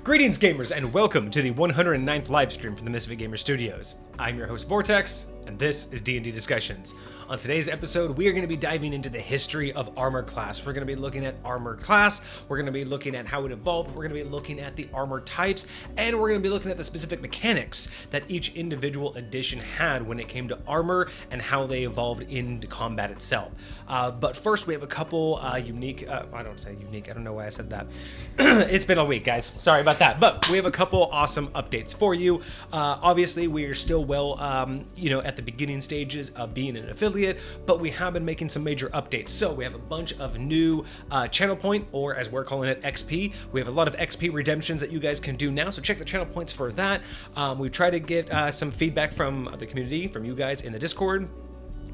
Greetings, gamers, and welcome to the 109th livestream from the Misfit Gamers Studios. I'm your host, Vortex, and this is D&D Discussions. On today's episode, we are going to be diving into the history of Armor Class. We're going to be looking at Armor Class, we're going to be looking at how it evolved, we're going to be looking at the armor types, and we're going to be looking at the specific mechanics that each individual edition had when it came to armor and how they evolved into combat itself. But first, we have a couple unique, I don't say unique, I don't know why I said that. It's been a week, guys. Sorry about that. But we have a couple awesome updates for you. Obviously, we are still well, at the beginning stages of being an affiliate, but we have been making some major updates. So we have a bunch of new channel point, or as we're calling it, XP. We have a lot of XP redemptions that you guys can do now. So check the channel points for that. We try to get some feedback from the community, from you guys in the Discord.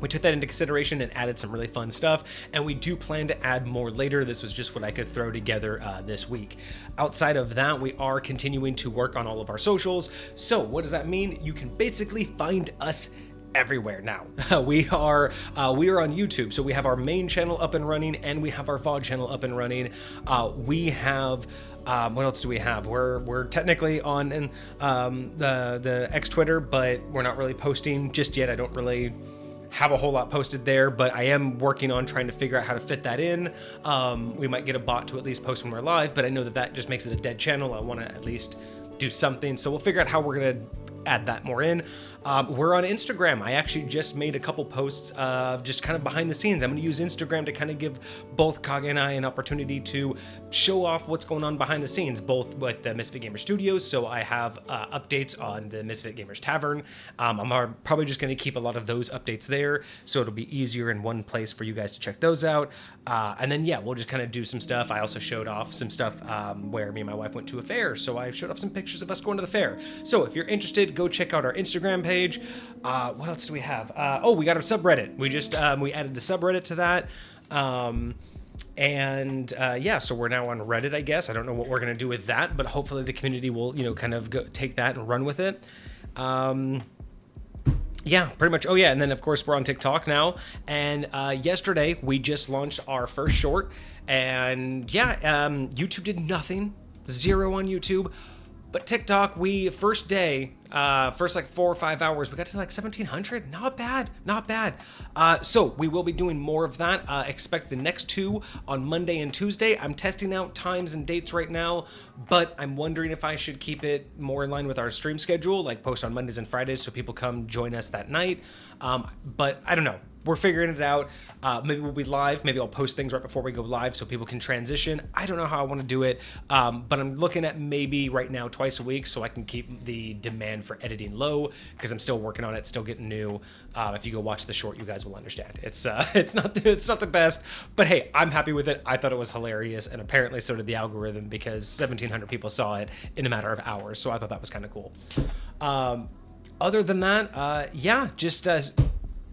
We took that into consideration and added some really fun stuff, and we do plan to add more later. This was just what I could throw together this week. Outside of that, we are continuing to work on all of our socials. So what does that mean? You can basically find us everywhere now. We are on YouTube, so we have our main channel up and running, and we have our VOD channel up and running. We have what else do we have? We're technically on the X Twitter, but we're not really posting just yet. I don't really have a whole lot posted there, but I am working on trying to figure out how to fit that in. We might get a bot to at least post when we're live, but I know that just makes it a dead channel. I want to at least do something, so we'll figure out how we're gonna add that more in. We're on Instagram. I actually just made a couple posts of just kind of behind the scenes. I'm going to use Instagram to kind of give both Kage and I an opportunity to show off what's going on behind the scenes, both with the Misfit Gamers Studios. So I have updates on the Misfit Gamers Tavern. I'm probably just going to keep a lot of those updates there, so it'll be easier in one place for you guys to check those out. And then, yeah, we'll just kind of do some stuff. I also showed off some stuff where me and my wife went to a fair, so I showed off some pictures of us going to the fair. So if you're interested, go check out our Instagram page. What else do we have? We got our subreddit. We just we added the subreddit to that. So we're now on Reddit, I guess. I don't know what we're gonna do with that, but hopefully the community will, kind of take that and run with it. Yeah, pretty much. Oh yeah, and then of course we're on TikTok now. And yesterday we just launched our first short, and YouTube did nothing, 0 on YouTube. But TikTok, first day, first like 4 or 5 hours, we got to like 1,700. Not bad, not bad. So we will be doing more of that. Expect the next 2 on Monday and Tuesday. I'm testing out times and dates right now, but I'm wondering if I should keep it more in line with our stream schedule, like post on Mondays and Fridays so people come join us that night. But I don't know. We're figuring it out. Maybe we'll be live. Maybe I'll post things right before we go live so people can transition. I don't know how I want to do it, but I'm looking at maybe right now twice a week so I can keep the demand for editing low, because I'm still working on it, still getting new. If you go watch the short, you guys will understand. It's not the best, but hey, I'm happy with it. I thought it was hilarious, and apparently so did the algorithm, because 1,700 people saw it in a matter of hours. So I thought that was kind of cool. Other than that,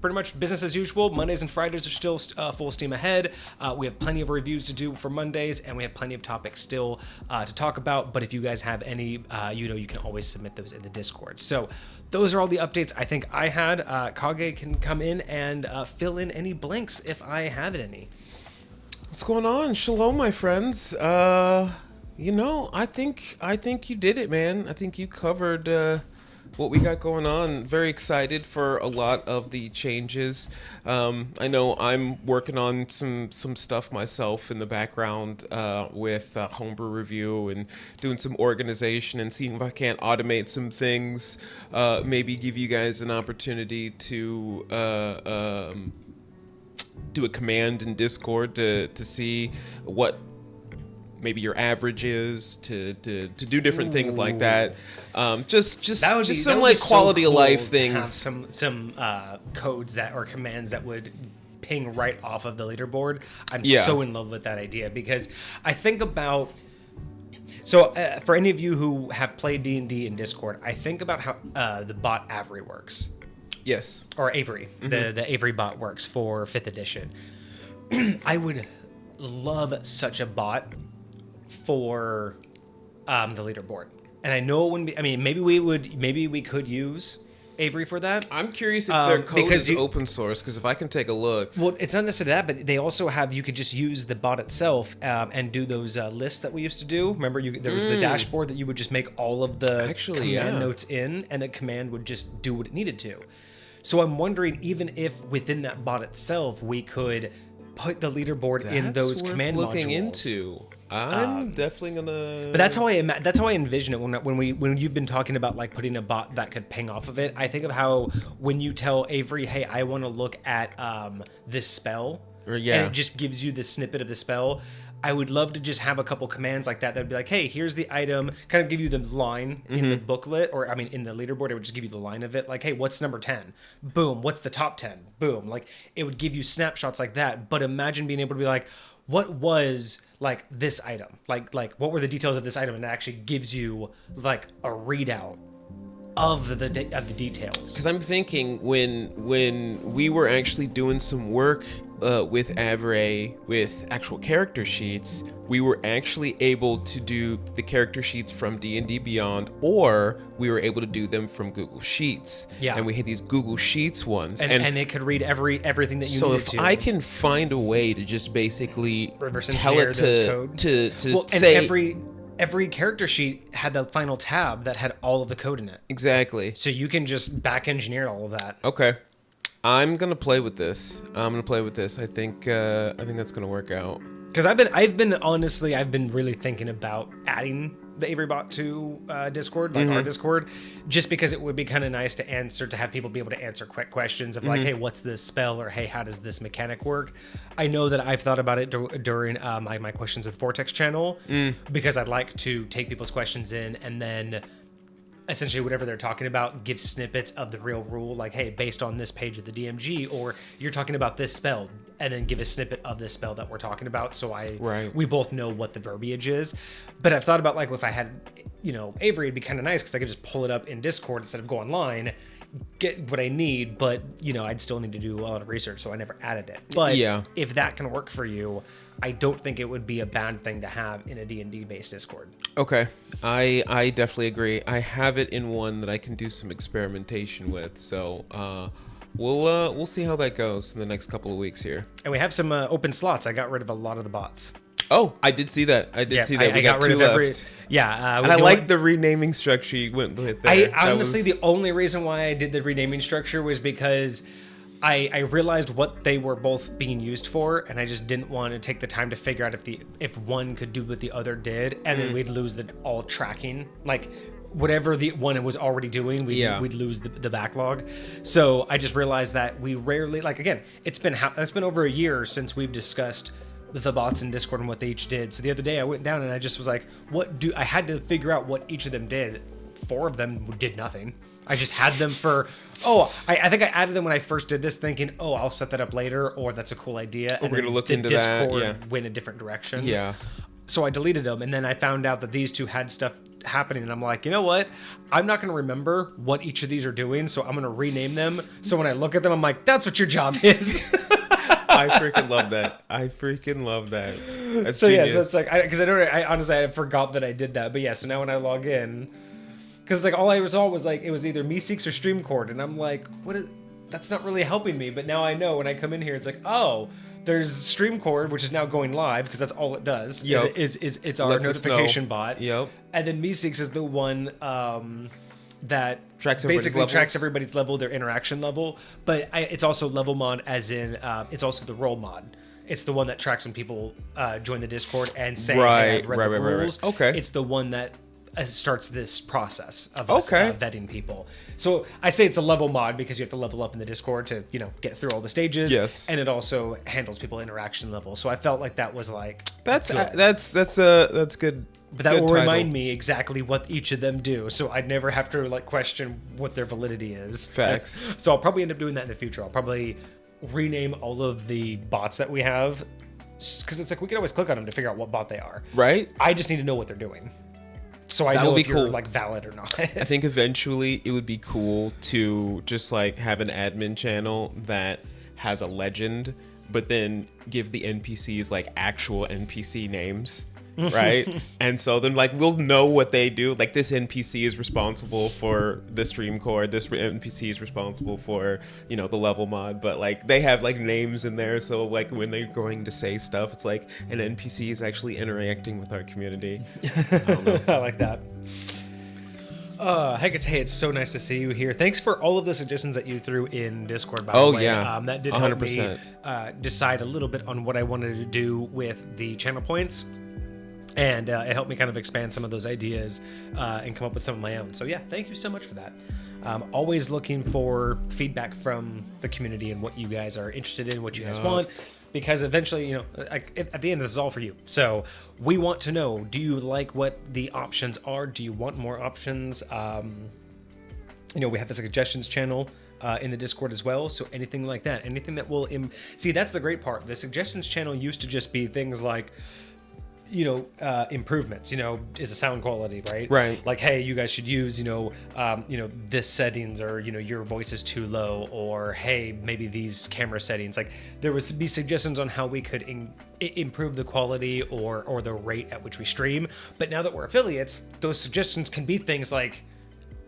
pretty much business as usual. Mondays and Fridays are still full steam ahead. We have plenty of reviews to do for Mondays, and we have plenty of topics still to talk about. But if you guys have any, you can always submit those in the Discord. So those are all the updates I think I had. Kage can come in and fill in any blanks if I have any. What's going on? Shalom, my friends. I think you did it, man. I think you covered what we got going on. Very excited for a lot of the changes. I know I'm working on some stuff myself in the background with homebrew review and doing some organization and seeing if I can't automate some things. Maybe give you guys an opportunity to do a command in Discord to see what maybe your average is, to do different things like that. Just some like quality of life things. Have some codes that or commands that would ping right off of the leaderboard. I'm so in love with that idea, because I think about. So for any of you who have played D&D in Discord, I think about how the bot Avery works. Yes. Or Avery. Mm-hmm. The Avery bot works for 5th edition. I would love such a bot for the leaderboard. And I know it wouldn't be, maybe we could use Avery for that. I'm curious if their code because is open source, because if I can take a look. Well, it's not necessarily that, but they also have, you could just use the bot itself and do those lists that we used to do. Remember, there was the dashboard that you would just make all of the command notes in, and the command would just do what it needed to. So I'm wondering, even if within that bot itself, we could put the leaderboard in those command looking modules. Into. I'm definitely gonna. But that's how I envision it when you've been talking about like putting a bot that could ping off of it. I think of how when you tell Avery, "Hey, I want to look at this spell," and it just gives you the snippet of the spell. I would love to just have a couple commands like that. That'd be like, "Hey, here's the item." Kind of give you the line in the booklet, or I mean, in the leaderboard, it would just give you the line of it. Like, "Hey, what's number 10?" Boom. What's the top 10? Boom. Like it would give you snapshots like that. But imagine being able to be like, what was like this item? Like what were the details of this item? And it actually gives you like a readout of the details. Because I'm thinking when we were actually doing some work with Avery with actual character sheets, we were actually able to do the character sheets from D&D Beyond, or we were able to do them from Google Sheets. Yeah. And we had these Google Sheets ones. And it could read everything that you needed to. So if I can find a way to just basically reverse tell it to say... Every character sheet had the final tab that had all of the code in it. Exactly. So you can just back engineer all of that. Okay. I'm gonna play with this. I think that's gonna work out. Because I've been really thinking about adding the Avery bot to Discord, like our Discord, just because it would be kind of nice to have people be able to answer quick questions of like, hey, what's this spell, or hey, how does this mechanic work? I know that I've thought about it during my questions with Vortex channel, because I'd like to take people's questions in and then essentially whatever they're talking about, give snippets of the real rule, like, hey, based on this page of the DMG, or you're talking about this spell, and then give a snippet of this spell that we're talking about, so we both know what the verbiage is. But I've thought about, like, if I had, Avery, it'd be kind of nice, because I could just pull it up in Discord instead of go online, get what I need, but, I'd still need to do a lot of research, so I never added it. But if that can work for you, I don't think it would be a bad thing to have in a D&D based Discord. Okay. I definitely agree. I have it in one that I can do some experimentation with. So we'll see how that goes in the next couple of weeks here. And we have some open slots. I got rid of a lot of the bots. Oh, I did see that. I got rid of left. And I like the renaming structure you went with there. The only reason why I did the renaming structure was because I realized what they were both being used for, and I just didn't want to take the time to figure out if one could do what the other did, and then we'd lose all tracking. Like, whatever the one was already doing, we'd lose the backlog. So I just realized that we rarely, like, again, it's been over a year since we've discussed the bots in Discord and what they each did. So the other day I went down and I just was like, I had to figure out what each of them did. 4 of them did nothing. I just had them for, I think I added them when I first did this, thinking, I'll set that up later, or that's a cool idea. We're going to look into Discord that. Went a different direction. Yeah. So I deleted them, and then I found out that these two had stuff happening, and I'm like, you know what? I'm not going to remember what each of these are doing, so I'm going to rename them. So when I look at them, I'm like, that's what your job is. I freaking love that. That's so genius. So it's like, because I honestly I forgot that I did that, but yeah. So now when I log in, because like all I saw was like it was either Meeseeks or Streamcord, and I'm like, that's not really helping me. But now I know when I come in here, it's like, there's Streamcord, which is now going live because that's all it does. Yep. It's our notification bot. Yep. And then Meeseeks is the one that tracks everybody's level, their interaction level. But it's also level mod, as in it's also the role mod. It's the one that tracks when people join the Discord and say, hey, I've read the rules. Right. Okay. It's the one that starts this process of us vetting people. So I say it's a level mod because you have to level up in the Discord to, get through all the stages. Yes. And it also handles people interaction level. So I felt like that was like that's good. But that will remind me exactly what each of them do, so I'd never have to like question what their validity is. Facts. So I'll probably end up doing that in the future. I'll probably rename all of the bots that we have, because it's like we can always click on them to figure out what bot they are. Right. I just need to know what they're doing, so I know if you're like valid or not. I think eventually it would be cool to just like have an admin channel that has a legend, but then give the NPCs like actual NPC names. right? And so then like we'll know what they do. Like this NPC is responsible for the stream core. This NPC is responsible for, you know, the level mod. But like they have like names in there. So like when they're going to say stuff, it's like an NPC is actually interacting with our community. I don't know. I like that. Hey, it's so nice to see you here. Thanks for all of the suggestions that you threw in Discord, by the way. Yeah. That did 100%. help me decide a little bit on what I wanted to do with the channel points. And it helped me kind of expand some of those ideas and come up with some of my own. So yeah, thank you so much for that. Always looking for feedback from the community and what you guys are interested in, what you guys want. Because eventually, you know, at the end, this is all for you. So we want to know, do you like what the options are? Do you want more options? You know, we have a suggestions channel in the Discord as well. So anything like that, anything that will... See, that's the great part. The suggestions channel used to just be things like, you know, improvements, you know, is the sound quality, right? Right. Like, hey, you guys should use, you know, this settings, or, you know, your voice is too low, or hey, maybe these camera settings. Like there would be suggestions on how we could improve the quality or the rate at which we stream. But now that we're affiliates, those suggestions can be things like,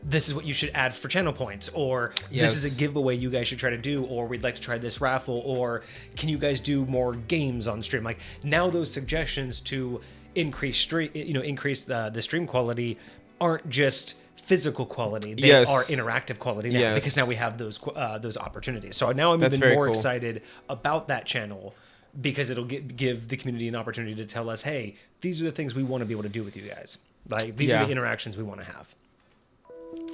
this is what you should add for channel points, or this is a giveaway you guys should try to do, or we'd like to try this raffle, or can you guys do more games on stream? Like now those suggestions to increase the stream quality aren't just physical quality, they are interactive quality now, because now we have those opportunities. So now I'm even more excited about that channel, because it'll give the community an opportunity to tell us, hey, these are the things we want to be able to do with you guys. Like these are the interactions we want to have.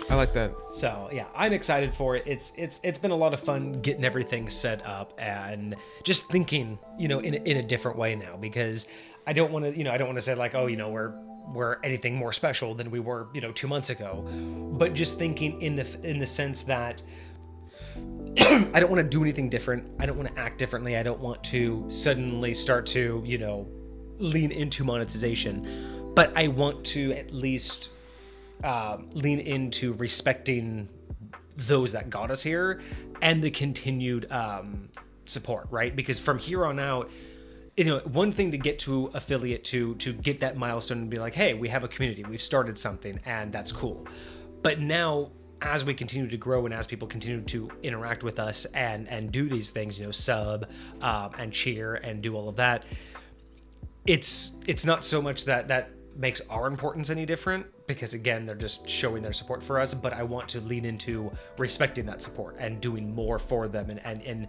I like that. So yeah, I'm excited for it. It's been a lot of fun getting everything set up and just thinking, you know, in a different way now, because I don't want to say like, oh, you know, we're anything more special than we were, you know, 2 months ago, but just thinking in the sense that I don't want to do anything different. I don't want to act differently. I don't want to suddenly start to, you know, lean into monetization, but I want to at least lean into respecting those that got us here and the continued support, right? Because from here on out, you know, one thing to get to affiliate to get that milestone and be like, hey, we have a community, we've started something, and that's cool. But now, as we continue to grow and as people continue to interact with us and do these things, you know, sub and cheer and do all of that, it's not so much that makes our importance any different, because again, they're just showing their support for us, but I want to lean into respecting that support and doing more for them. And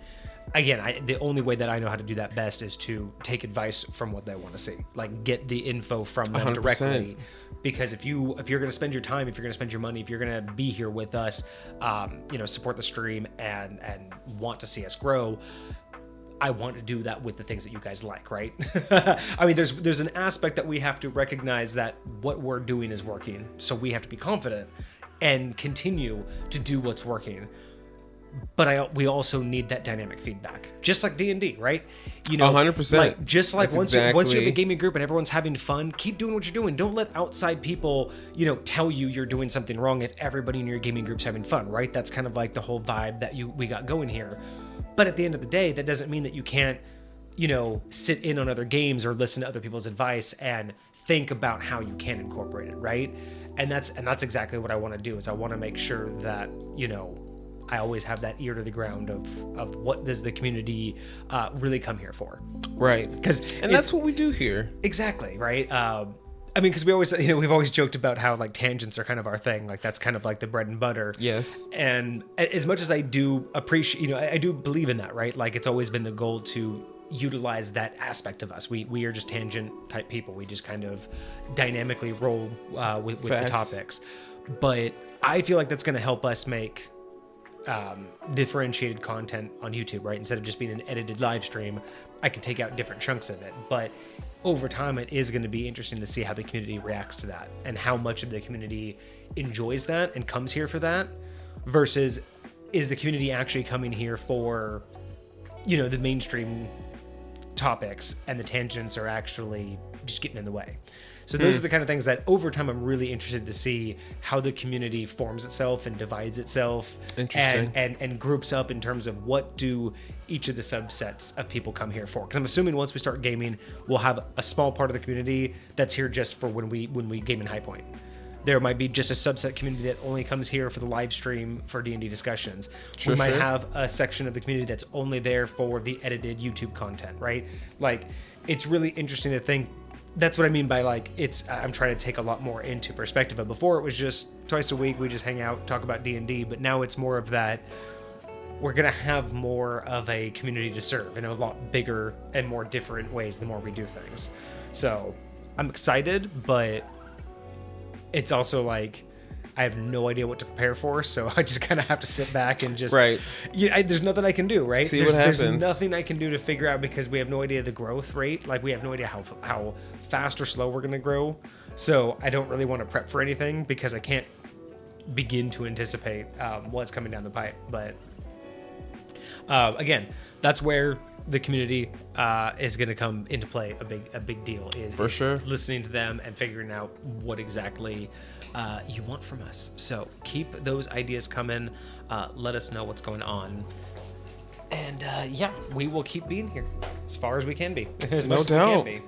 again, the only way that I know how to do that best is to take advice from what they want to see, like get the info from them 100%. Directly. Because if you're going to spend your time, if you're going to spend your money, if you're going to be here with us, you know, support the stream and want to see us grow, I want to do that with the things that you guys like, right? I mean, there's an aspect that we have to recognize that what we're doing is working. So we have to be confident and continue to do what's working. But we also need that dynamic feedback, just like D&D, right? You know, 100%. Like, just like once you have a gaming group and everyone's having fun, keep doing what you're doing. Don't let outside people, you know, tell you you're doing something wrong if everybody in your gaming group's having fun, right? That's kind of like the whole vibe that we got going here. But at the end of the day, that doesn't mean that you can't, you know, sit in on other games or listen to other people's advice and think about how you can incorporate it, right? And that's exactly what I want to do. Is I want to make sure that, you know, I always have that ear to the ground of what does the community really come here for, right? And that's what we do here. Exactly, right? I mean, because we always, you know, we've always joked about how like tangents are kind of our thing. Like that's kind of like the bread and butter. Yes. And as much as I do appreciate, you know, I do believe in that, right? Like it's always been the goal to utilize that aspect of us. We are just tangent type people. We just kind of dynamically roll with the topics. But I feel like that's going to help us make differentiated content on YouTube, right? Instead of just being an edited live stream, I can take out different chunks of it. But over time, it is going to be interesting to see how the community reacts to that and how much of the community enjoys that and comes here for that versus is the community actually coming here for, you know, the mainstream topics and the tangents are actually just getting in the way. So those are the kind of things that over time I'm really interested to see how the community forms itself and divides itself and groups up in terms of what do each of the subsets of people come here for. Because I'm assuming once we start gaming, we'll have a small part of the community that's here just for when we game in High Point. There might be just a subset community that only comes here for the live stream for D&D discussions. We might have a section of the community that's only there for the edited YouTube content, right? Like, it's really interesting to think. That's what I mean by like, I'm trying to take a lot more into perspective. But before it was just twice a week, we just hang out, talk about D&D. But now it's more of that, we're going to have more of a community to serve in a lot bigger and more different ways the more we do things. So I'm excited, but it's also like, I have no idea what to prepare for, so I just kind of have to sit back and just... Right. There's nothing I can do, right? See what happens. There's nothing I can do to figure out because we have no idea the growth rate. Like, we have no idea how fast or slow we're going to grow. So I don't really want to prep for anything because I can't begin to anticipate what's coming down the pipe. But again, that's where the community is going to come into play. A big deal is for sure listening to them and figuring out what exactly you want from us. So keep those ideas coming. Let us know what's going on, and we will keep being here as far as we can be. As no much doubt. As we can be.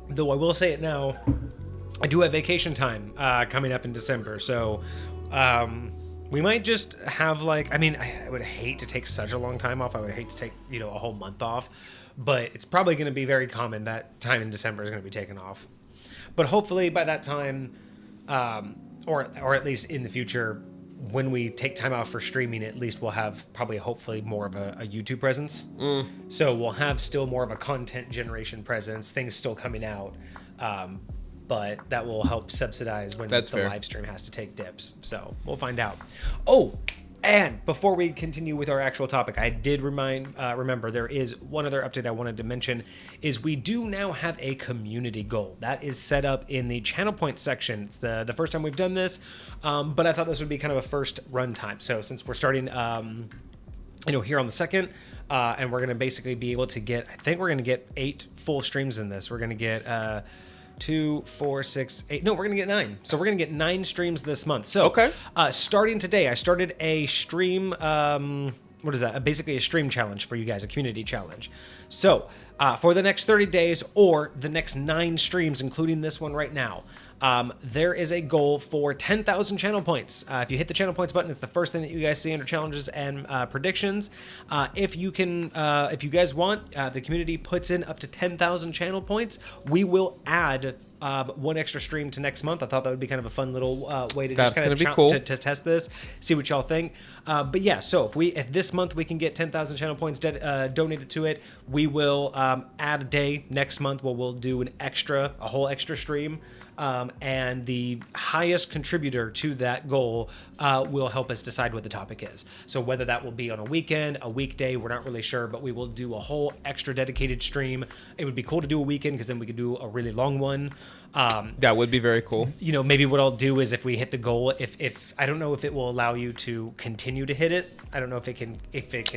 Though I will say it now, I do have vacation time coming up in December, so we might just have like, I mean, I would hate to take such a long time off. I would hate to take, a whole month off, but it's probably going to be very common that time in December is going to be taken off. But hopefully by that time, or at least in the future, when we take time off for streaming, at least we'll have probably hopefully more of a YouTube presence. So we'll have still more of a content generation presence, things still coming out. But that will help subsidize when the live stream has to take dips. So we'll find out. Oh, and before we continue with our actual topic, I did remember there is one other update I wanted to mention is we do now have a community goal. That is set up in the channel point section. It's the first time we've done this, but I thought this would be kind of a first run time. So since we're starting here on the 2nd, and we're going to basically be able to get, I think we're going to get 8 full streams in this. We're going to get 2, 4, 6, 8. No, we're gonna get 9. So we're gonna get 9 streams this month. So starting today, I started a stream. What is that? Basically a stream challenge for you guys, a community challenge. So for the next 30 days or the next 9 streams, including this one right now, there is a goal for 10,000 channel points. If you hit the channel points button, it's the first thing that you guys see under challenges and predictions. If you guys want, the community puts in up to 10,000 channel points, we will add one extra stream to next month. I thought that would be kind of a fun little way to just kind of cool. to test this, see what y'all think. But yeah, so if this month we can get 10,000 channel points donated to it, we will add a day next month where we'll do a whole extra stream. And the highest contributor to that goal will help us decide what the topic is. So whether that will be on a weekend, a weekday, we're not really sure, but we will do a whole extra dedicated stream. It would be cool to do a weekend because then we could do a really long one. That would be very cool. Maybe what I'll do is if we hit the goal, if I don't know if it will allow you to continue to hit it. I don't know if it can.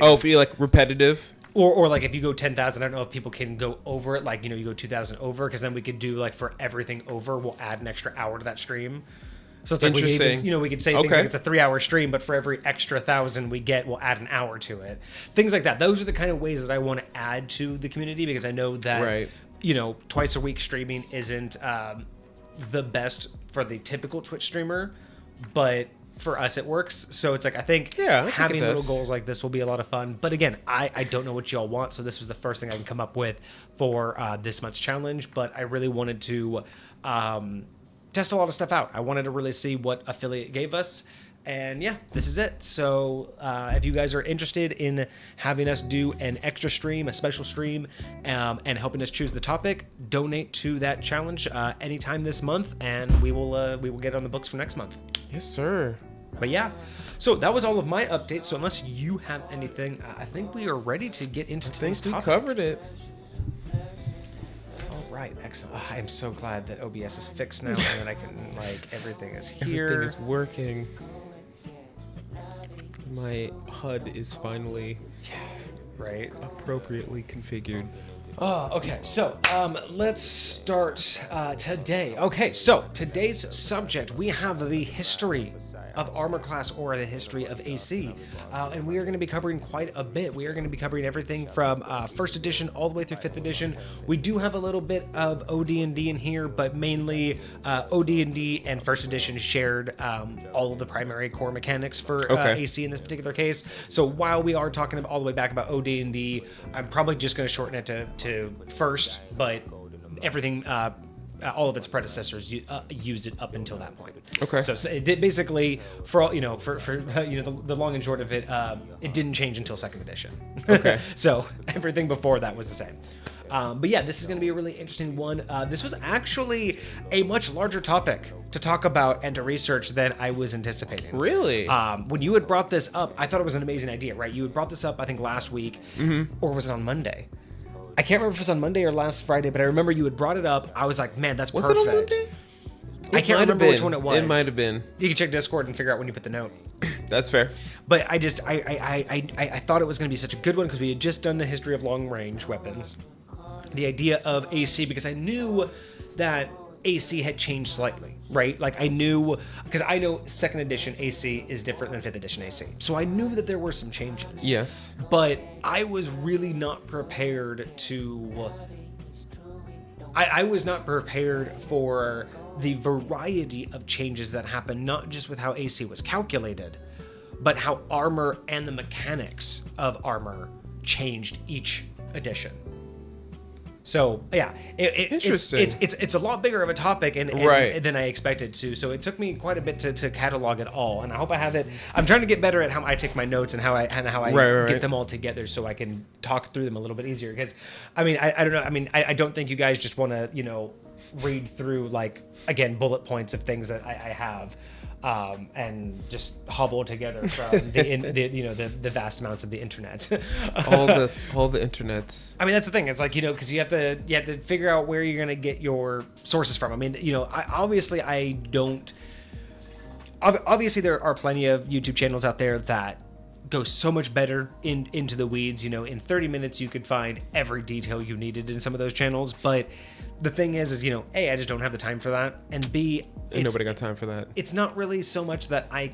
Oh, if you like repetitive. Or like if you go 10,000, I don't know if people can go over it. Like, you go 2,000 over, because then we could do like for everything over, we'll add an extra hour to that stream. So it's like we could say things like it's a 3-hour stream, but for every extra 1,000 we get, we'll add an hour to it. Things like that. Those are the kind of ways that I want to add to the community, because I know that, twice a week streaming isn't the best for the typical Twitch streamer, but for us it works. So it's like, I think having little goals like this will be a lot of fun. But again, I don't know what y'all want, so this was the first thing I can come up with for this month's challenge. But I really wanted to test a lot of stuff out. I wanted to really see what affiliate gave us, and this is it. So if you guys are interested in having us do an extra stream, a special stream, and helping us choose the topic, donate to that challenge anytime this month, and we will get it on the books for next month. Yes, sir. But so that was all of my updates. So unless you have anything, I think we are ready to get into today's topic. We covered it. All right, excellent. Oh, I'm so glad that OBS is fixed now, and that I can everything is here. Everything is working. My HUD is finally right? Appropriately configured. Oh, okay. So, let's start today. Okay, so today's subject, we have the history of Armor Class or the history of AC, and we are going to be covering quite a bit. We are going to be covering everything from first edition all the way through fifth edition. We do have a little bit of OD&D in here, but mainly OD&D and first edition shared all of the primary core mechanics for AC in this particular case. So while we are talking all the way back about OD&D, I'm probably just going to shorten it to first, but everything all of its predecessors used it up until that point. Okay. So it did basically, for all the long and short of it, it didn't change until second edition. Okay. So everything before that was the same. But yeah, this is going to be a really interesting one. This was actually a much larger topic to talk about and to research than I was anticipating. Really? When you had brought this up, I thought it was an amazing idea, right? You had brought this up, I think, last week, or was it on Monday? I can't remember if it was on Monday or last Friday, but I remember you had brought it up. I was like, man, that's perfect. Was it on Monday? I can't remember which one it was. It might have been. You can check Discord and figure out when you put the note. That's fair. But I thought it was going to be such a good one because we had just done the history of long range weapons. The idea of AC, because I knew that AC had changed slightly, right? Like I knew, because I know second edition AC is different than fifth edition AC. So I knew that there were some changes. Yes. But I was really not prepared to... I was not prepared for the variety of changes that happened, not just with how AC was calculated, but how armor and the mechanics of armor changed each edition. So yeah, interesting. It's a lot bigger of a topic than I expected to. So it took me quite a bit to catalog it all, and I hope I have it. I'm trying to get better at how I take my notes and how I get them all together so I can talk through them a little bit easier. Because I mean, I don't know. I mean, I don't think you guys just want to read through like again bullet points of things that I have. And just hobble together from the vast amounts of the internet. all the internets. I mean, that's the thing. It's like, because you have to figure out where you're going to get your sources from. I mean, obviously there are plenty of YouTube channels out there that go so much better into the weeds. In 30 minutes you could find every detail you needed in some of those channels, but the thing is A, I just don't have the time for that, and B, nobody got time for that. It's not really so much that I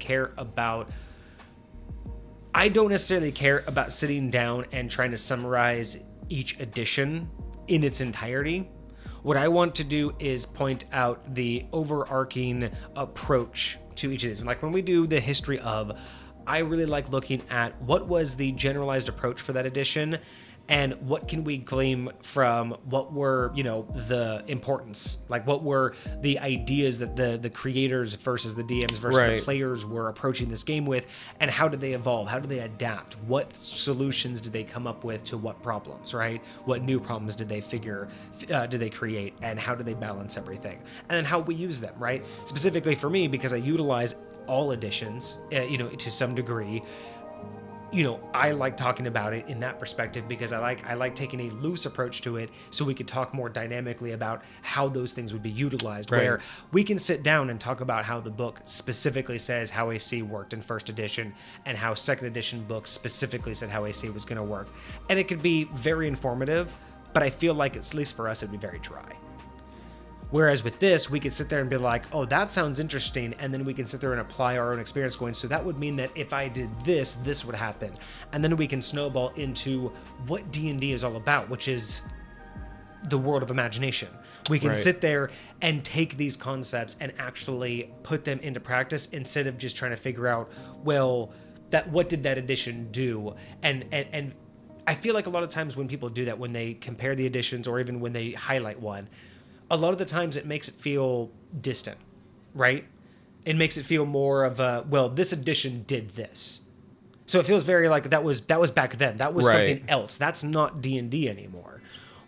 don't necessarily care about sitting down and trying to summarize each edition in its entirety. What I want to do is point out the overarching approach to each of these. Like when we do the history of, I really like looking at what was the generalized approach for that edition and what can we glean from what were, the importance, like what were the ideas that the creators versus the DMs versus the players were approaching this game with, and how did they evolve? How did they adapt? What solutions did they come up with to what problems, right? What new problems did they did they create, and how did they balance everything? And then how we use them, right? Specifically for me, because I utilize all editions, to some degree, I like talking about it in that perspective because I like taking a loose approach to it so we could talk more dynamically about how those things would be utilized, where we can sit down and talk about how the book specifically says how AC worked in first edition and how second edition book specifically said how AC was going to work. And it could be very informative, but I feel like at least for us, it'd be very dry. Whereas with this, we could sit there and be like, oh, that sounds interesting. And then we can sit there and apply our own experience going, so that would mean that if I did this, this would happen. And then we can snowball into what D&D is all about, which is the world of imagination. We can sit there and take these concepts and actually put them into practice instead of just trying to figure out, well, what did that edition do? And I feel like a lot of times when people do that, when they compare the editions or even when they highlight one, a lot of the times it makes it feel distant, right? It makes it feel more of a, well, this edition did this. So it feels very like that was back then. That was something else. That's not D&D anymore.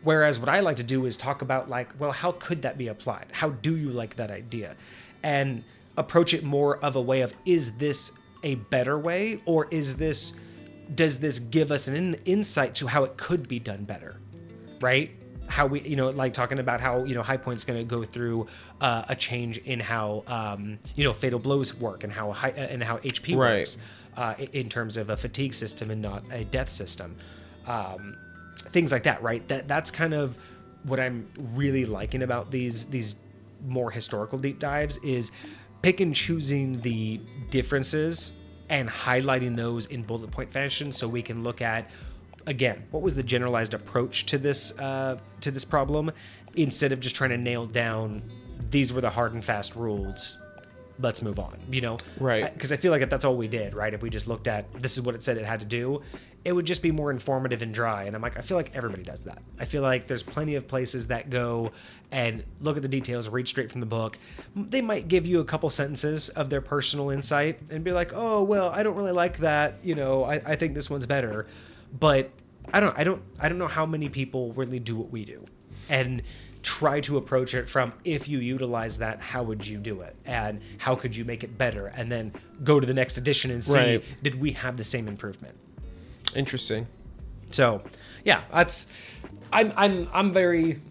Whereas what I like to do is talk about like, well, how could that be applied? How do you like that idea? And approach it more of a way of, is this a better way? Or does this give us an insight to how it could be done better, right? How we, like talking about how, High Point's going to go through a change in how, fatal blows work and how HP works in terms of a fatigue system and not a death system. things like that, right? That's kind of what I'm really liking about these more historical deep dives is pick and choosing the differences and highlighting those in bullet point fashion so we can look at, again, what was the generalized approach to this problem instead of just trying to nail down these were the hard and fast rules, let's move on, right? Because I feel like if that's all we did, right, if we just looked at this is what it said it had to do, it would just be more informative and dry. And I'm like, I feel like everybody does that. I feel like there's plenty of places that go and look at the details, read straight from the book. They might give you a couple sentences of their personal insight and be like, oh, well, I don't really like that. I think this one's better. But I don't know how many people really do what we do and try to approach it from, if you utilize that, how would you do it? And how could you make it better? And then go to the next edition and see, did we have the same improvement? Interesting. So, yeah, I'm very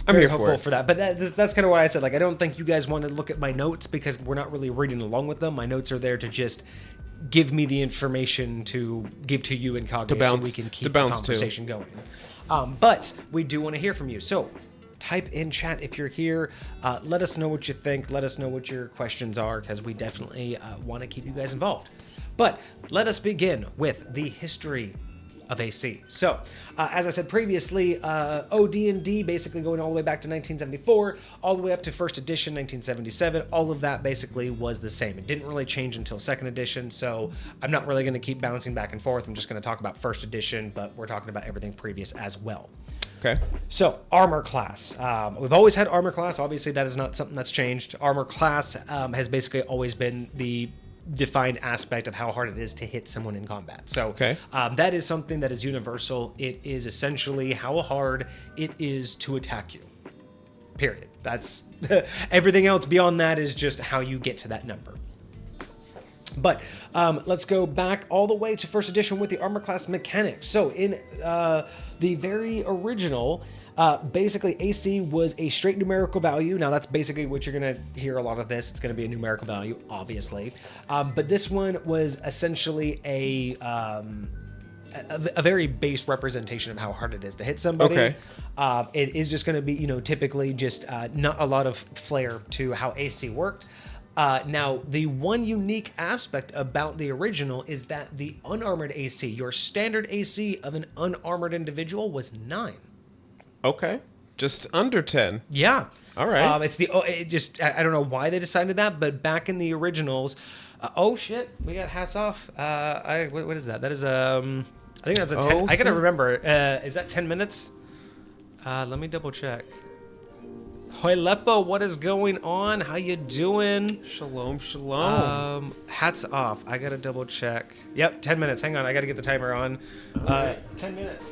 here hopeful for that. But that's kind of why I said, like, I don't think you guys want to look at my notes because we're not really reading along with them. My notes are there to just give me the information to give to you and Kage so we can keep the conversation going. But we do want to hear from you. So type in chat if you're here. Let us know what you think. Let us know what your questions are because we definitely want to keep you guys involved. But let us begin with the history of AC. So, as I said previously, OD&D basically going all the way back to 1974, all the way up to first edition 1977. All of that basically was the same. It didn't really change until second edition, so I'm not really going to keep bouncing back and forth. I'm just going to talk about first edition, but we're talking about everything previous as well. Okay. So, armor class. We've always had armor class. Obviously, that is not something that's changed. Armor class has basically always been the defined aspect of how hard it is to hit someone in combat. So that is something that is universal. It is essentially how hard it is to attack you. Period. That's everything else beyond that is just how you get to that number. But let's go back all the way to first edition with the armor class mechanics. So in the very original, basically AC was a straight numerical value. Now that's basically what you're going to hear a lot of this. It's going to be a numerical value, obviously. But this one was essentially a very base representation of how hard it is to hit somebody. Okay. It is just going to be, typically just not a lot of flair to how AC worked. Now, the one unique aspect about the original is that the unarmored AC, your standard AC of an unarmored individual was 9. Okay. Just under 10. Yeah. All right. I don't know why they decided that, but back in the originals, oh shit, we got hats off. What is that? That is, I think that's a 10. I gotta remember, is that 10 minutes? Let me double check. Hoi Lepo, what is going on? How you doing? Shalom, shalom. Hats off. I gotta double check. Yep, 10 minutes. Hang on, I gotta get the timer on. 10 minutes.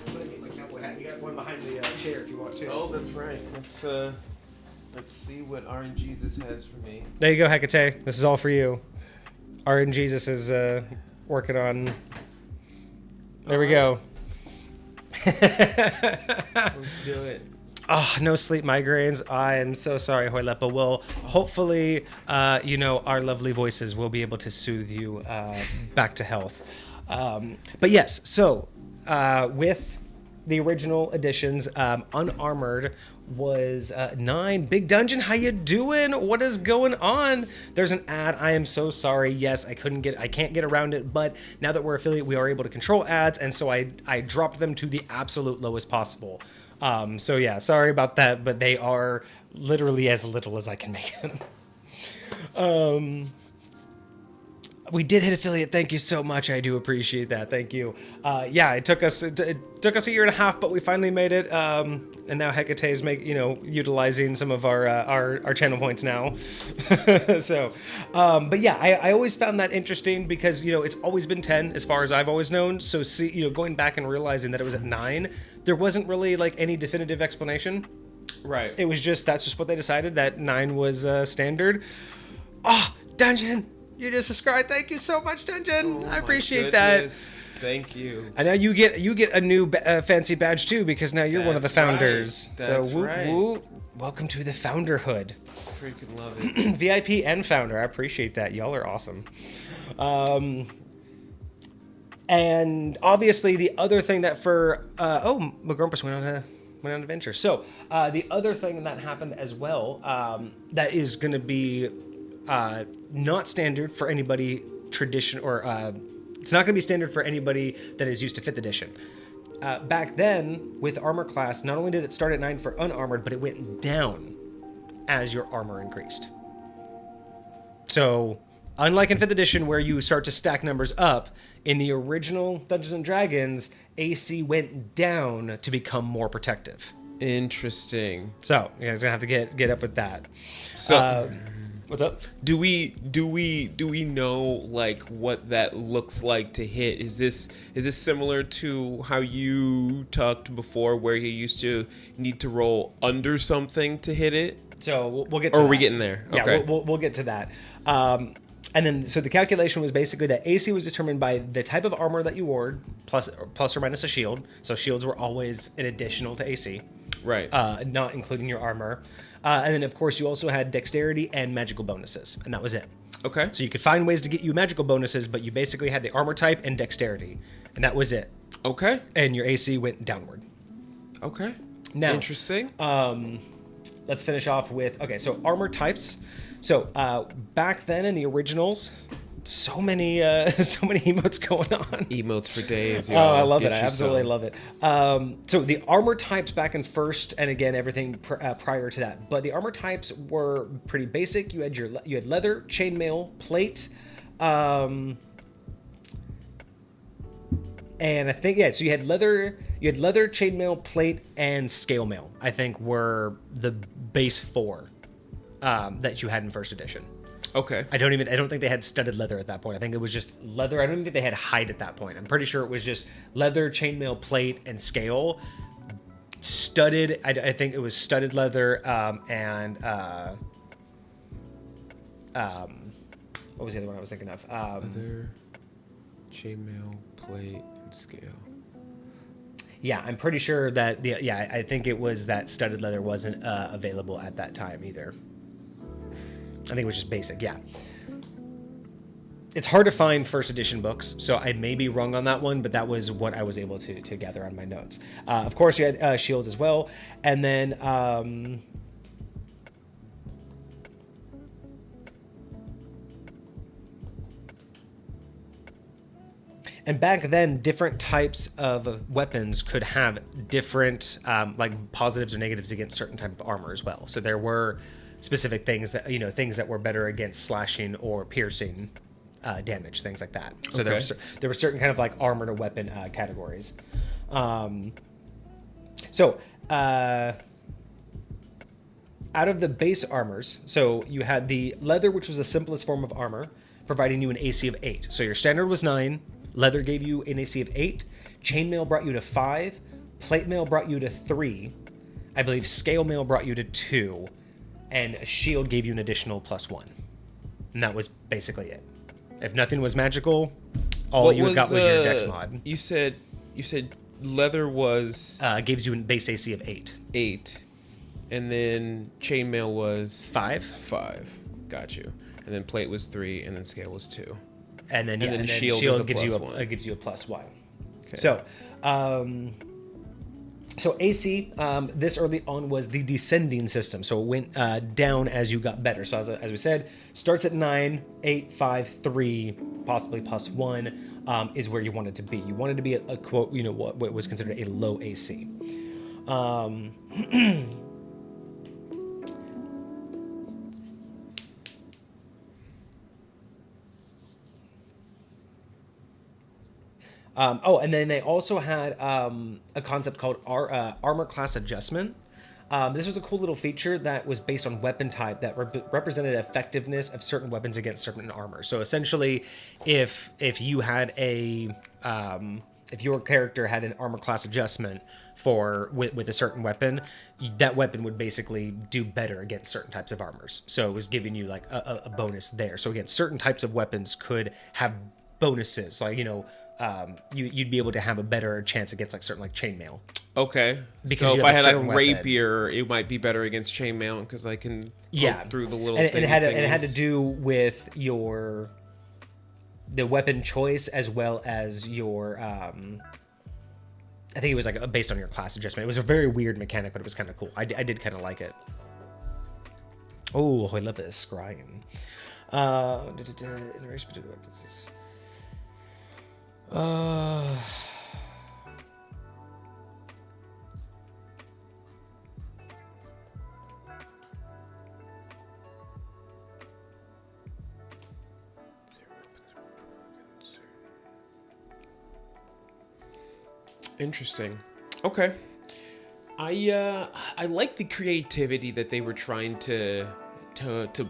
I'm gonna get my cowboy hat. You got one behind the chair if you want to. Oh, that's right. Let's see what RNGesus has for me. There you go, Hecate. This is all for you. RNGesus is working on. There we go. Let's do it. Oh, no sleep migraines. I am so sorry, Hoilepa. Well, hopefully, our lovely voices will be able to soothe you back to health. But yes, so with the original editions, unarmored was 9. Big Dungeon, how you doing? What is going on? There's an ad. I am so sorry. Yes, I can't get around it, but now that we're affiliate, we are able to control ads, and so I dropped them to the absolute lowest possible. So yeah, sorry about that, but they are literally as little as I can make them. We did hit affiliate. Thank you so much. I do appreciate that. Thank you. Yeah, it took us a year and a half, but we finally made it. And now Hecate is utilizing some of our channel points now. So, but yeah, I always found that interesting because it's always been 10 as far as I've always known. So going back and realizing that it was at 9, there wasn't really like any definitive explanation. Right. It was that's just what they decided, that 9 was standard. Oh, Dungeon. You just subscribed. Thank you so much, Dungeon. I appreciate that. Thank you. And now you get a new fancy badge too, because now you're one of the founders. Right. That's so woo. Welcome to the founderhood. Freaking love it. VIP and founder. I appreciate that. Y'all are awesome. And obviously, the other thing that for McGrumpus went on an adventure. So the other thing that happened as well that is going to be not standard for anybody tradition or it's not going to be standard for anybody that is used to 5th edition. Back then, with armor class, not only did it start at 9 for unarmored, but it went down as your armor increased. So, unlike in 5th edition, where you start to stack numbers up, in the original Dungeons and Dragons, AC went down to become more protective. Interesting. So, you're guys gonna have to get up with that. So, what's up? do we know like what that looks like to hit? Is this similar to how you talked before, where you used to need to roll under something to hit it? So we'll get to Or that. are we getting there? Yeah, Okay. we'll get to that. And then, so the calculation was basically that AC was determined by the type of armor that you wore, plus or minus a shield. So shields were always an additional to AC. Right. Not including your armor. And then, of course, you also had dexterity and magical bonuses, and that was it. Okay. So you could find ways to get you magical bonuses, but you basically had the armor type and dexterity, and that was it. Okay. And your AC went downward. Okay. Now, interesting. Let's finish off with, okay, so armor types. So back then in the originals, so many emotes going on. Emotes for days. Oh, I love it. I absolutely love it. So the armor types back in first, and again everything prior to that. But the armor types were pretty basic. You had leather, chainmail, plate, and I think so you had leather, chainmail, plate, and scale mail. I think were the base 4 that you had in first edition. Okay. I don't think they had studded leather at that point. I think it was just leather. I don't even think they had hide at that point. I'm pretty sure it was just leather, chainmail, plate, and scale. Studded, I think it was studded leather, and what was the other one I was thinking of? Leather, chainmail, plate, and scale. Yeah, I'm pretty sure that I think it was that studded leather wasn't available at that time either. I think it was just basic, yeah. It's hard to find first edition books, so I may be wrong on that one, but that was what I was able to gather on my notes. Of course, you had shields as well, and then and back then, different types of weapons could have different like positives or negatives against certain type of armor as well. So there were specific things that things that were better against slashing or piercing damage, things like that. So okay. there were certain kind of like armor to weapon categories. Out of the base armors, so you had the leather, which was the simplest form of armor, providing you an AC of 8. So your standard was 9. Leather gave you an AC of 8. Chainmail brought you to 5. Plate mail brought you to 3. I believe scale mail brought you to 2. And a shield gave you an additional +1. And that was basically it. If nothing was magical, all you got was your dex mod. You said leather was Gives you a base AC of 8. 8. And then chainmail was 5. 5. Got you. And then plate was 3, and then scale was 2. And then shield gives you +1. gives you a +1. Okay. So AC this early on was the descending system, so it went down as you got better. So as we said, starts at 9, 8, 5, 3, possibly +1 is where you wanted to be. You wanted to be at a quote, what was considered a low AC. And then they also had a concept called armor class adjustment. This was a cool little feature that was based on weapon type that represented effectiveness of certain weapons against certain armor. So essentially, if you had if your character had an armor class adjustment with a certain weapon, that weapon would basically do better against certain types of armors. So it was giving you like a bonus there. So again, certain types of weapons could have bonuses, like you'd be able to have a better chance against like certain like chainmail. Okay. Because so you if have I a had certain like weapon. rapier, it might be better against chainmail because I can poke through the little and it had to thingies. do with your weapon choice as well as your I think it was like based on your class adjustment. It was a very weird mechanic, but it was kind of cool. I did kind of like it. Oh, I love this scrying. Interaction between the weapons. Interesting. Okay. I like the creativity that they were trying to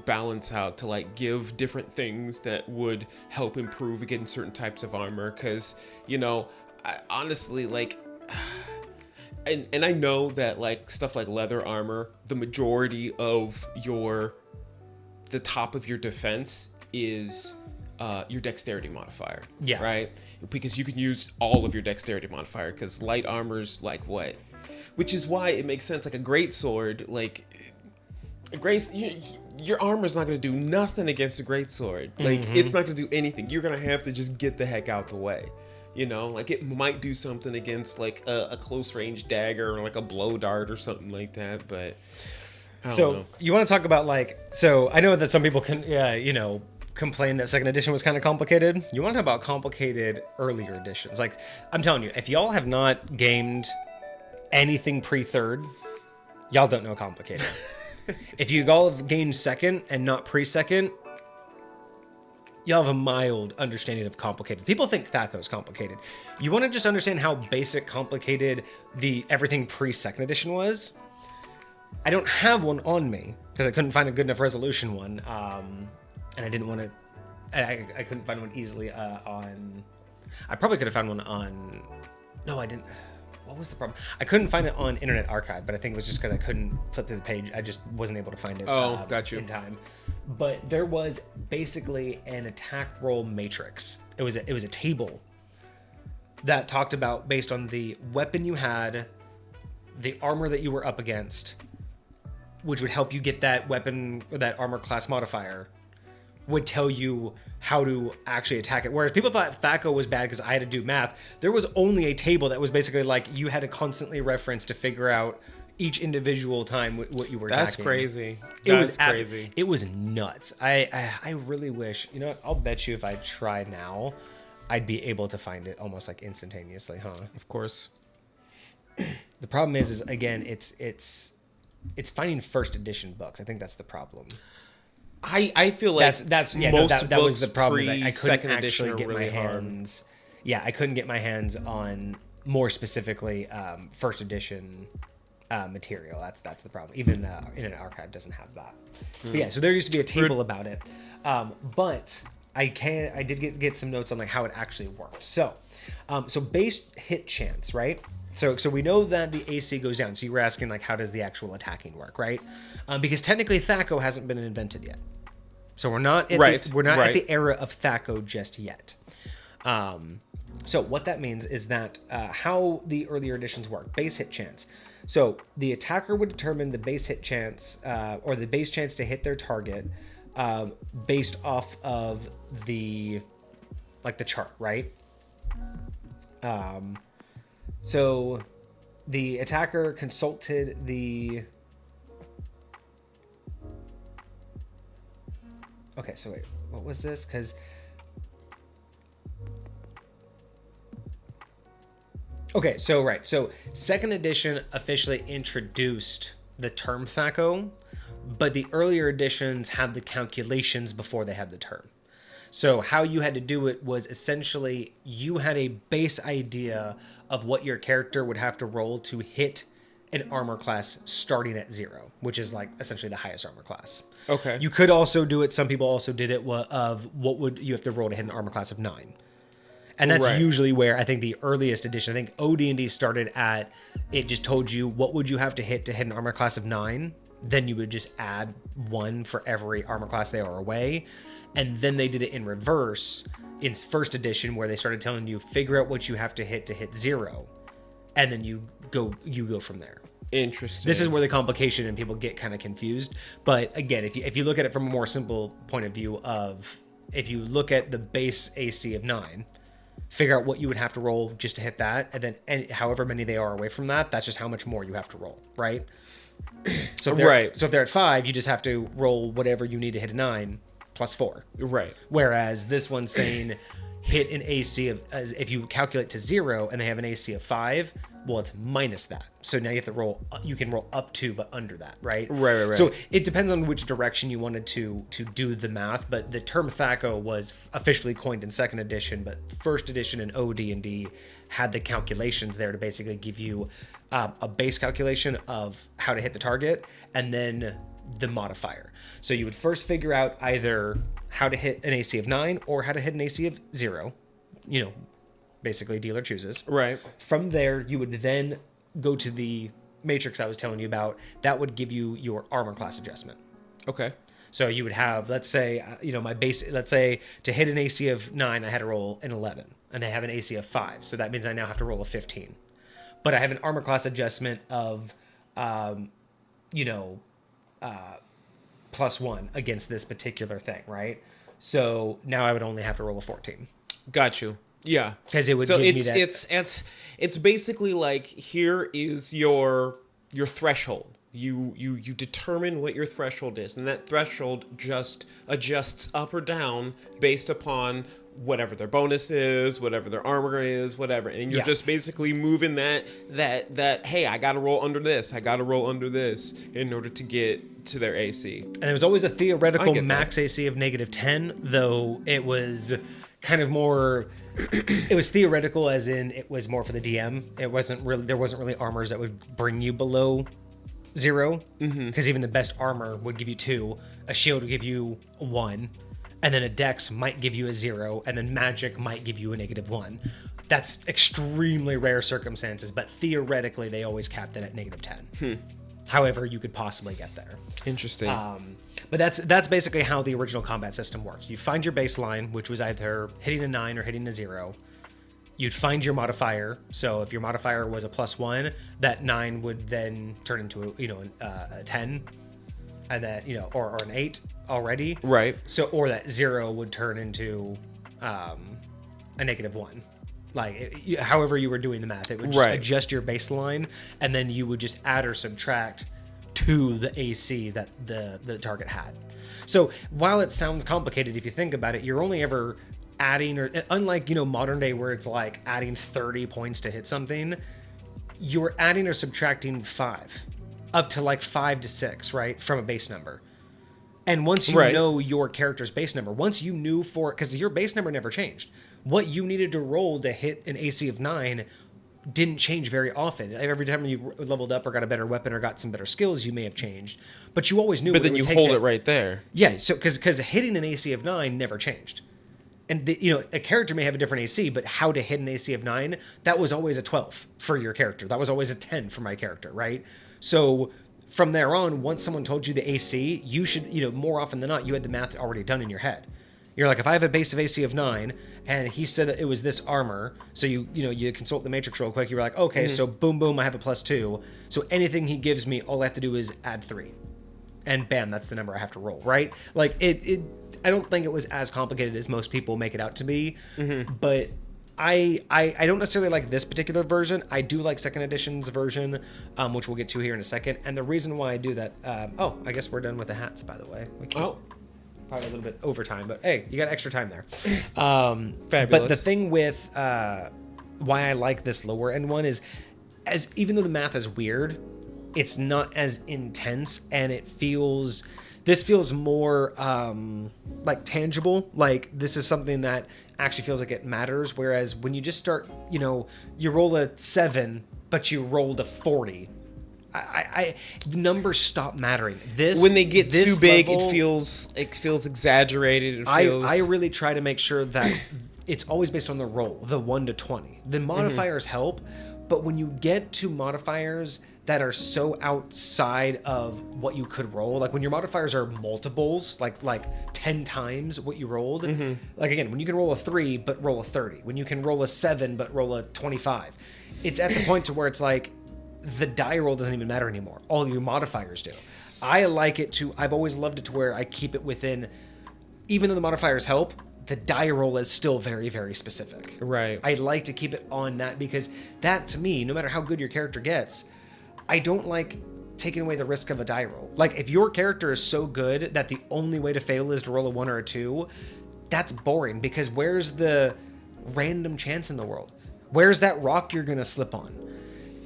balance out, to like give different things that would help improve against certain types of armor, because honestly, like, and I know that like stuff like leather armor, the majority of the top of your defense is your dexterity modifier. Yeah. Right? Because you can use all of your dexterity modifier, because light armor's like what? Which is why it makes sense, like a great sword, like your armor's not going to do nothing against a great sword. Like, it's not going to do anything. You're going to have to just get the heck out the way. Like it might do something against like a close range dagger or like a blow dart or something like that, but I don't know. You want to talk about I know that some people can, complain that second edition was kind of complicated. You want to talk about complicated earlier editions. Like, I'm telling you, if y'all have not gamed anything pre-third, y'all don't know complicated. If you all have gamed second and not pre-second, y'all have a mild understanding of complicated. People think THAC0 is complicated. You want to just understand how basic complicated the everything pre-second edition was? I don't have one on me because I couldn't find a good enough resolution one. And I didn't want to... I couldn't find one easily on... I probably could have found one on... No, I didn't... What was the problem? I couldn't find it on Internet Archive, but I think it was just because I couldn't flip through the page. I just wasn't able to find it got you. in time. But there was basically an attack roll matrix. It was a table that talked about, based on the weapon you had, the armor that you were up against, which would help you get that weapon or that armor class modifier, would tell you how to actually attack it. Whereas people thought THAC0 was bad because I had to do math. There was only a table that was basically like you had to constantly reference to figure out each individual time what you were attacking. That's crazy. That's crazy. It was nuts. I really wish, what, I'll bet you if I try now, I'd be able to find it almost like instantaneously, huh? Of course. The problem is again, it's finding first edition books. I think that's the problem. I feel like that was the problem. Is I couldn't actually get really my hands. Hard. Yeah, I couldn't get my hands on more specifically first edition material. That's the problem. Even Internet Archive doesn't have that. But yeah, so there used to be a table about it. But I did get some notes on like how it actually worked. So base hit chance, right? So we know that the AC goes down. So you were asking like how does the actual attacking work, right? Because technically THAC0 hasn't been invented yet. So we're not at the era of THAC0 just yet. So what that means is that how the earlier editions work, base hit chance. So the attacker would determine the base hit chance or the base chance to hit their target based off of the chart, right? So the attacker consulted the... Okay, so wait, what was this? Because... Okay, so second edition officially introduced the term THAC0, but the earlier editions had the calculations before they had the term. So how you had to do it was essentially you had a base idea of what your character would have to roll to hit an armor class starting at 0, which is like essentially the highest armor class. Okay. You could also do it. Some people also did it of what would you have to roll to hit an armor class of 9. And that's usually where I think the earliest edition, I think OD&D started at, it just told you what would you have to hit an armor class of 9. Then you would just add 1 for every armor class they are away. And then they did it in reverse in first edition where they started telling you figure out what you have to hit 0. And then you go from there. Interesting. This is where the complication and people get kind of confused. But again, if you look at it from a more simple point of view of if you look at the base AC of 9, figure out what you would have to roll just to hit that, and then however many they are away from that, that's just how much more you have to roll, right? So if they're at 5, you just have to roll whatever you need to hit a 9 plus 4. Right. Whereas this one's saying hit an AC of, as if you calculate to 0 and they have an AC of 5, well, it's minus that. So now you have to roll, you can roll up to, but under that, right? Right. So it depends on which direction you wanted to do the math, but the term THAC0 was officially coined in 2nd edition, but 1st edition and OD&D had the calculations there to basically give you a base calculation of how to hit the target and then the modifier. So you would first figure out either how to hit an AC of 9 or how to hit an AC of 0. You know, basically dealer chooses. Right. From there, you would then go to the matrix I was telling you about. That would give you your armor class adjustment. Okay. So you would have, let's say, my base, let's say to hit an AC of 9, I had to roll an 11, and they have an AC of 5. So that means I now have to roll a 15. But I have an armor class adjustment of, +1 against this particular thing, right? So now I would only have to roll a 14. Got you. Yeah, because it would give me that. It's basically like, here is your threshold. You determine what your threshold is, and that threshold just adjusts up or down based upon whatever their bonus is, whatever their armor is, whatever. And you're just basically moving that hey, I gotta roll under this, in order to get to their AC. And there was always a theoretical max AC of -10, though it was kind of more. It was theoretical, as in it was more for the DM. There wasn't really armors that would bring you below 0, because even the best armor would give you 2, a shield would give you 1, and then a dex might give you a 0, and then magic might give you a -1. That's extremely rare circumstances, but theoretically they always capped it at -10. However you could possibly get there. Interesting. But that's basically how the original combat system works. You find your baseline, which was either hitting a 9 or hitting a 0. You'd find your modifier. So if your modifier was a +1, that 9 would then turn into a 10, and that or an 8 already. Right. So or that 0 would turn into a -1. Like however you were doing the math, it would just adjust your baseline, and then you would just add or subtract to the AC that the target had. So while it sounds complicated, if you think about it, you're only ever adding, or unlike modern day where it's like adding 30 points to hit something, you're adding or subtracting 5 up to like 5 to 6, right, from a base number. And once you know your character's base number, once you knew because your base number never changed, what you needed to roll to hit an AC of 9 didn't change very often. Every time you leveled up or got a better weapon or got some better skills, you may have changed, but you always knew. But then you hold it right there. Yeah, so because hitting an AC of 9 never changed. And a character may have a different AC, but how to hit an AC of 9, that was always a 12 for your character. That was always a 10 for my character, right? So from there on, once someone told you the AC, you should, more often than not, you had the math already done in your head. You're like, if I have a base of AC of 9, and he said that it was this armor, so you consult the matrix real quick, you were like, okay, so boom, boom, I have a +2. So anything he gives me, all I have to do is add 3. And bam, that's the number I have to roll, right? Like, I don't think it was as complicated as most people make it out to be, but I don't necessarily like this particular version. I do like 2nd edition's version, which we'll get to here in a second. And the reason why I do that, I guess we're done with the hats, by the way. Probably a little bit overtime, but hey, you got extra time there. Fabulous. But the thing with why I like this lower end one is, even though the math is weird, it's not as intense, and this feels more like tangible. Like this is something that actually feels like it matters. Whereas when you just start, you roll a 7, but you rolled a 40. The numbers stop mattering. When they get too big, it feels exaggerated. I really try to make sure that it's always based on the roll, the 1 to 20. The modifiers help, but when you get to modifiers that are so outside of what you could roll, like when your modifiers are multiples, like 10 times what you rolled, like again, when you can roll a 3 but roll a 30, when you can roll a 7 but roll a 25, it's at the point to where it's like the die roll doesn't even matter anymore. All your modifiers do. I've always loved it to where I keep it within even though the modifiers help, the die roll is still very, very specific. Right. I like to keep it on that because that, to me, no matter how good your character gets, I don't like taking away the risk of a die roll. Like, if your character is so good that the only way to fail is to roll a 1 or a 2, that's boring, because where's the random chance in the world? Where's that rock you're going to slip on?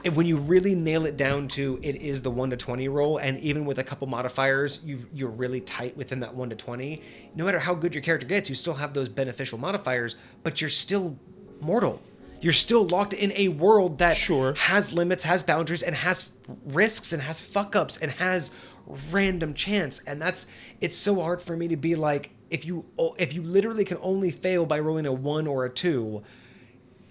And when you really nail it down to it is the 1 to 20 roll, and even with a couple modifiers, you're really tight within that 1 to 20. No matter how good your character gets, you still have those beneficial modifiers, but you're still mortal. You're still locked in a world that has limits, has boundaries, and has risks, and has fuck-ups, and has random chance. And it's so hard for me to be like, if you literally can only fail by rolling a 1 or a 2,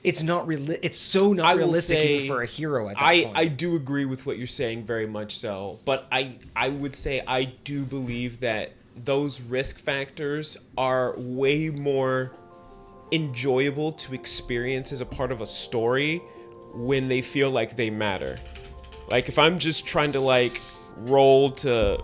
it's not it's so not realistic even for a hero at that point. I do agree with what you're saying, very much so. But I would say I do believe that those risk factors are way more enjoyable to experience as a part of a story when they feel like they matter. Like, if I'm just trying to like roll to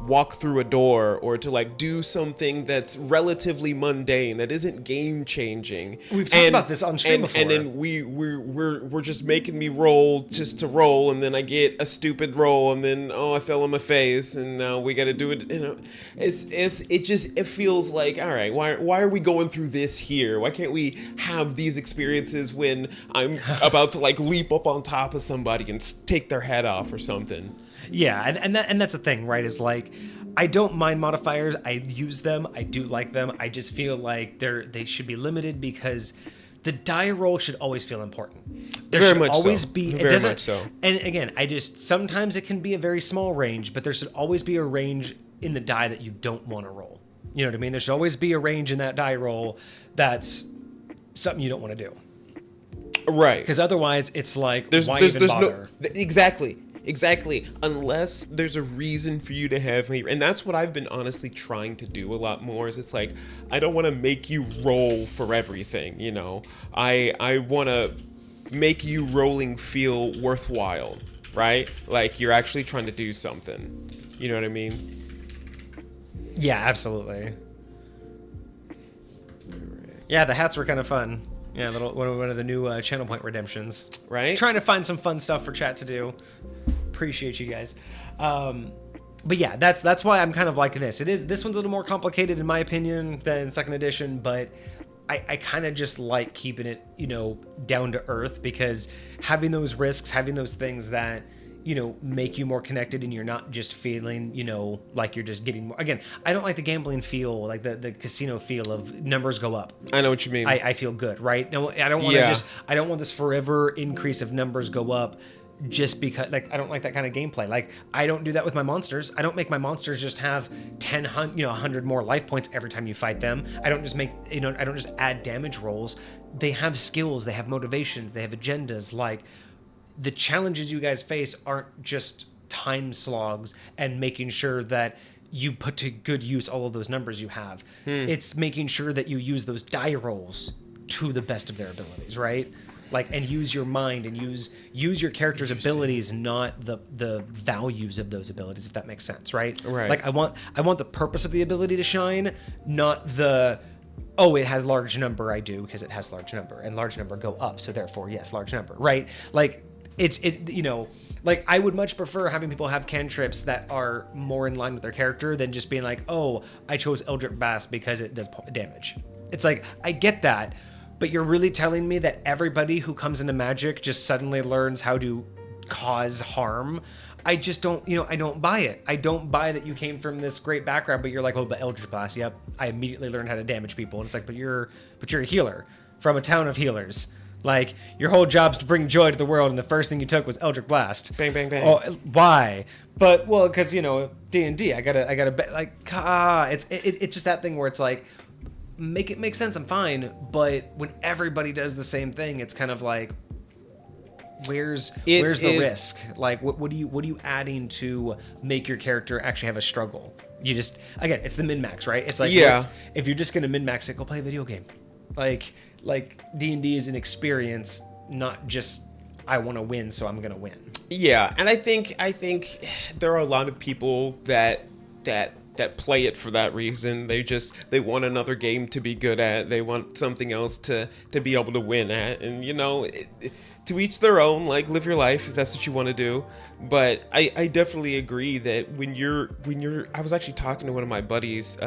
walk through a door or to like do something that's relatively mundane, that isn't game changing. We've talked about this on stream before. And then we're just making me roll just to roll, and then I get a stupid roll, and then I fell on my face, and now we got to do it. You know, it feels like, all right, why are we going through this here? Why can't we have these experiences when I'm about to like leap up on top of somebody and take their head off or something? Yeah, and that's the thing, right? Is like, I don't mind modifiers. I use them. I do like them. I just feel like they should be limited, because the die roll should always feel important. There should always be. It doesn't. Much so. And again, sometimes it can be a very small range, but there should always be a range in the die that you don't want to roll. You know what I mean? There should always be a range in that die roll that's something you don't want to do. Right. Because otherwise, it's like, why even bother? Exactly. Unless there's a reason for you to have me. And that's what I've been honestly trying to do a lot more, is it's like, I don't want to make you roll for everything, you know. I want to make you rolling feel worthwhile, right? Like you're actually trying to do something. You know what I mean? Yeah, absolutely. Yeah, the hats were kind of fun. Yeah, one of the new channel point redemptions. Right? Trying to find some fun stuff for chat to do. Appreciate you guys. But yeah, that's why I'm kind of like this. This one's a little more complicated in my opinion than second edition, but I kind of just like keeping it, down to earth, because having those risks, having those things that, make you more connected, and you're not just feeling, like you're just getting more. Again, I don't like the gambling feel, like the casino feel of numbers go up. I know what you mean. I feel good, right? No, I don't want to I don't want this forever increase of numbers go up just because, like, I don't like that kind of gameplay. Like, I don't do that with my monsters. I don't make my monsters just have 100 more life points every time you fight them. I don't just make, I don't just add damage rolls. They have skills, they have motivations, they have agendas. Like, the challenges you guys face aren't just time slogs and making sure that you put to good use all of those numbers you have. It's making sure that you use those die rolls to the best of their abilities, right? Like, and use your mind and use your character's abilities, not the values of those abilities, if that makes sense, right? Right. Like, I want the purpose of the ability to shine, not the, it has large number, I do because it has large number, and large number go up, so therefore yes, large number, right? Like, like, I would much prefer having people have cantrips that are more in line with their character than just being like, I chose Eldritch Blast because it does damage. It's like, I get that, but you're really telling me that everybody who comes into Magic just suddenly learns how to cause harm? I just don't, I don't buy it. I don't buy that you came from this great background, but you're like, but Eldritch Blast, yep, I immediately learned how to damage people. And it's like, but you're a healer from a town of healers. Like, your whole job's to bring joy to the world, and the first thing you took was Eldritch Blast. Bang, bang, bang. Oh, why? But, well, because, D&D, I gotta bet, like, it's just that thing where it's like, make it make sense, I'm fine, but when everybody does the same thing, it's kind of like, where's the risk? Like, what are you adding to make your character actually have a struggle? You just, again, it's the min-max, right? It's like, if you're just gonna min-max it, go play a video game. Like D&D is an experience, not just I want to win, so I'm gonna win. Yeah, and I think there are a lot of people that that play it for that reason. They want another game to be good at. They want something else to be able to win at. And to each their own. Like, live your life if that's what you want to do. But I definitely agree that when you're I was actually talking to one of my buddies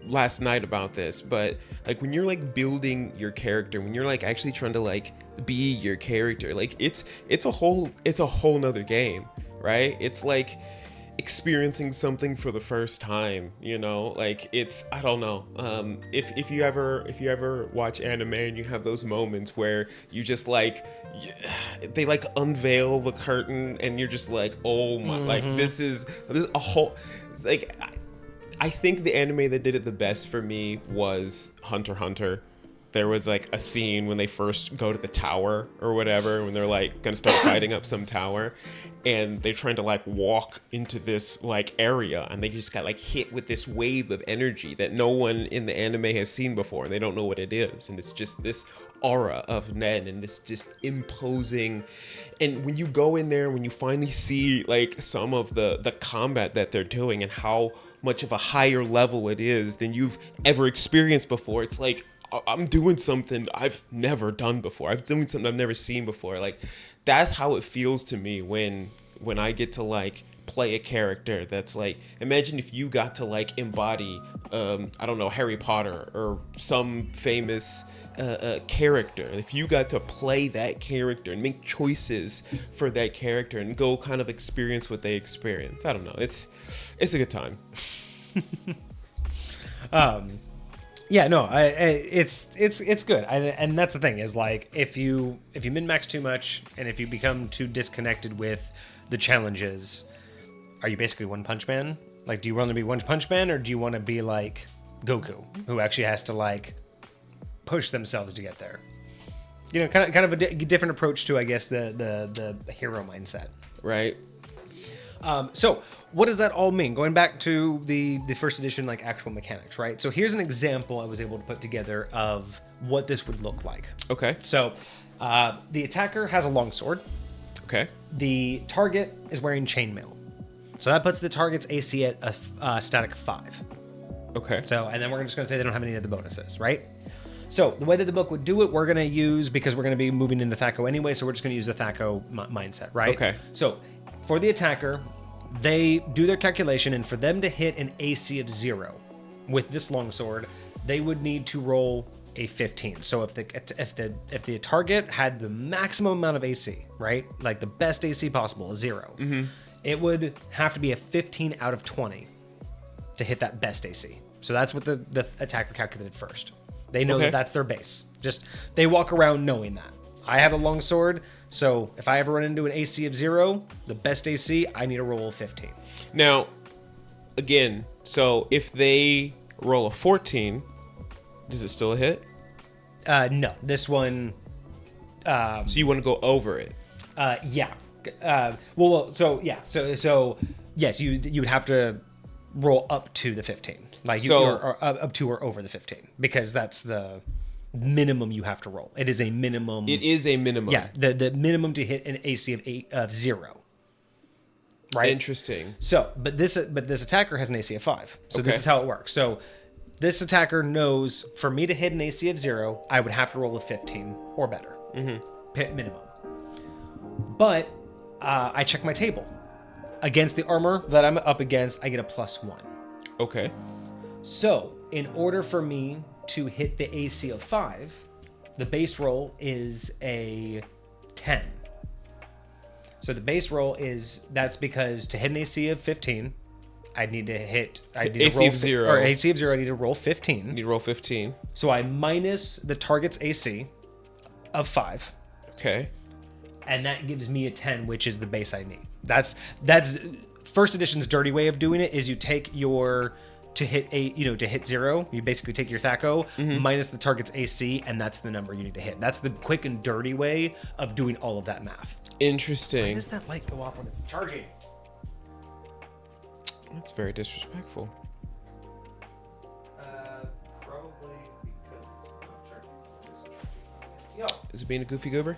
last night about this, but like when you're like building your character, when you're like actually trying to like be your character, like it's a whole nother game, right? It's like experiencing something for the first time, like it's, I don't know, if you ever watch anime and you have those moments where you just like they like unveil the curtain and you're just like, oh my, like this is a whole, like I think the anime that did it the best for me was Hunter x Hunter. There was like a scene when they first go to the tower or whatever, when they're like gonna start fighting up some tower, and they're trying to like walk into this like area, and they just got like hit with this wave of energy that no one in the anime has seen before, and they don't know what it is, and it's just this aura of Nen and this just imposing. And when you go in there, when you finally see like some of the combat that they're doing and how much of a higher level it is than you've ever experienced before, it's like, I'm doing something I've never done before. I'm doing something I've never seen before. Like, that's how it feels to me when I get to like play a character that's like, imagine if you got to like embody I don't know, Harry Potter or some famous character. If you got to play that character and make choices for that character and go kind of experience what they experience. I don't know. It's a good time. Yeah, no, it's good, and that's the thing is like if you min-max too much and if you become too disconnected with the challenges, are you basically One Punch Man? Like, do you want to be One Punch Man, or do you want to be like Goku, who actually has to like push themselves to get there? Kind of a different approach to, I guess, the hero mindset, right? So what does that all mean? Going back to the first edition, like actual mechanics, right? So here's an example I was able to put together of what this would look like. Okay. So the attacker has a longsword. Okay. The target is wearing chainmail. So that puts the target's AC at a static 5. Okay. So, and then we're just going to say they don't have any of the bonuses, right? So the way that the book would do it, we're going to use, because we're going to be moving into Thaco anyway, so we're just going to use the Thaco mindset, right? Okay. So for the attacker, they do their calculation, and for them to hit an AC of 0 with this longsword, they would need to roll a 15. So if the target had the maximum amount of AC, right, like the best AC possible, a 0, it would have to be a 15 out of 20 to hit that best AC. So that's what the attacker calculated first. They know that that's their base. Just they walk around knowing that. I have a longsword, so if I ever run into an AC of 0, the best AC, I need a roll of 15. Now, again, so if they roll a 14, is it still a hit? No, this one. So you want to go over it? Yeah. So yes, you would have to roll up to the 15, like or up to or over the 15, because that's the minimum you have to roll. It is a minimum. It is a minimum. Yeah, the minimum to hit an AC of 0. Right. Interesting. So, but this attacker has an AC of 5. So this is how it works. So this attacker knows for me to hit an AC of 0, I would have to roll a 15 or better, minimum. But I check my table against the armor that I'm up against. I get a +1. Okay. So in order for me to hit the AC of 5, the base roll is a 10. So the base roll that's because to hit an AC of 15, I need to hit AC of 0. Or AC of 0, I need to roll 15. You need to roll 15. So I minus the target's AC of 5. Okay. And that gives me a 10, which is the base I need. That's first edition's dirty way of doing it, is you take your to hit 0, you basically take your Thaco minus the target's AC, and that's the number you need to hit. That's the quick and dirty way of doing all of that math. Interesting. Why does that light go off when it's charging? That's very disrespectful. Probably because it's not charging. Yo. Is it being a goofy goober?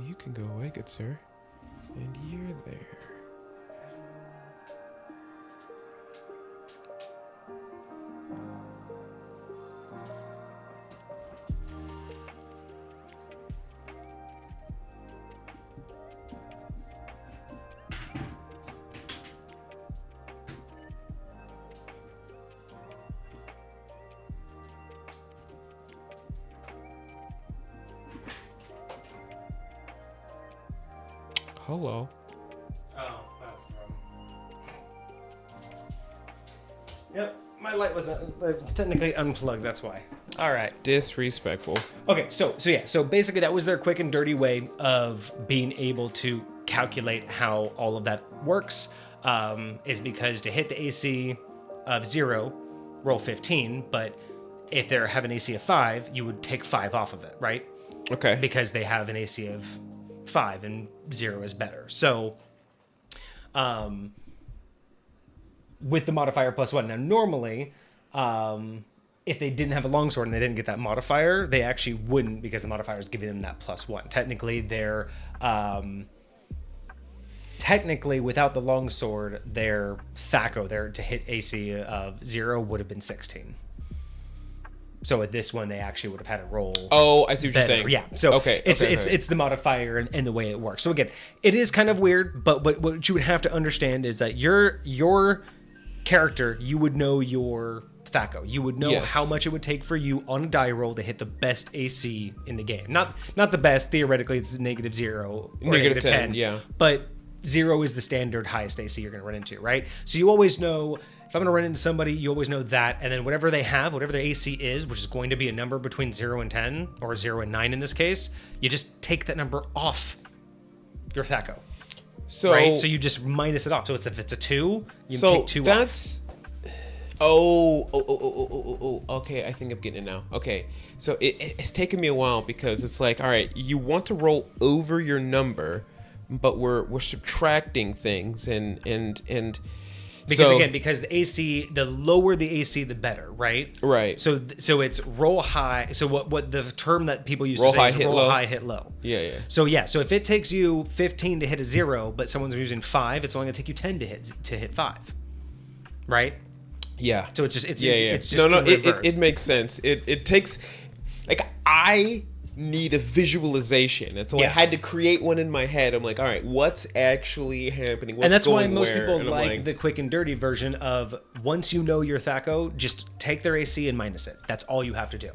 You can go away, good sir. And you're there. Hello. Oh, that's the problem. Yep, my light was technically unplugged. That's why. All right. Disrespectful. Okay, so basically that was their quick and dirty way of being able to calculate how all of that works. Is because to hit the AC of 0, roll 15, but if they have an AC of 5, you would take 5 off of it, right? Okay. Because they have an AC of 5 and 0 is better. So, with the modifier +1. Now, normally, if they didn't have a longsword and they didn't get that modifier, they actually wouldn't, because the modifier is giving them that +1. Technically, without the longsword, their THAC0 there to hit AC of 0 would have been 16. So with this one, they actually would have had to roll. Oh, I see what better. you're saying. Yeah. So okay, it's the modifier and the way it works. So again, it is kind of weird, but what you would have to understand is that your character, you would know your THAC0. You would know how much it would take for you on a die roll to hit the best AC in the game. Not the best. Theoretically, it's -0 or -10. Yeah. But 0 is the standard highest AC you're going to run into, right? So you always know. If I'm going to run into somebody, you always know that. And then whatever they have, whatever their AC is, which is going to be a number between 0 and 10, or 0 and 9 in this case, you just take that number off your THAC0. So, right? So you just minus it off. So if it's a 2, you take 2 off. Okay, I think I'm getting it now. Okay, so it's taken me a while, because it's like, all right, you want to roll over your number, but we're subtracting things and because the AC, the lower the AC, the better, right? Right. So it's roll high. So what the term that people use roll to say high, is hit roll low. high, hit low. Yeah. So if it takes you 15 to hit a 0, but someone's using 5, it's only gonna take you 10 to hit 5, right? Yeah. So it's just it makes sense. It takes, like, I need a visualization, and so I had to create one in my head. I'm like, all right, what's actually happening? What's and that's why going most where? people And like the quick and dirty version of, once you know your THAC0, just take their AC and minus it. That's all you have to do.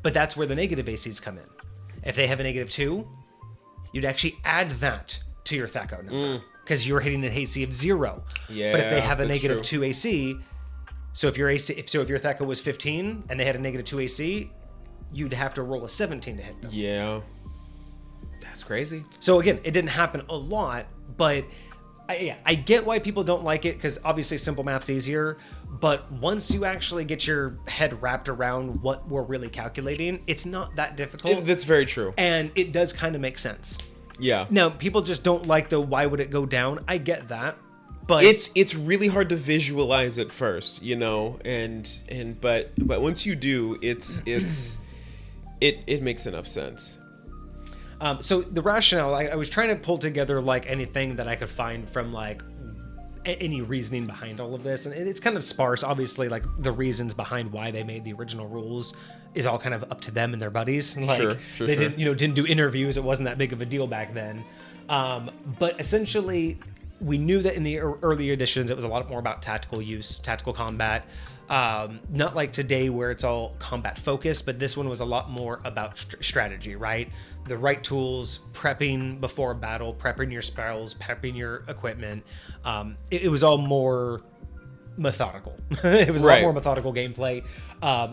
But that's where the negative ACs come in. If they have a -2, you'd actually add that to your THAC0 number, because you're hitting an AC of 0. Yeah. But if they have a -2 -2 AC, so if your THAC0 was 15 and they had a -2 AC, you'd have to roll a 17 to hit them. Yeah. That's crazy. So again, it didn't happen a lot, but I get why people don't like it, because obviously simple math's easier. But once you actually get your head wrapped around what we're really calculating, it's not that difficult. That's very true. And it does kind of make sense. Yeah. Now, people just don't like the why would it go down. I get that. But it's really hard to visualize at first, but once you do, it makes enough sense. So the rationale, I was trying to pull together like anything that I could find from like any reasoning behind all of this, and it's kind of sparse. Obviously, like the reasons behind why they made the original rules is all kind of up to them and their buddies. Like they didn't do interviews. It wasn't that big of a deal back then. But essentially, we knew that in the early editions, it was a lot more about tactical use, tactical combat. Not like today where it's all combat focused, but this one was a lot more about strategy, right? The right tools, prepping before a battle, prepping your spells, prepping your equipment. It was all more methodical. It was a lot more methodical gameplay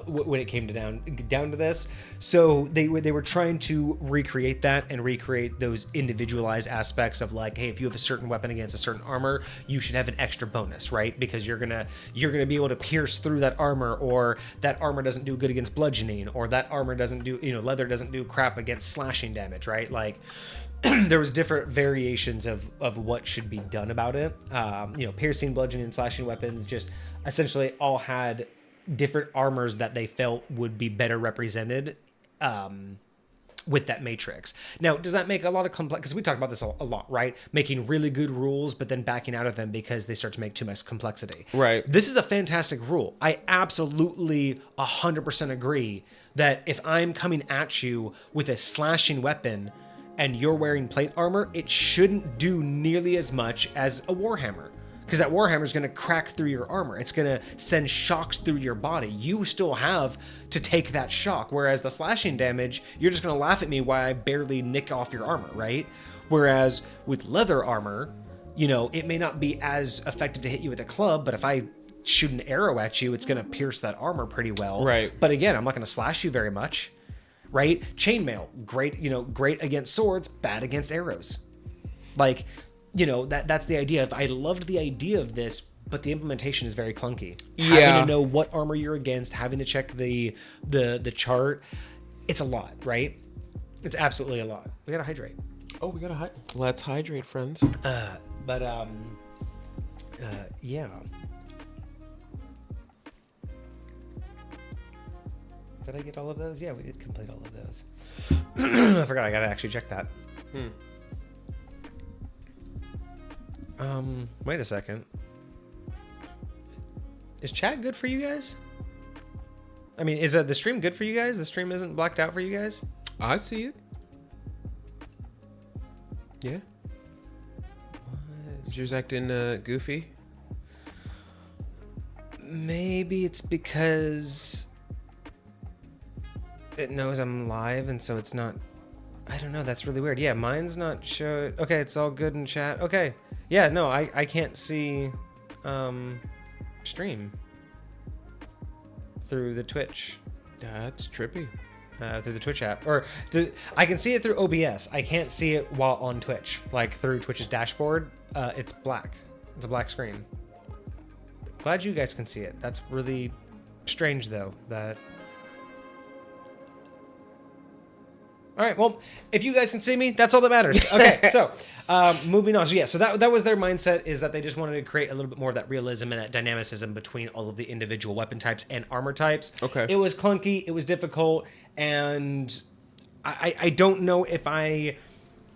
when it came down to this. So they were trying to recreate that and recreate those individualized aspects of like, hey, if you have a certain weapon against a certain armor, you should have an extra bonus, right? Because you're gonna be able to pierce through that armor, or that armor doesn't do good against bludgeoning, or that armor doesn't do, leather doesn't do crap against slashing damage, right? Like there was different variations of what should be done about it. Piercing, bludgeoning, and slashing weapons just essentially all had different armors that they felt would be better represented with that matrix. Now, does that make a lot of complex? Because we talk about this a lot, right? Making really good rules, but then backing out of them because they start to make too much complexity. Right. This is a fantastic rule. I absolutely 100% agree that if I'm coming at you with a slashing weapon and you're wearing plate armor, it shouldn't do nearly as much as a warhammer. Because that warhammer is going to crack through your armor. It's going to send shocks through your body. You still have to take that shock. Whereas the slashing damage, you're just going to laugh at me while I barely nick off your armor, right? Whereas with leather armor, you know, it may not be as effective to hit you with a club, but if I shoot an arrow at you, it's going to pierce that armor pretty well. Right. But again, I'm not going to slash you very much, right? Chainmail, great, you know, great against swords, bad against arrows. Like, you know, that's the idea of, I loved the idea of this, but the implementation is very clunky. Yeah. Having to know what armor you're against, having to check the chart, it's a lot, right? It's absolutely a lot. We gotta hydrate. Oh, we gotta hydrate. Let's hydrate, friends. Yeah. Did I get all of those? Yeah, we did complete all of those. I forgot, I gotta actually check that. Wait a second. Is chat good for you guys? I mean, is the stream good for you guys? The stream isn't blacked out for you guys? I see it. Yeah. Is yours acting goofy? Maybe it's because it knows I'm live and so it's not... I don't know, that's really weird. Yeah, mine's not showing... Okay, it's all good in chat. Okay. Yeah, no, I can't see stream through the Twitch. That's trippy. Through the Twitch app. I can see it through OBS. I can't see it while on Twitch. Like through Twitch's dashboard, it's black. It's a black screen. Glad you guys can see it. That's really strange though, that... All right, well, if you guys can see me, that's all that matters. Okay, so moving on. So yeah, so that was their mindset, is that they just wanted to create a little bit more of that realism and that dynamicism between all of the individual weapon types and armor types. Okay. It was clunky, it was difficult, and I don't know if I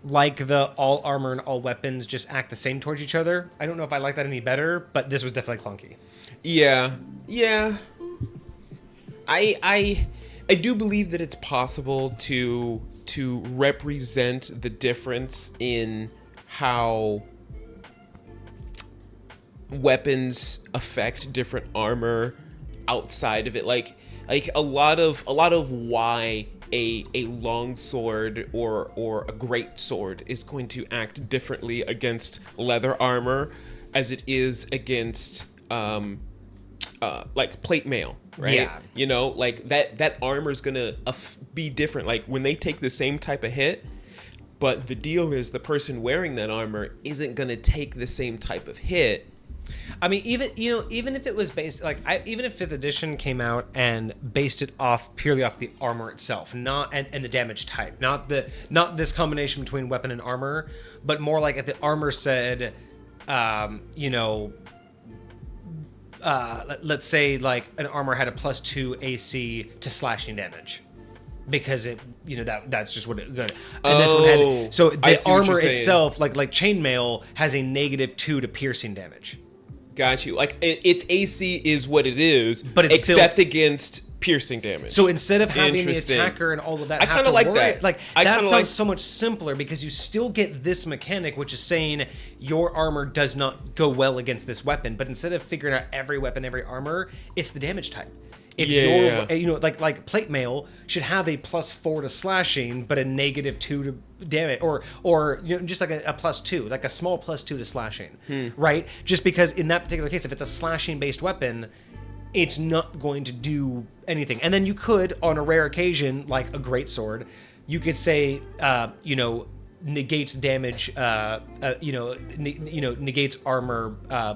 like the all armor and all weapons just act the same towards each other. I don't know if I like that any better, but this was definitely clunky. Yeah. I do believe that it's possible to represent the difference in how weapons affect different armor outside of it. Like a lot of why a long sword or a great sword is going to act differently against leather armor as it is against like plate mail, right? Yeah. You know, like that armor's gonna be different. Like when they take the same type of hit, but the deal is the person wearing that armor isn't gonna take the same type of hit. I mean, even if it was based, even if 5th edition came out and based it purely off the armor itself, not and the damage type, not this combination between weapon and armor, but more like if the armor said, let's say like an armor had a +2 AC to slashing damage, because it, that's just what it good. And this one had, so the armor itself, like chainmail, has a -2 to piercing damage. Got you. Like its AC is what it is, but it's except against piercing damage. So instead of having the attacker and all of that, I kind of like that. Like that sounds so much simpler, because you still get this mechanic, which is saying your armor does not go well against this weapon. But instead of figuring out every weapon, every armor, it's the damage type. If your, like plate mail should have a +4 to slashing, but a -2 to damage, or just like a +2, like a small +2 to slashing, right? Just because in that particular case, if it's a slashing based weapon, it's not going to do anything. And then you could, on a rare occasion, like a great sword, you could say, negates damage, negates armor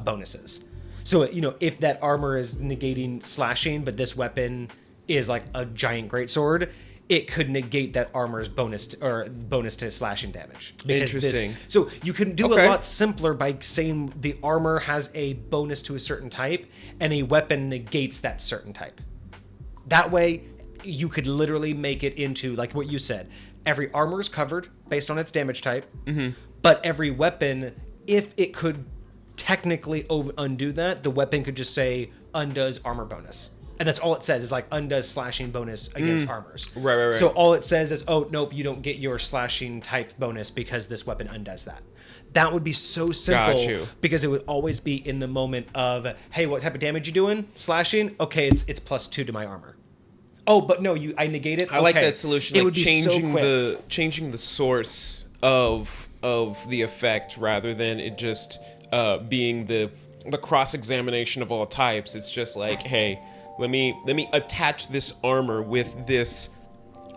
bonuses. So, if that armor is negating slashing, but this weapon is like a giant greatsword, it could negate that armor's bonus to slashing damage. Interesting. So you can do a lot simpler by saying the armor has a bonus to a certain type, and a weapon negates that certain type. That way, you could literally make it into, like what you said, every armor is covered based on its damage type, but every weapon, if it could technically undo that, the weapon could just say undoes armor bonus. And that's all it says, is like undoes slashing bonus against armors. Right. So all it says is, oh, nope, you don't get your slashing type bonus because this weapon undoes that. That would be so simple because it would always be in the moment of, hey, what type of damage you doing? Slashing? Okay, it's +2 to my armor. Oh, but no, I negate it. I like that solution. It would be changing so quick. changing the source of the effect rather than it just being the cross-examination of all types. It's just like, hey, let me attach this armor with this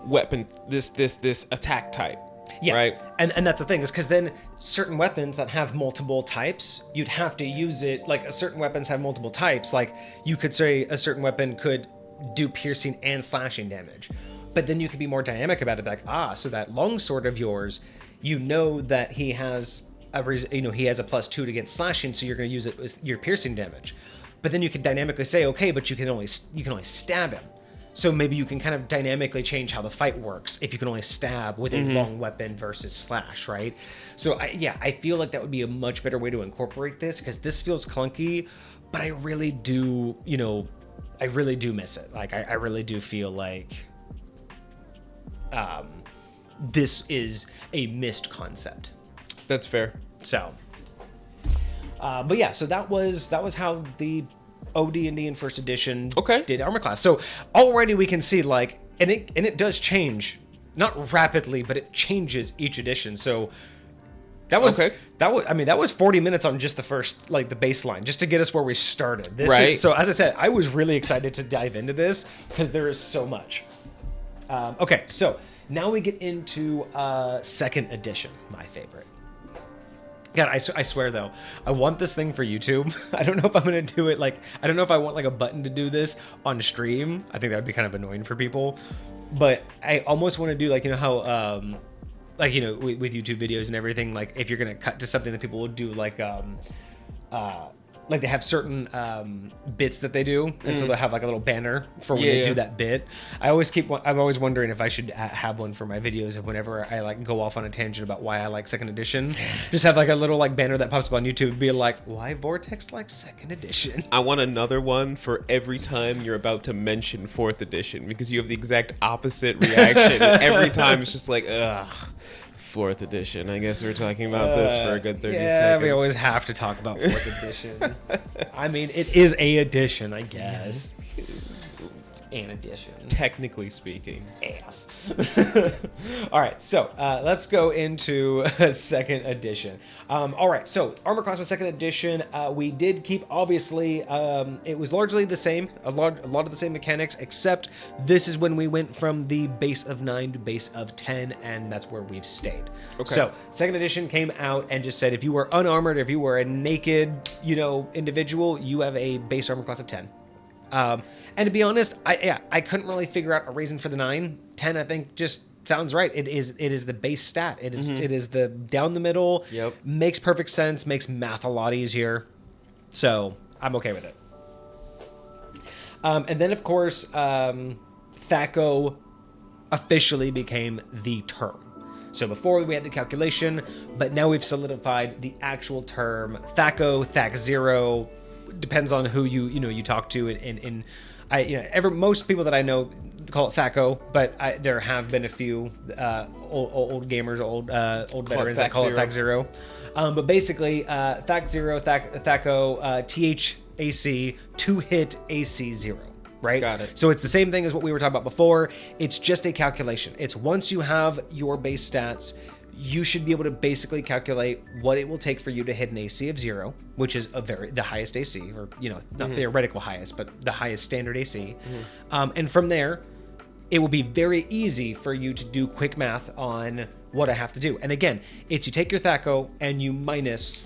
weapon, this attack type. Yeah, right. And that's the thing, is because then certain weapons that have multiple types, you'd have to use it. Like certain weapons have multiple types. Like you could say a certain weapon could do piercing and slashing damage, but then you could be more dynamic about it. Like, so that longsword of yours, you know that he has he has a +2 against slashing, so you're going to use it with your piercing damage. But then you can dynamically say, okay, but you can only stab him. So maybe you can kind of dynamically change how the fight works if you can only stab with a long weapon versus slash, right? So I feel like that would be a much better way to incorporate this, because this feels clunky, but I really do, I really do miss it. Like I really do feel like this is a missed concept. That's fair. So, but yeah, so that was how the OD&D in first edition did armor class. So already we can see like, and it does change, not rapidly, but it changes each edition. So that was 40 minutes on just the first, like the baseline, just to get us where we started. So as I said, I was really excited to dive into this because there is so much. Okay, so now we get into second edition, my favorite. God, I swear though, I want this thing for YouTube. I don't know if I'm gonna do it I don't know if I want like a button to do this on stream. I think that would be kind of annoying for people. But I almost want to do how with YouTube videos and everything, like if you're gonna cut to something that people will do like they have certain bits that they do, and so they'll have like a little banner for when they do that bit. I'm always wondering if I should have one for my videos of whenever I like go off on a tangent about why I like second edition. Just have like a little like banner that pops up on YouTube and be like, why Vortex likes second edition. I want another one for every time you're about to mention fourth edition, because you have the exact opposite reaction. Every time it's just like, ugh. Fourth edition. I guess we're talking about this for a good 30 seconds. Yeah, we always have to talk about fourth edition. I mean, it is a edition, I guess. It's an edition. Technically speaking. Ass. All right, so let's go into second edition. All right, so armor class with second edition, we did keep, obviously, it was largely the same, a lot of the same mechanics, except this is when we went from the base of 9 to base of 10, and that's where we've stayed. Okay. So second edition came out and just said if you were unarmored, if you were a naked, individual, you have a base armor class of 10. And to be honest, I couldn't really figure out a reason for the 9. 10, I think, just sounds right. It is the base stat. It is the down the middle. Yep. Makes perfect sense. Makes math a lot easier. So I'm okay with it. And then of course, THAC0 officially became the term. So before we had the calculation, but now we've solidified the actual term. THAC0, THAC0, depends on who you talk to. Most people that I know call it THAC0, but there have been a few old gamers, old veterans that call it THAC0. But basically, THAC0, THAC0, THAC, 2-hit AC 0. Right? Got it. So it's the same thing as what we were talking about before. It's just a calculation. It's once you have your base stats, you should be able to basically calculate what it will take for you to hit an AC of 0, which is the highest AC, or not theoretical highest, but the highest standard AC. And from there, it will be very easy for you to do quick math on what I have to do. And again, it's you take your THAC0 and you minus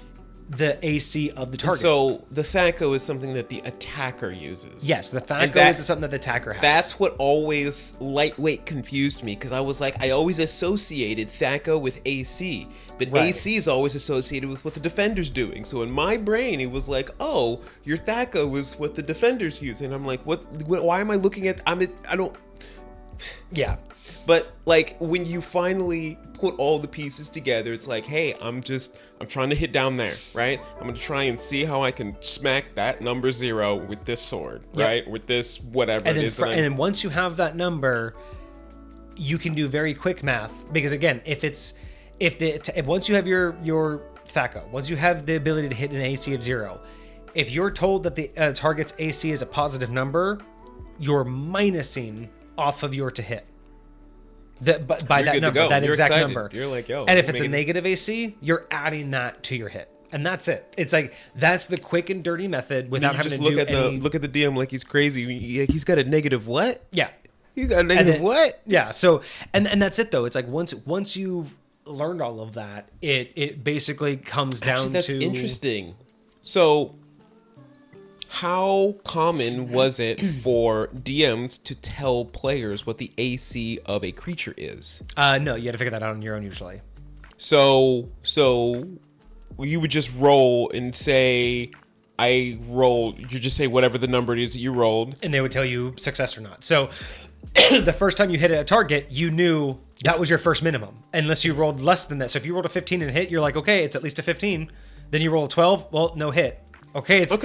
the AC of the target. And so the THAC0 is something that the attacker uses. Yes, the THAC0 is something that the attacker has. That's what always lightweight confused me, because I was like, I always associated THAC0 with AC, but AC is always associated with what the defender's doing. So in my brain, it was like, oh, your THAC0 was what the defender's using. I'm like, what? Why am I looking at? Yeah. But like when you finally put all the pieces together, it's like, hey, I'm trying to hit down there, right? I'm gonna try and see how I can smack that number 0 with this sword, right? With this whatever And it then, is. and then once you have that number, you can do very quick math, because again, once you have your THAC0, once you have the ability to hit an AC of 0, if you're told that the target's AC is a positive number, you're minusing off of your to hit. By that number, that exact number. You're like, yo. And if it's a negative AC, you're adding that to your hit. And that's it. It's like, that's the quick and dirty method without having to do any... Look at the DM like he's crazy. He's got a negative what? Yeah. He's got a negative what? Yeah. So, and that's it though. It's like once you've learned all of that, it basically comes down that's to... interesting. So... how common was it for DMs to tell players what the AC of a creature is? No, you had to figure that out on your own usually. So you would just roll and say, I rolled. You just say whatever the number it is that you rolled, and they would tell you success or not. So the first time you hit a target, you knew that was your first minimum, unless you rolled less than that. So if you rolled a 15 and hit, you're like, okay, it's at least a 15. Then you roll a 12, well, no hit. Okay, it's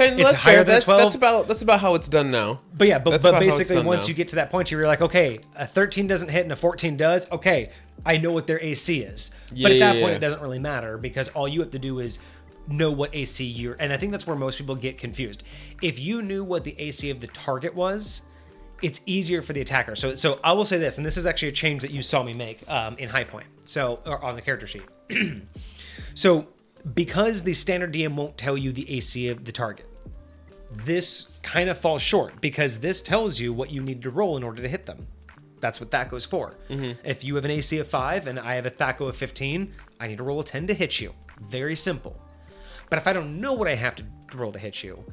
higher than 12. That's about how it's done now. But yeah, but basically once you get to that point, you're like, okay, a 13 doesn't hit and a 14 does. Okay, I know what their AC is. But at that point, it doesn't really matter, because all you have to do is know what AC you're... And I think that's where most people get confused. If you knew what the AC of the target was, it's easier for the attacker. So I will say this, and this is actually a change that you saw me make in High Point, or on the character sheet. So... because the standard DM won't tell you the AC of the target, this kind of falls short, because this tells you what you need to roll in order to hit them. That's what that goes for. Mm-hmm. If you have an AC of 5 and I have a THAC0 of 15, I need to roll a 10 to hit you. Very simple. But if I don't know what I have to roll to hit you,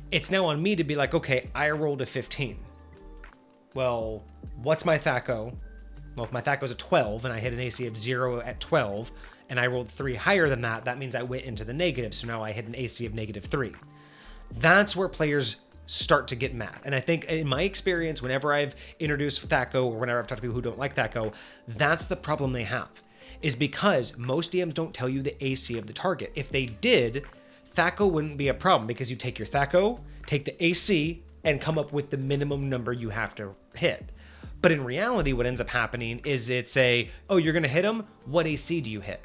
it's now on me to be like, okay, I rolled a 15. Well, what's my THAC0? Well, if my THAC0 is a 12 and I hit an AC of 0 at 12, and I rolled 3 higher than that, that means I went into the negative, so now I hit an AC of -3. That's where players start to get mad. And I think in my experience, whenever I've introduced THAC0, or whenever I've talked to people who don't like THAC0, that's the problem they have, is because most DMs don't tell you the AC of the target. If they did, THAC0 wouldn't be a problem, because you take your THAC0, take the AC, and come up with the minimum number you have to hit. But in reality, what ends up happening is it's oh, you're going to hit them? What AC do you hit?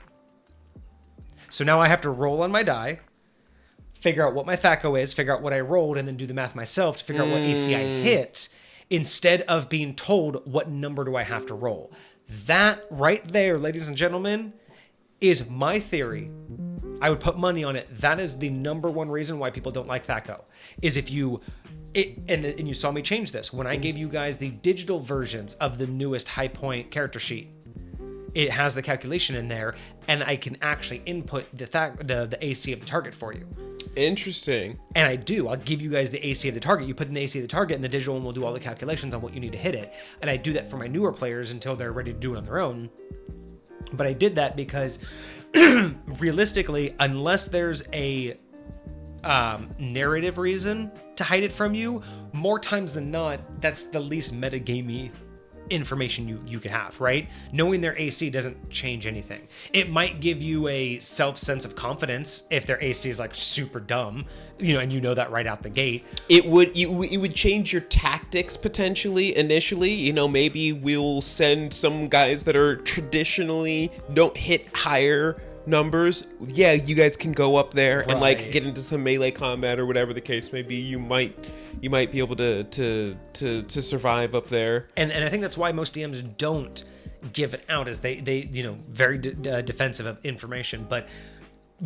So now I have to roll on my die, figure out what my THAC0 is, figure out what I rolled, and then do the math myself to figure out what AC I hit, instead of being told what number do I have to roll. That right there, ladies and gentlemen, is my theory. I would put money on it. That is the number one reason why people don't like THAC0, is if you... and you saw me change this. When I gave you guys the digital versions of the newest High Point character sheet, it has the calculation in there, and I can actually input the AC of the target for you. Interesting. And I'll give you guys the AC of the target. You put in the AC of the target, and the digital one will do all the calculations on what you need to hit it. And I do that for my newer players until they're ready to do it on their own. But I did that because realistically, unless there's a narrative reason to hide it from you, more times than not, that's the least metagamey information you could have, right? Knowing their AC doesn't change anything. It might give you a sense of confidence if their AC is like super dumb, and you know that right out the gate. It would change your tactics potentially initially. Maybe we'll send some guys that are traditionally don't hit higher numbers. Yeah, you guys can go up there and like get into some melee combat or whatever the case may be. You might be able to survive up there. And I think that's why most DMs don't give it out, is they very defensive of information. But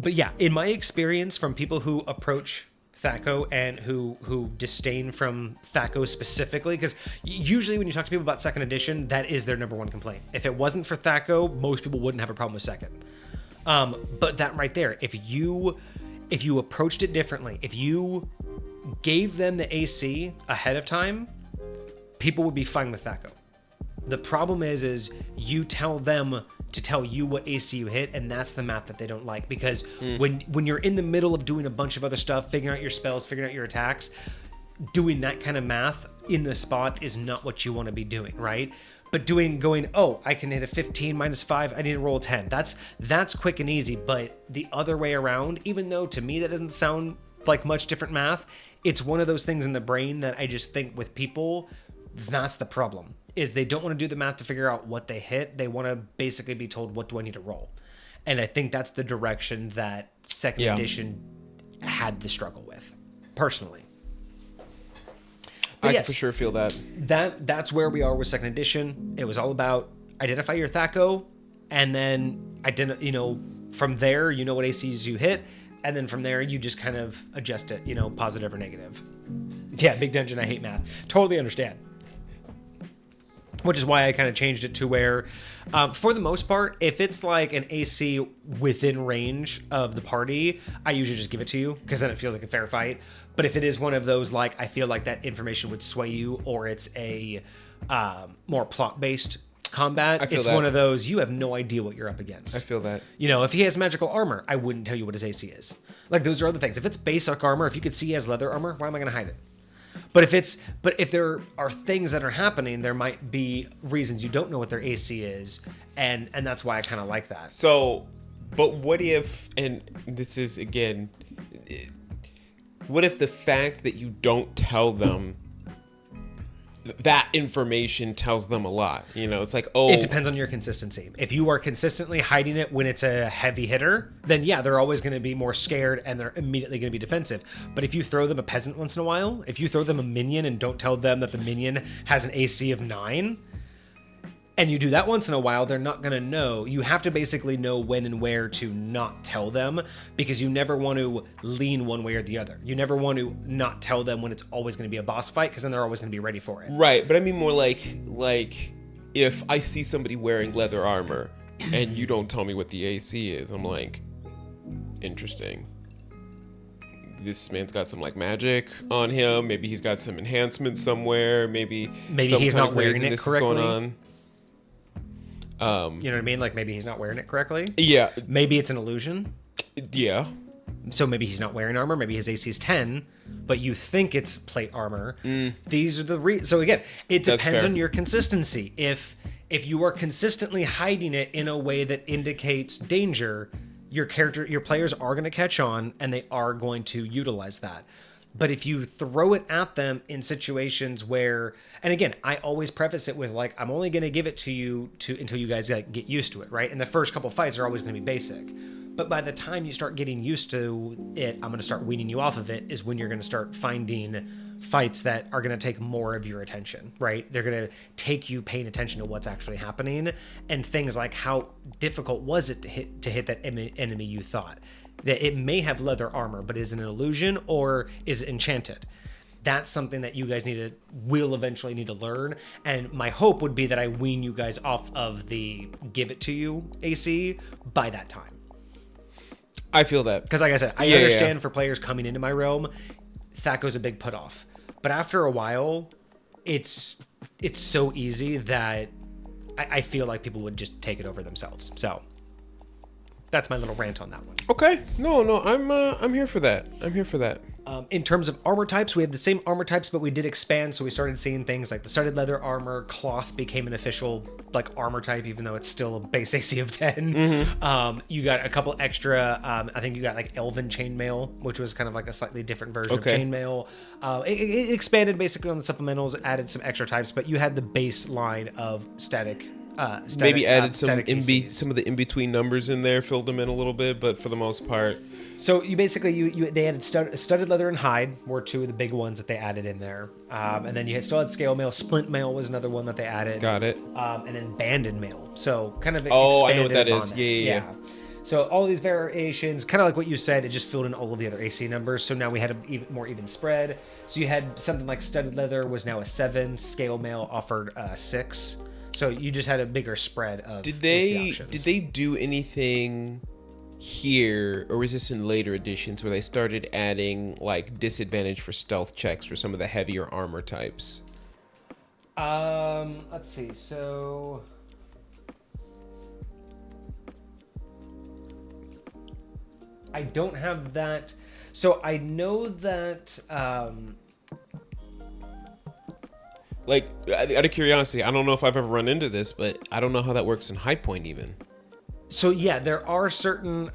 yeah, in my experience from people who approach THAC0 and who disdain from THAC0 specifically, because usually when you talk to people about second edition, that is their number one complaint. If it wasn't for THAC0, most people wouldn't have a problem with second. But that right there, if you approached it differently, if you gave them the AC ahead of time, people would be fine with THAC0. The problem is you tell them to tell you what AC you hit, and that's the math that they don't like, because when you're in the middle of doing a bunch of other stuff, figuring out your spells, figuring out your attacks, doing that kind of math in the spot is not what you want to be doing, right? But going, oh, I can hit a 15 minus 5, I need to roll a 10. That's quick and easy, but the other way around, even though to me that doesn't sound like much different math, it's one of those things in the brain that I just think with people, that's the problem, is they don't want to do the math to figure out what they hit. They want to basically be told, what do I need to roll? And I think that's the direction that second edition had to struggle with, personally. But I can for sure feel that. That's where we are with second edition. It was all about identify your THAC0, and then from there, you know what ACs you hit, and then from there, you just kind of adjust it, positive or negative. Yeah, big dungeon, I hate math. Totally understand. Which is why I kind of changed it to where, for the most part, if it's like an AC within range of the party, I usually just give it to you because then it feels like a fair fight. But if it is one of those, like, I feel like that information would sway you, or it's a more plot-based combat, it's one of those, you have no idea what you're up against. I feel that. If he has magical armor, I wouldn't tell you what his AC is. Like, those are other things. If it's basic armor, if you could see he has leather armor, why am I going to hide it? But if there are things that are happening, there might be reasons you don't know what their AC is, and that's why I kind of like that. So, but what if, and this is again, what if the fact that you don't tell them that information tells them a lot? It's like, oh, it depends on your consistency. If you are consistently hiding it when it's a heavy hitter, then yeah, they're always going to be more scared and they're immediately going to be defensive. But if you throw them a peasant once in a while, if you throw them a minion and don't tell them that the minion has an AC of 9, and you do that once in a while, they're not going to know. You have to basically know when and where to not tell them, because you never want to lean one way or the other. You never want to not tell them when it's always going to be a boss fight, because then they're always going to be ready for it. Right, but I mean more like if I see somebody wearing leather armor and you don't tell me what the AC is, I'm like, interesting. This man's got some like magic on him. Maybe he's got some enhancements somewhere. Maybe he's not wearing it correctly. Going on. You know what I mean? Like, maybe he's not wearing it correctly. Yeah. Maybe it's an illusion. Yeah. So maybe he's not wearing armor. Maybe his AC is 10, but you think it's plate armor. These are the so again, it depends on your consistency. If you are consistently hiding it in a way that indicates danger, your players are going to catch on, and they are going to utilize that. But if you throw it at them in situations where, and again, I always preface it with like, I'm only going to give it to you until you guys get used to it, right? And the first couple fights are always going to be basic. But by the time you start getting used to it, I'm going to start weaning you off of it, is when you're going to start finding fights that are going to take more of your attention, right? They're going to take you paying attention to what's actually happening, and things like how difficult was it to hit that enemy you thought. That it may have leather armor, but is it an illusion or is it enchanted? That's something that you guys will eventually need to learn. And my hope would be that I wean you guys off of the give it to you AC by that time. I feel that. Because like I said, I understand for players coming into my realm, THAC0's a big put off. But after a while, it's so easy that I feel like people would just take it over themselves. So that's my little rant on that one. Okay. No, I'm here for that. In terms of armor types, we have the same armor types, but we did expand, so we started seeing things like the studded leather armor. Cloth became an official like armor type, even though it's still a base AC of 10. Mm-hmm. You got a couple extra. I think you got like elven chainmail, which was kind of like a slightly different version of chainmail. It expanded basically on the supplementals, added some extra types, but you had the baseline of static. Maybe added some of the in-between numbers in there, filled them in a little bit, but for the most part. So you basically they added studded leather and hide were two of the big ones that they added in there, and then you still had scale mail. Splint mail was another one that they added. Got it. And then banded mail. So kind of I know what that is. Yeah. So all these variations, kind of like what you said, it just filled in all of the other AC numbers. So now we had a more even spread. So you had something like studded leather was now a 7, scale mail offered 6. So you just had a bigger spread of AC options. Did they do anything here, or was this in later editions where they started adding like disadvantage for stealth checks for some of the heavier armor types? Let's see. So I don't have that. So I know that Like, out of curiosity, I don't know if I've ever run into this, but I don't know how that works in High Point even. So yeah, there are certain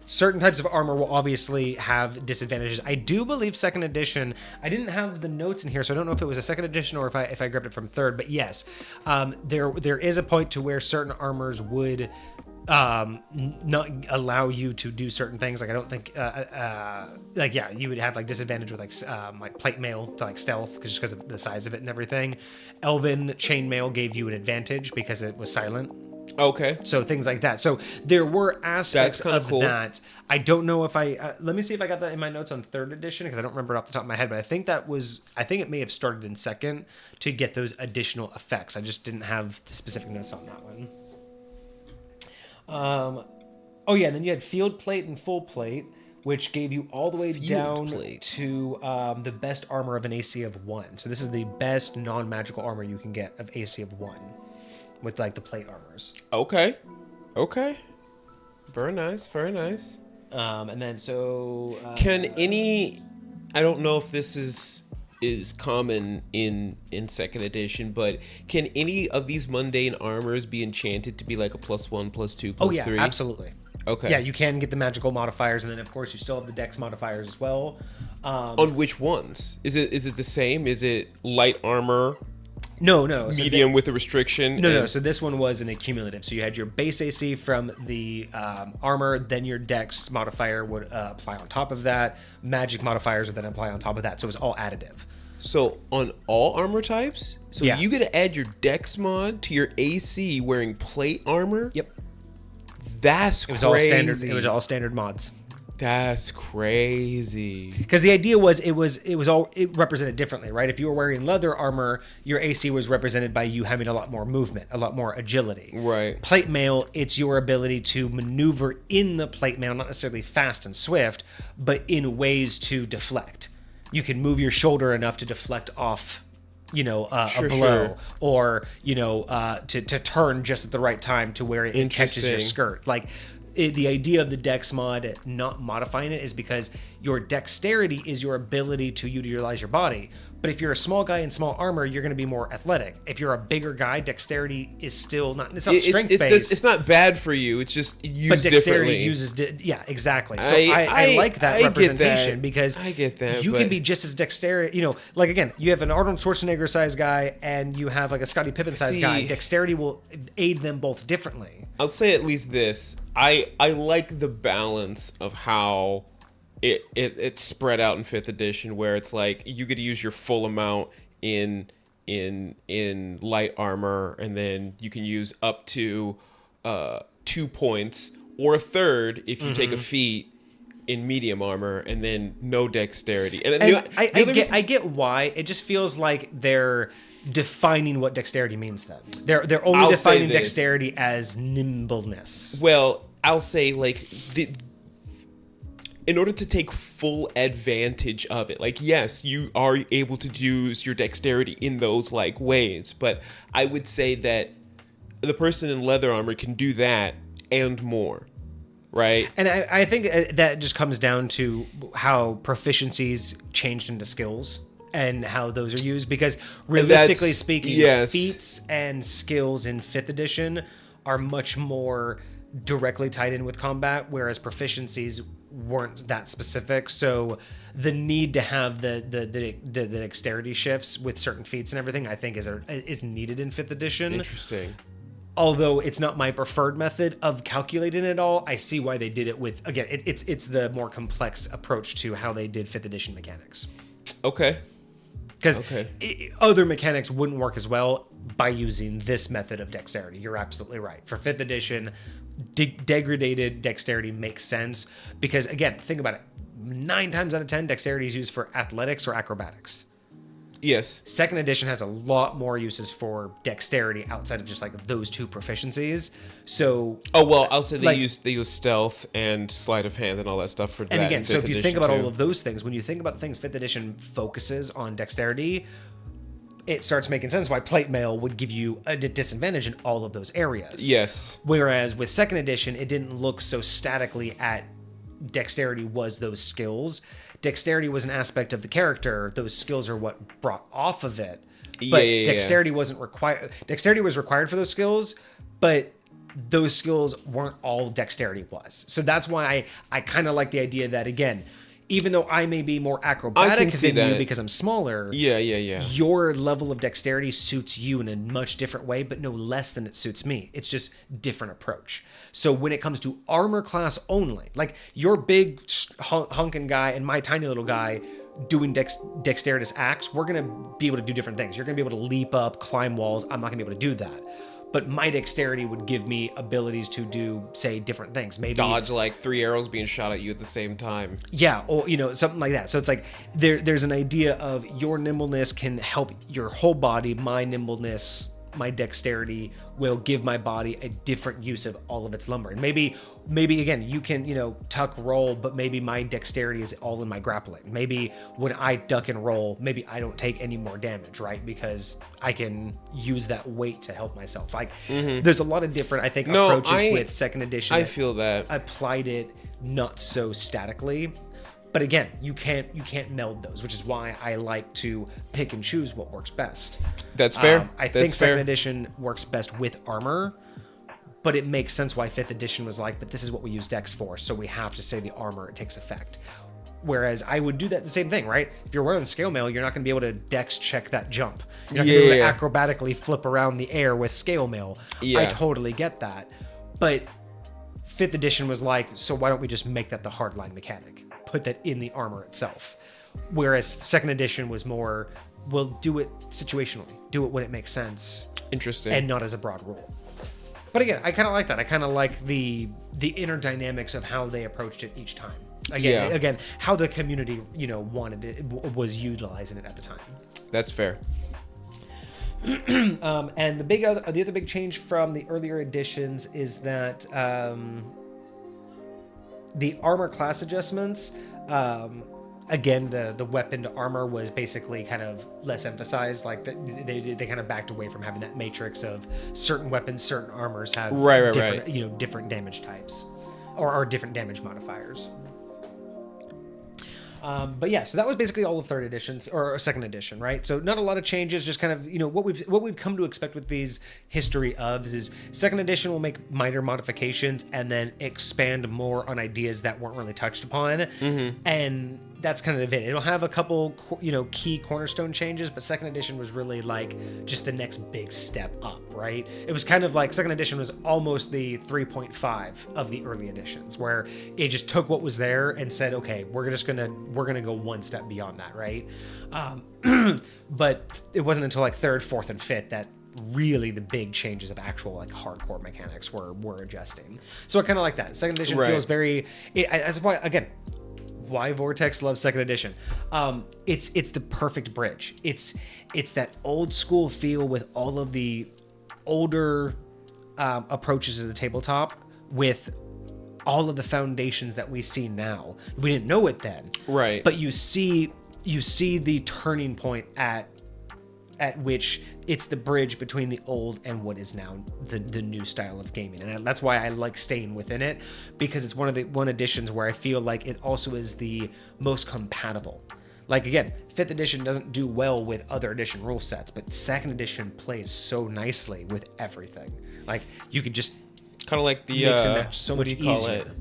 types of armor will obviously have disadvantages. I do believe second edition, I didn't have the notes in here, so I don't know if it was a second edition or if I grabbed it from third, but yes, there is a point to where certain armors would not allow you to do certain things. Like I don't think you would have like disadvantage with like plate mail to like stealth just because of the size of it and everything. Elven chainmail gave you an advantage because it was silent. Okay. So things like that. So there were aspects of cool. that. I don't know if let me see if I got that in my notes on third edition because I don't remember it off the top of my head, but I think it may have started in second to get those additional effects. I just didn't have the specific notes on that one. Oh yeah, and then you had field plate and full plate, which gave you all the way down to the best armor of an AC of 1. So this is the best non-magical armor you can get of AC of 1 with like the plate armors. Okay. Very nice. And then can any, I don't know if this is common in second edition, but can any of these mundane armors be enchanted to be like a +1, +2, +3? Absolutely. Okay. Yeah, you can get the magical modifiers, and then of course you still have the dex modifiers as well. On which ones? Is it the same? Is it light armor? No. Medium with a restriction? No. So this one was an accumulative. So you had your base AC from the armor, then your dex modifier would apply on top of that. Magic modifiers would then apply on top of that. So it was all additive. So on all armor types? So yeah. You get to add your dex mod to your AC wearing plate armor? Yep. That's crazy. It was all standard mods. That's crazy. Because the idea was it represented differently, right? If you were wearing leather armor, your AC was represented by you having a lot more movement, a lot more agility. Right. Plate mail, it's your ability to maneuver in the plate mail, not necessarily fast and swift, but in ways to deflect. You can move your shoulder enough to deflect off, a blow, or to turn just at the right time to where it catches your skirt. Like the idea of the dex mod not modifying it is because your dexterity is your ability to utilize your body. But if you're a small guy in small armor, you're going to be more athletic. If you're a bigger guy, dexterity is still not. It's not strength based. It's not bad for you. It's just used but dexterity differently. Yeah, exactly. So I like that representation because I get that. You can be just as dexterity. Like again, you have an Arnold Schwarzenegger sized guy and you have like a Scottie Pippen sized guy. Dexterity will aid them both differently. I'll say at least this. I like the balance of how it's spread out in 5th edition, where it's like you get to use your full amount in light armor, and then you can use up to 2 points or a third if you take a feat in medium armor, and then no dexterity. And I get why. It just feels like they're defining what dexterity means then. They're only defining dexterity as nimbleness. Well, I'll say like in order to take full advantage of it, like, yes, you are able to use your dexterity in those like ways, but I would say that the person in leather armor can do that and more, right? And I think that just comes down to how proficiencies changed into skills and how those are used, because realistically speaking, feats and skills in 5th edition are much more directly tied in with combat, whereas proficiencies weren't that specific. So the need to have the dexterity shifts with certain feats and everything, I think is needed in 5th edition. Interesting. Although it's not my preferred method of calculating it all, I see why they did it with, again, it's the more complex approach to how they did 5th edition mechanics. Okay. Because other mechanics wouldn't work as well by using this method of dexterity. You're absolutely right. For 5th edition, degraded dexterity makes sense because, again, think about it. 9 times out of 10, dexterity is used for athletics or acrobatics. Yes. 2nd edition has a lot more uses for dexterity outside of just like those 2 proficiencies. So I'll say they use stealth and sleight of hand and all that stuff for that. And again, so if you think about all of those things, when you think about things 5th edition focuses on dexterity, it starts making sense why plate mail would give you a disadvantage in all of those areas. Yes. Whereas with 2nd edition, it didn't look so statically at dexterity was those skills. Dexterity was an aspect of the character. Those skills are what brought off of it. But dexterity wasn't required. Dexterity was required for those skills, but those skills weren't all dexterity was. So that's why I kind of like the idea that, again, even though I may be more acrobatic than you because I'm smaller, your level of dexterity suits you in a much different way, but no less than it suits me. It's just different approach. So when it comes to armor class only, like your big hunkin' guy and my tiny little guy doing dexterous acts, we're going to be able to do different things. You're going to be able to leap up, climb walls. I'm not going to be able to do that. But my dexterity would give me abilities to do, say, different things. Maybe dodge like 3 arrows being shot at you at the same time. Yeah, or something like that. So it's like there's an idea of your nimbleness can help your whole body. My nimbleness, my dexterity will give my body a different use of all of its lumber. And maybe again, you can, tuck roll, but maybe my dexterity is all in my grappling. Maybe when I duck and roll, maybe I don't take any more damage, right? Because I can use that weight to help myself. Like there's a lot of different, I think, approaches with second edition. I feel that applied it not so statically. But again, you can't meld those, which is why I like to pick and choose what works best. That's fair. I think second edition works best with armor, but it makes sense why 5th edition was like, but this is what we use dex for, so we have to say the armor, it takes effect. Whereas I would do that the same thing, right? If you're wearing scale mail, you're not going to be able to dex check that jump. You're not going to be able to acrobatically flip around the air with scale mail. Yeah. I totally get that. But 5th edition was like, so why don't we just make that the hardline mechanic? Put that in the armor itself. Whereas 2nd edition was more, we'll do it situationally. Do it when it makes sense. Interesting. And not as a broad rule. But again, I kind of like that. I kind of like the inner dynamics of how they approached it each time. Again, how the community, wanted it, was utilizing it at the time. That's fair. And the other big change from the earlier editions is that the armor class adjustments, again, the weapon to armor was basically kind of less emphasized. Like they kind of backed away from having that matrix of certain weapons, certain armors have different, different damage types or different damage modifiers. But yeah, so that was basically all of 3rd editions or 2nd edition, right? So not a lot of changes, just kind of, what we've come to expect with these history ofs is 2nd edition will make minor modifications and then expand more on ideas that weren't really touched upon. And that's kind of it. It'll have a couple, key cornerstone changes, but 2nd edition was really like just the next big step up, right? It was kind of like 2nd edition was almost the 3.5 of the early editions, where it just took what was there and said, okay, we're gonna go one step beyond that, right? But it wasn't until like 3rd, 4th, and 5th that really the big changes of actual like hardcore mechanics were adjusting. So I kind of like that. 2nd edition feels very. That's why, again, why Vortex loves 2nd edition. It's the perfect bridge. It's that old school feel with all of the older approaches to the tabletop with all of the foundations that we see now. We didn't know it then, right? But you see the turning point at which it's the bridge between the old and what is now the new style of gaming. And that's why I like staying within it, because it's one of the editions where I feel like it also is the most compatible. Like, again, 5th edition doesn't do well with other edition rule sets, but 2nd edition plays so nicely with everything. Like, you could just kind of like the mix and match so much easier.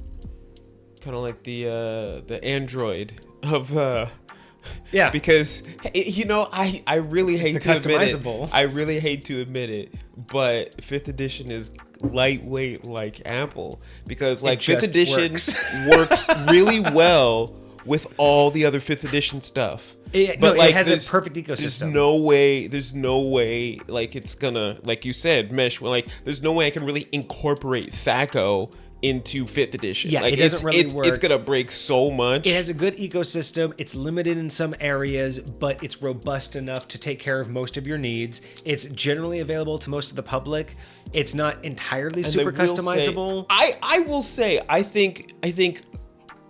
Kind of like the Android of yeah, because I really hate to admit it. I really hate to admit it, but 5th edition is lightweight like Apple, because like 5th edition works really well with all the other 5th edition stuff. It has a perfect ecosystem. There's no way like it's gonna, like you said, mesh. Like there's no way I can really incorporate THAC0 into 5th edition. Yeah, like, it doesn't really work. It's gonna break so much. It has a good ecosystem. It's limited in some areas, but it's robust enough to take care of most of your needs. It's generally available to most of the public. It's not entirely super customizable. I will say, I think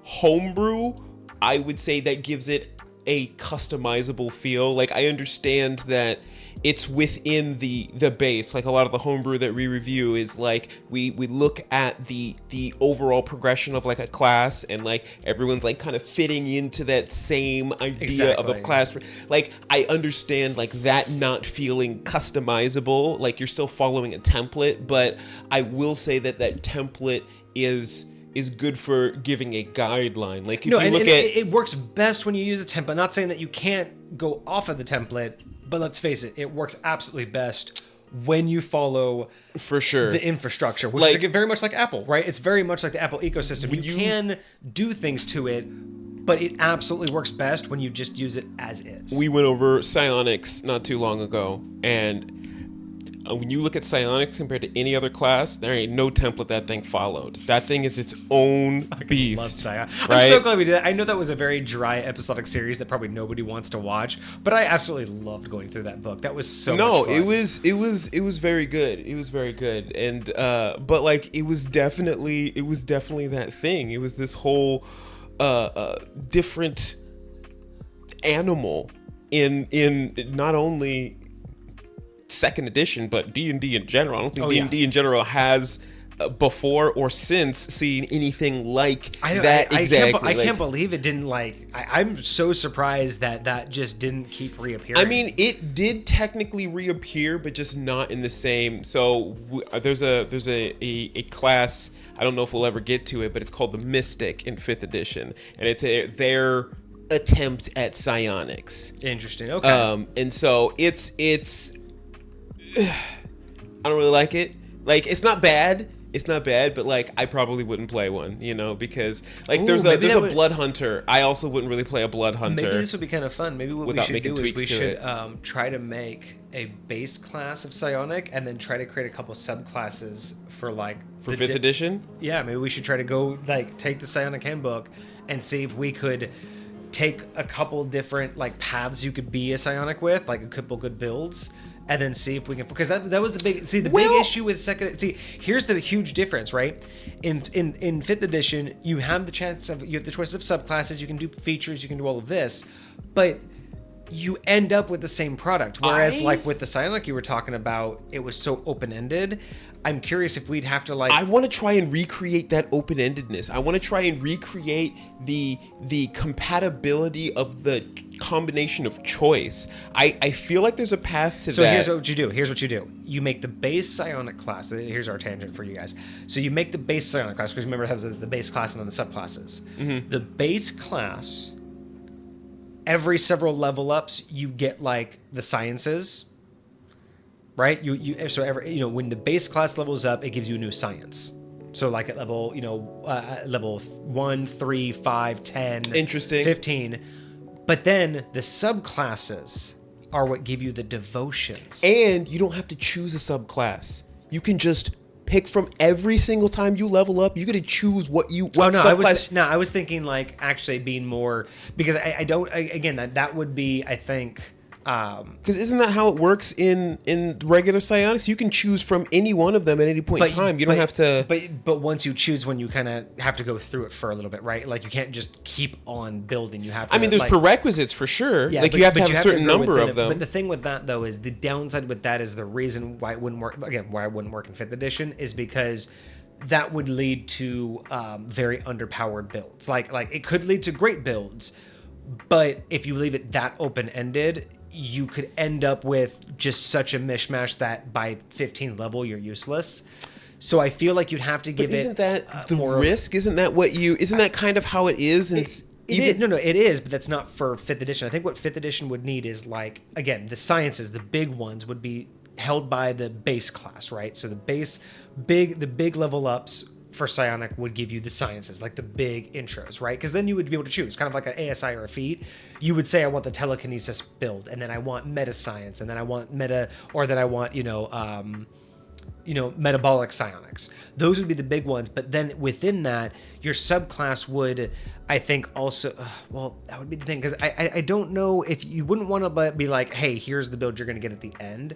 homebrew, I would say that gives it a customizable feel. Like, I understand that it's within the base. Like, a lot of the homebrew that we review is like we look at the overall progression of like a class, and like everyone's like kind of fitting into that same idea of a class. Like, I understand like that not feeling customizable. Like, you're still following a template, but I will say that template is good for giving a guideline. Like, if you look at it works best when you use a template. Not saying that you can't go off of the template, but let's face it, it works absolutely best when you follow for sure the infrastructure, which is very much like Apple, right? It's very much like the Apple ecosystem. You can do things to it, but it absolutely works best when you just use it as is. We went over psionics not too long ago, and when you look at psionics compared to any other class, there ain't no template that thing followed. That thing is its own beast. Love psionics. Right? I'm so glad we did that. I know that was a very dry episodic series that probably nobody wants to watch, but I absolutely loved going through that book. That was so much fun. it was very good. It was very good, and but like it was definitely that thing. It was this whole different animal in not only second edition but D&D in general. I don't think D&D in general has before or since seen anything like that. I can't believe it didn't. I'm so surprised that just didn't keep reappearing. I mean, it did technically reappear, but just not in the same. So there's a class, I don't know if we'll ever get to it, but it's called the Mystic in 5th edition, and it's their attempt at psionics. Interesting. Okay. And so it's I don't really like it. Like, it's not bad, but like I probably wouldn't play one, because like there's a blood hunter. I also wouldn't really play a blood hunter. Maybe this would be kind of fun. Maybe what we should do is we should try to make a base class of psionic and then try to create a couple subclasses for 5th edition. Yeah, maybe we should try to go take the psionic handbook and see if we could take a couple different paths you could be a psionic with, like a couple good builds. And then see if we can, because that was the big big issue with second. See, here's the huge difference, right? In 5th edition, you have the choice of subclasses, you can do features, you can do all of this, but you end up with the same product. Whereas with the psionic you were talking about, it was so open-ended. I'm curious if we'd have to I want to try and recreate that open-endedness. I want to try and recreate the compatibility of the combination of choice. I feel like there's a path to that. So here's what you do. You make the base psionic class. Here's our tangent for you guys. So you make the base psionic class, because remember it has the base class and then the subclasses. Mm-hmm. The base class, every several level ups, you get the sciences. Right? When the base class levels up, it gives you a new science. So at level, level 1, 3, 5, 10, interesting, 15. But then the subclasses are what give you the devotions. And you don't have to choose a subclass. You can just pick from every single time you level up. You got to choose what subclass. I was thinking actually being more, because that would be, I think. Because isn't that how it works in regular psionics? You can choose from any one of them at any point in time. You don't have to. But once you choose one, you kind of have to go through it for a little bit, right? You can't just keep on building. You have to. I mean, there's prerequisites for sure. Yeah, you have to have a certain number of them. But the thing with that, though, is the downside with that is the reason why it wouldn't work. Again, why it wouldn't work in 5th edition is because that would lead to very underpowered builds. It could lead to great builds, but if you leave it that open-ended, you could end up with just such a mishmash that by 15 level you're useless. So I feel like you'd have to give it. Isn't that the risk? Isn't that Isn't that kind of how it is? It is, but that's not for 5th edition. I think what 5th edition would need is again, the sciences, the big ones would be held by the base class, right? So the big level ups for psionic would give you the sciences, the big intros, right? Because then you would be able to choose, kind of like an ASI or a feat. You would say, I want the telekinesis build, and then I want meta science, and then I want metabolic psionics. Those would be the big ones. But then within that, your subclass would, I think, also, that would be the thing, because I don't know if you wouldn't want to be hey, here's the build you're going to get at the end.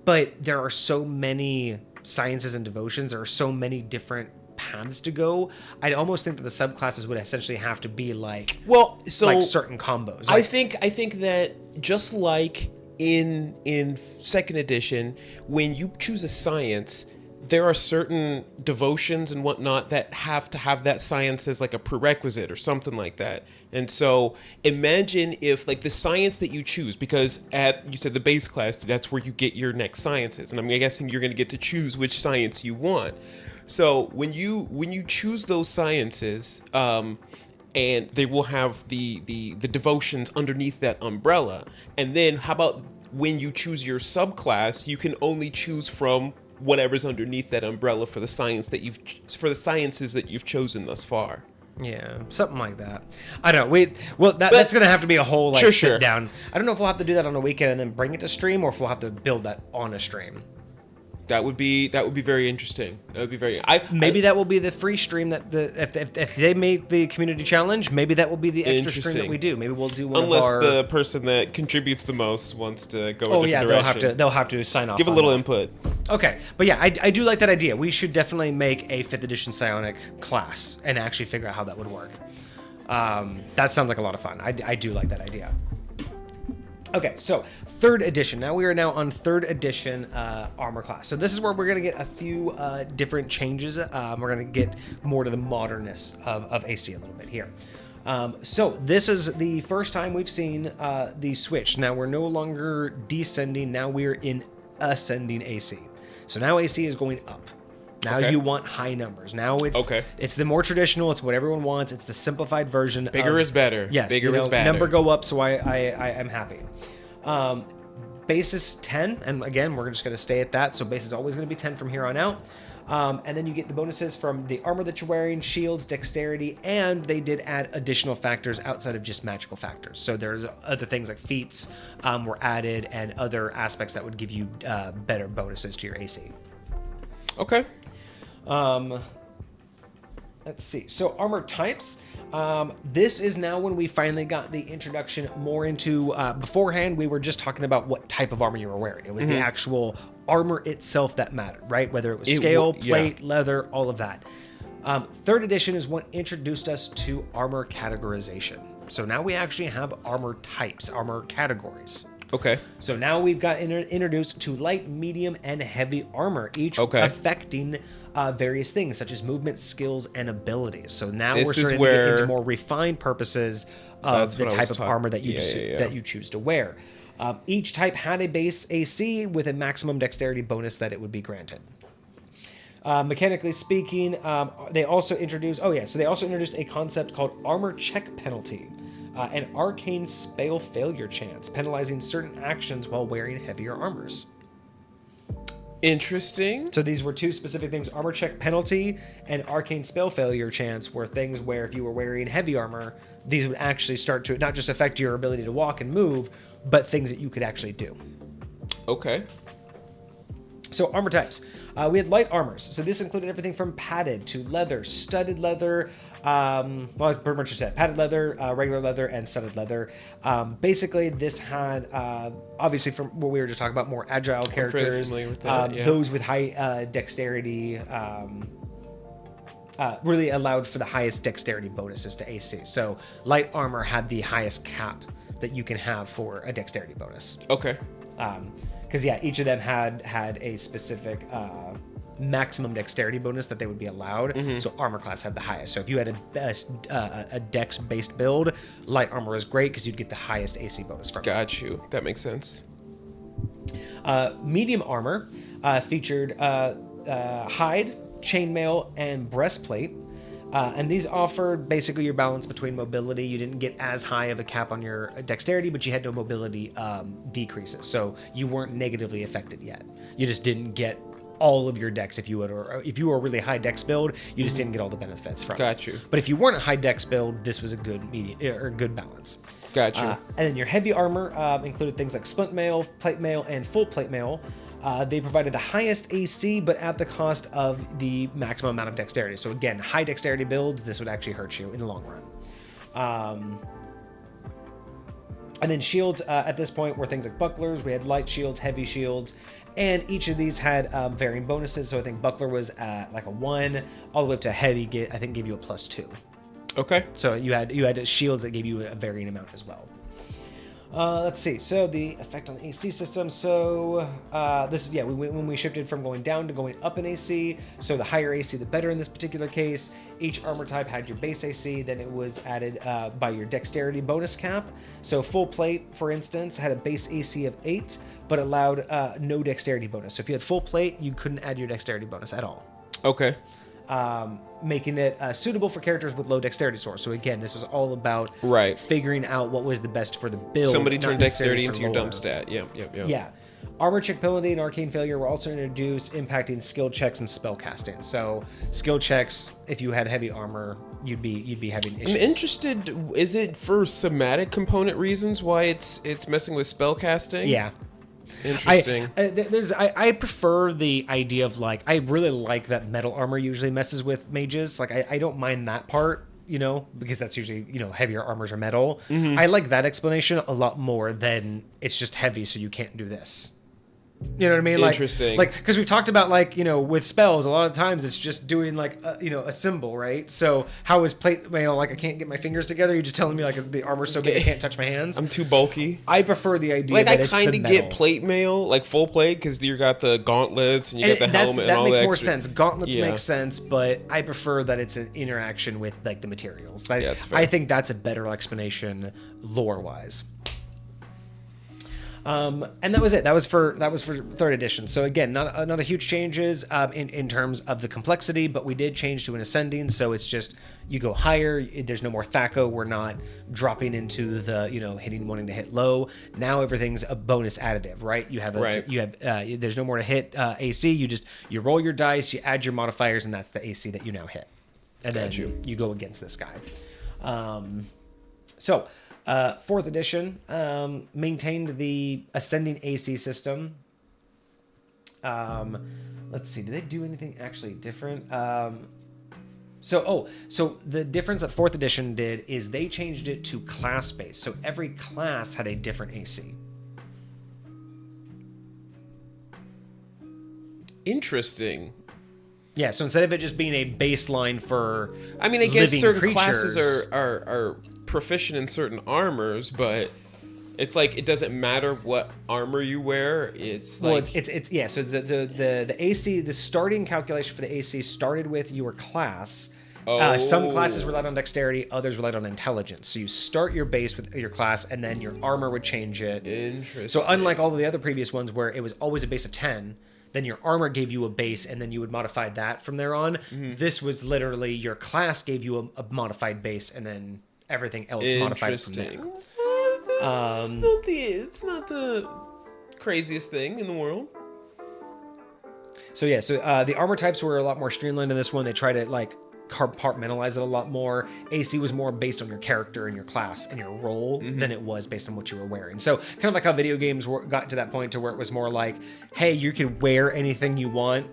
But there are so many sciences and devotions. There are so many different paths to go. I'd almost think that the subclasses would essentially have to be like certain combos. I think that just like in second edition, when you choose a science, there are certain devotions and whatnot that have to have that science as like a prerequisite or something like that. And so imagine if like the science that you choose, because you said the base class, that's where you get your next sciences. And I'm guessing you're going to get to choose which science you want. So when you choose those sciences, and they will have the devotions underneath that umbrella. And then how about when you choose your subclass, you can only choose from whatever's underneath that umbrella for the sciences that you've chosen thus far. Yeah, something like that. I don't know. That's going to have to be a whole sit down. I don't know if we'll have to do that on a weekend and then bring it to stream, or if we'll have to build that on a stream. That would be very interesting. That would be very. That will be the free stream that if they make the community challenge, maybe that will be the extra stream that we do. Maybe we'll do one unless the person that contributes the most wants to go a different direction. They'll have to sign off. Give a little input. Okay, but yeah, I do like that idea. We should definitely make a 5th edition psionic class and actually figure out how that would work. That sounds like a lot of fun. I do like that idea. Okay, so 3rd edition. Now we are on 3rd edition armor class. So this is where we're going to get a few different changes. We're going to get more to the modernness of AC a little bit here. So this is the first time we've seen the switch. Now we're no longer descending. Now we're in ascending AC. So now AC is going up. Now you want high numbers. Now it's the more traditional. It's what everyone wants. It's the simplified version. Bigger is better. Yes, bigger is better. Number go up, so I am happy. Base is 10, and again, we're just going to stay at that. So base is always going to be 10 from here on out. And then you get the bonuses from the armor that you're wearing, shields, dexterity, and they did add additional factors outside of just magical factors. So there's other things like feats were added and other aspects that would give you better bonuses to your AC. Okay. Let's see. So armor types. This is now when we finally got the introduction more into. Beforehand, we were just talking about what type of armor you were wearing. It was the actual armor itself that mattered, right? Whether it was scale, plate, leather, all of that. 3rd edition is what introduced us to armor categorization. So now we actually have armor types, armor categories. Okay. So now we've got introduced to light, medium, and heavy armor, each affecting various things such as movement, skills, and abilities. So now we're starting to get into more refined purposes of the type of armor that you choose to wear. Each type had a base AC with a maximum dexterity bonus that it would be granted. Mechanically speaking, they also introduced a concept called armor check penalty. An arcane spell failure chance, penalizing certain actions while wearing heavier armors. Interesting. So these were two specific things. Armor check penalty and arcane spell failure chance were things where if you were wearing heavy armor, these would actually start to not just affect your ability to walk and move, but things that you could actually do. Okay. So armor types. We had light armors. So this included everything from padded to leather, studded leather, pretty much just said padded leather, regular leather, and studded leather. Basically, this had, obviously from what we were just talking about, more agile characters, with that, those with high dexterity, really allowed for the highest dexterity bonuses to AC. So light armor had the highest cap that you can have for a dexterity bonus. Okay. Because each of them had a specific maximum dexterity bonus that they would be allowed. Mm-hmm. So armor class had the highest. So if you had a dex based build, light armor was great because you'd get the highest AC bonus from it. Got you. That makes sense. Medium armor featured hide, chainmail, and breastplate. And these offered basically your balance between mobility. You didn't get as high of a cap on your dexterity, but you had no mobility decreases. So you weren't negatively affected yet. You just didn't get all of your dex if you would, or if you were a really high dex build, you just didn't get all the benefits from it. Got you. But if you weren't a high dex build, this was a good good balance. Got you. And then your heavy armor included things like splint mail, plate mail, and full plate mail. They provided the highest AC, but at the cost of the maximum amount of dexterity. So again, high dexterity builds, this would actually hurt you in the long run. And then shields at this point were things like bucklers. We had light shields, heavy shields, And each of these had varying bonuses. So I think Buckler was like a 1, all the way up to Heavy, I think gave you a +2. Okay. So you had shields that gave you a varying amount as well. Let's see. So the effect on the AC system. So this is, when we shifted from going down to going up in AC. So the higher AC, the better in this particular case. Each armor type had your base AC. Then it was added by your dexterity bonus cap. So full plate, for instance, had a base AC of 8, but allowed no dexterity bonus. So if you had full plate, you couldn't add your dexterity bonus at all. Okay. Making it suitable for characters with low dexterity scores. So again, this was all about figuring out what was the best for the build. Somebody turned dexterity into your dump stat. Yeah. Armor check penalty and arcane failure were also introduced, impacting skill checks and spell casting. So skill checks, if you had heavy armor, you'd be having issues. I'm interested. Is it for somatic component reasons why it's messing with spell casting? Yeah. Interesting. I prefer the idea of like, I really like that metal armor usually messes with mages. Like I don't mind that part, because that's usually, heavier armors are metal. Mm-hmm. I like that explanation a lot more than it's just heavy, so you can't do this. You know what I mean? Interesting. Like, because we've talked about with spells, a lot of times it's just doing a symbol, right? So how is plate mail? Like I can't get my fingers together. You're just telling me like the armor's so big I can't touch my hands. I'm too bulky. I prefer the idea that it's the metal. I kind of get plate mail, like full plate, because you got the gauntlets and you got the helmet and all that. That makes more sense. Gauntlets make sense, but I prefer that it's an interaction with like the materials. That's fair. I think that's a better explanation lore-wise. And that was it. That was for 3rd edition. So again, not a huge changes in terms of the complexity, but we did change to an ascending. So it's just you go higher. There's no more THAC0. We're not dropping into the wanting to hit low. Now everything's a bonus additive, right? You have there's no more to hit AC. You roll your dice, you add your modifiers, and that's the AC that you now hit. And then you go against this guy. So 4th edition maintained the ascending AC system. Let's see, did they do anything actually different? So the difference that 4th edition did is they changed it to class based. So every class had a different AC. Interesting. Yeah, so instead of it just being a baseline for I guess certain creatures, classes are proficient in certain armors, but it's like it doesn't matter what armor you wear. It's like So the AC, the starting calculation for the AC started with your class. Some classes relied on dexterity, others relied on intelligence. So you start your base with your class, and then your armor would change it. Interesting. So unlike all of the other previous ones where it was always a base of 10, then your armor gave you a base, and then you would modify that from there on. Mm-hmm. This was literally your class gave you a modified base, and then everything else modified from there. It's not the craziest thing in the world. So the armor types were a lot more streamlined in this one. They try to compartmentalize it a lot more. AC was more based on your character and your class and your role than it was based on what you were wearing. So kind of like how video games got to that point to where it was more like, hey, you could wear anything you want,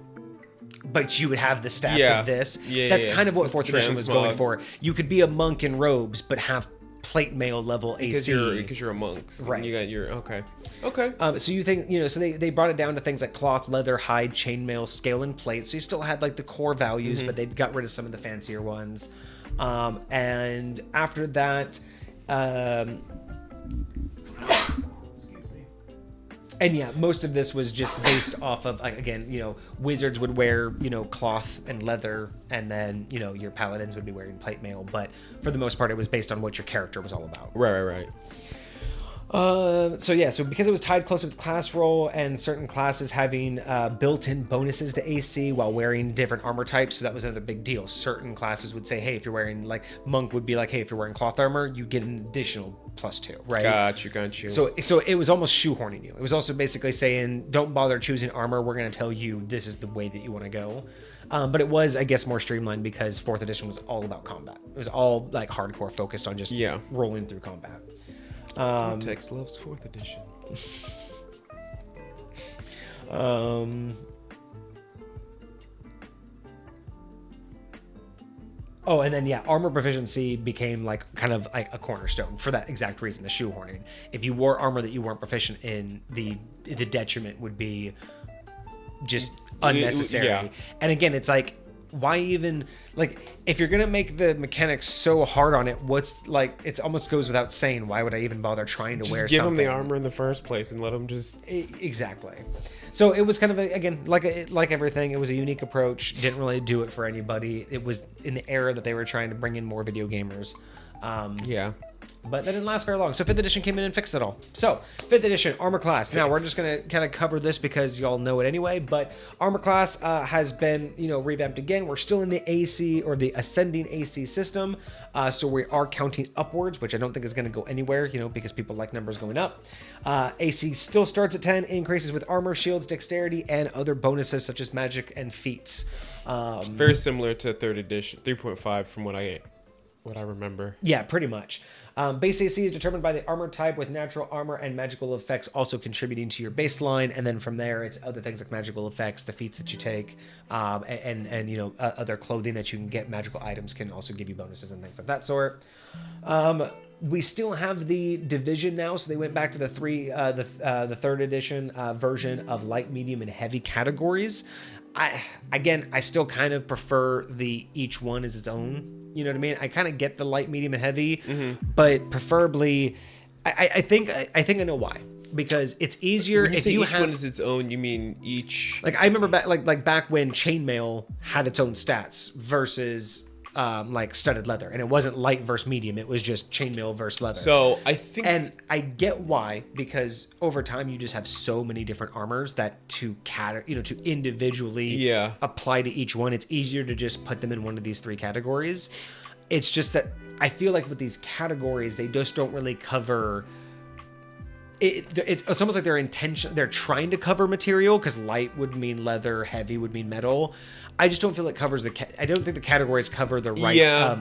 but you would have the stats of this. That's kind of what 4th edition was going for. You could be a monk in robes, but have plate mail level AC. Because you're a monk. Right. You got your, okay. So you think, so they brought it down to things like cloth, leather, hide, chainmail, scale, and plate. So you still had like the core values, but they got rid of some of the fancier ones. And after that, and most of this was just based off of, again, wizards would wear, cloth and leather, and then, your paladins would be wearing plate mail. But for the most part, it was based on what your character was all about. Right. So because it was tied closely with class roll and certain classes having built-in bonuses to AC while wearing different armor types, so that was another big deal. Certain classes would say, hey, if you're wearing, monk would be like, hey, if you're wearing cloth armor, you get an additional +2, right? Got you. So it was almost shoehorning you. It was also basically saying, don't bother choosing armor. We're going to tell you this is the way that you want to go. But it was, I guess, more streamlined because 4th edition was all about combat. It was all hardcore focused on just rolling through combat. Vortex loves 4th edition. And then armor proficiency became kind of a cornerstone for that exact reason, the shoehorning. If you wore armor that you weren't proficient in, the detriment would be just unnecessary. Yeah. And again, it's like, why even, like, if you're gonna make the mechanics so hard on it, what's, like, it almost goes without saying, why would I even bother trying to wear give something? them the armor in the first place and let them just... Exactly. So it was kind of again, like everything, it was a unique approach. Didn't really do it for anybody. It was in the era that they were trying to bring in more video gamers. Yeah. But that didn't last very long. So 5th edition came in and fixed it all. So 5th edition, armor class. Now we're just going to kind of cover this because y'all know it anyway. But armor class has been, revamped again. We're still in the AC or the ascending AC system. So we are counting upwards, which I don't think is going to go anywhere, because people like numbers going up. AC still starts at 10, increases with armor, shields, dexterity, and other bonuses such as magic and feats. Very similar to 3rd edition, 3.5 from what I remember. Yeah, pretty much. Base AC is determined by the armor type, with natural armor and magical effects also contributing to your baseline, and then from there it's other things like magical effects, the feats that you take, and other clothing that you can get. Magical items can also give you bonuses and things like that sort. We still have the division now, so they went back to the 3rd edition version of light, medium, and heavy categories. I still kind of prefer each one as its own. You know what I mean? I kind of get the light, medium, and heavy, but preferably, I think I know why. Because it's easier when you if say you each have one is its own. You mean each? Like I remember back when chainmail had its own stats versus like studded leather, and it wasn't light versus medium. It was just chainmail versus leather. So I think, and I get why, because over time you just have so many different armors that to individually apply to each one, it's easier to just put them in one of these 3 categories. It's just that I feel like with these categories, they just don't really cover. It's almost like they're trying to cover material, because light would mean leather, heavy would mean metal. I just don't feel it covers I don't think the categories cover the right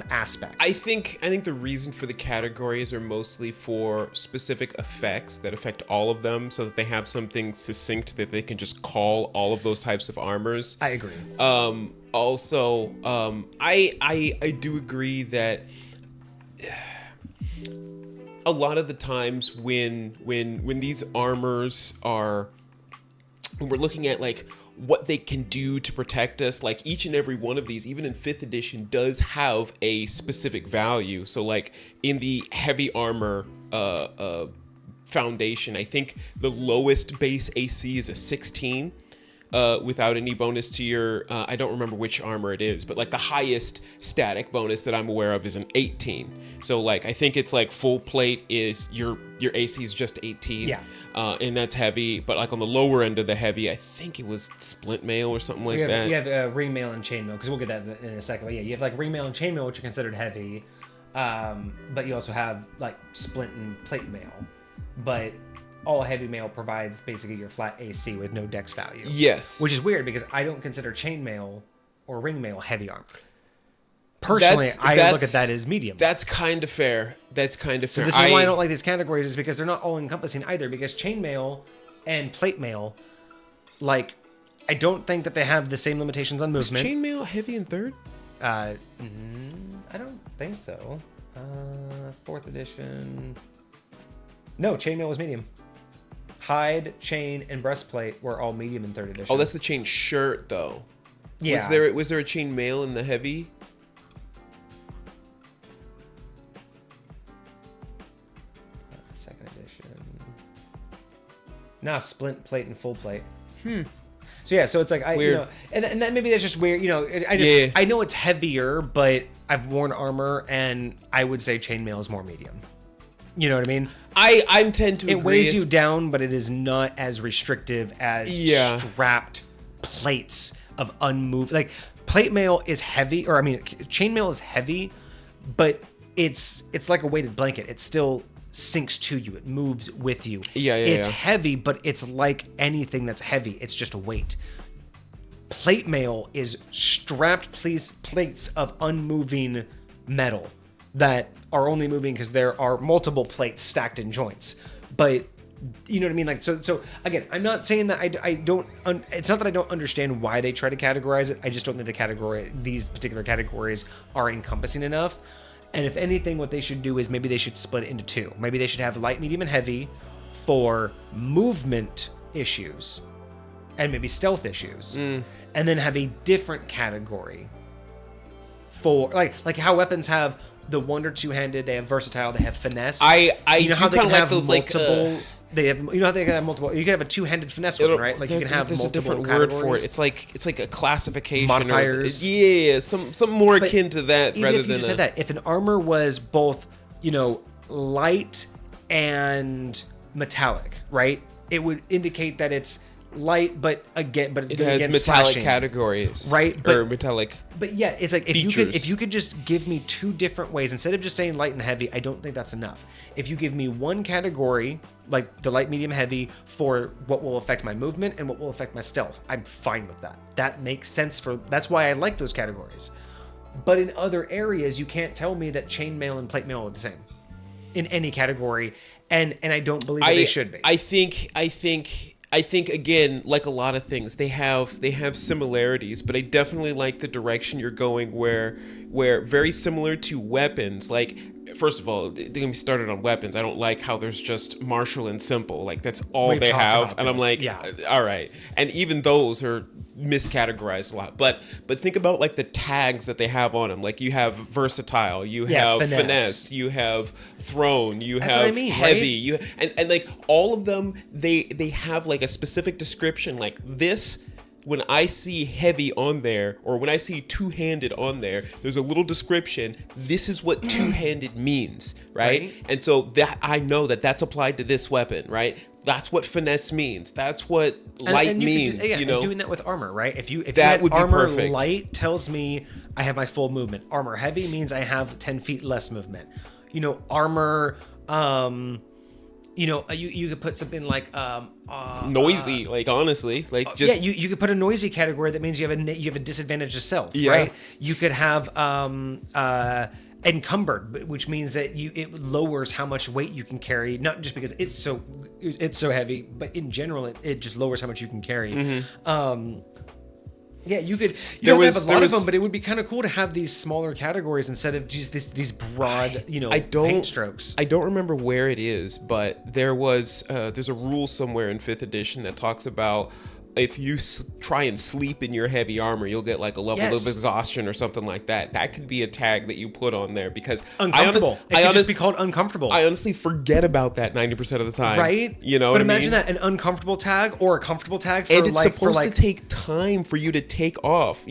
aspects. I think the reason for the categories are mostly for specific effects that affect all of them, so that they have something succinct that they can just call all of those types of armors. I agree. Also, I do agree that a lot of the times when these armors are, when we're looking at like what they can do to protect us, like each and every one of these, even in 5th edition, does have a specific value. So like in the heavy armor foundation, I think the lowest base AC is a 16. Without any bonus to your, I don't remember which armor it is, but like the highest static bonus that I'm aware of is an 18. So like, I think it's like full plate is your AC is just 18. Yeah. And that's heavy, but like on the lower end of the heavy, I think it was splint mail or something like that. You have ring mail and chain mail, because we'll get that in a second. But yeah, you have like ring mail and chain mail, which are considered heavy. But you also have like splint and plate mail. But all heavy mail provides basically your flat AC with no dex value. Yes. Which is weird, because I don't consider chainmail or ring mail heavy armor. Personally, I look at that as medium. That's kind of fair. So this is why I don't like these categories, is because they're not all encompassing either. Because chainmail and plate mail, like, I don't think that they have the same limitations on movement. Is chainmail heavy in 3rd? I don't think so. 4th edition. No, chainmail was medium. Hide, chain, and breastplate were all medium in 3rd edition. Oh, that's the chain shirt, though. Yeah. Was there a chain mail in the heavy? Second edition. Nah, splint plate and full plate. So yeah, so it's like weird. And that maybe that's just weird. I know it's heavier, but I've worn armor, and I would say chainmail is more medium. You know what I mean? I tend to agree. It weighs you down, but it is not as restrictive as strapped plates of unmoved. Like, plate mail is heavy, or I mean, chainmail is heavy, but it's like a weighted blanket. It still sinks to you. It moves with you. It's heavy, but it's like anything that's heavy. It's just a weight. Plate mail is strapped plates of unmoving metal that are only moving because there are multiple plates stacked in joints. But you know what I mean? Like, so again, I'm not saying that I don't, it's not that I don't understand why they try to categorize it. I just don't think these particular categories are encompassing enough. And if anything, what they should do is maybe they should split it into 2. Maybe they should have light, medium, and heavy for movement issues. and maybe stealth issues, and then have a different category for like how weapons have the one or two-handed, they have versatile, they have finesse. I you know do how they kind can of like have those multiple. They have, you know how they can have multiple. You can have a two-handed finesse weapon, right? Like you can have there's multiple a different categories. word for it. It's like a classification. Modifiers. Yeah, some more But akin to that even rather if you than just said that, if an armor was both, light and metallic, right? It would indicate that it's light, but it good has against metallic slashing. categories, Right, or metallic. But yeah, it's like features. if you could just give me two different ways instead of just saying light and heavy, I don't think that's enough. If you give me one category, like the light, medium, heavy, for what will affect my movement and what will affect my stealth, I'm fine with that. That makes sense that's why I like those categories. But in other areas, you can't tell me that chainmail and plate mail are the same in any category, and I don't believe that they should be. I think again, like a lot of things, they have similarities, but I definitely like the direction you're going where very similar to weapons. Like, first of all, they're gonna be started on weapons. I don't like how there's just martial and simple. Like that's all We've they talked have, about and I'm this. like, Yeah. all right. And even those are miscategorized a lot. But think about like the tags that they have on them. Like you have versatile, you have finesse, you have thrown, you That's have what I mean, heavy, right? and like all of them, they have like a specific description. Like this, when I see heavy on there, or when I see two-handed on there, there's a little description. This is what two-handed means, right? And so that I know that's applied to this weapon, right? That's what finesse means. That's what light means. And doing that with armor, right? If you That had would be armor perfect. light tells me I have my full movement. Armor heavy means I have 10 feet less movement. Armor. You could put something like Noisy, like honestly, like just you could put a noisy category that means you have a disadvantage to stealth, Yeah. right? You could have encumbered, which means that it lowers how much weight you can carry, not just because it's so heavy, but in general it just lowers how much you can carry. Yeah, you could have a lot of them, but it would be kind of cool to have these smaller categories instead of just these broad, paint strokes. I don't remember where it is, but there's a rule somewhere in 5th edition that talks about if you try and sleep in your heavy armor, you'll get like a level of exhaustion or something like that. That could be a tag that you put on there because uncomfortable. It could just be called uncomfortable. I honestly forget about that 90% of the time. Right? But imagine that, an uncomfortable tag or a comfortable tag for and it's supposed to take time for you to take off,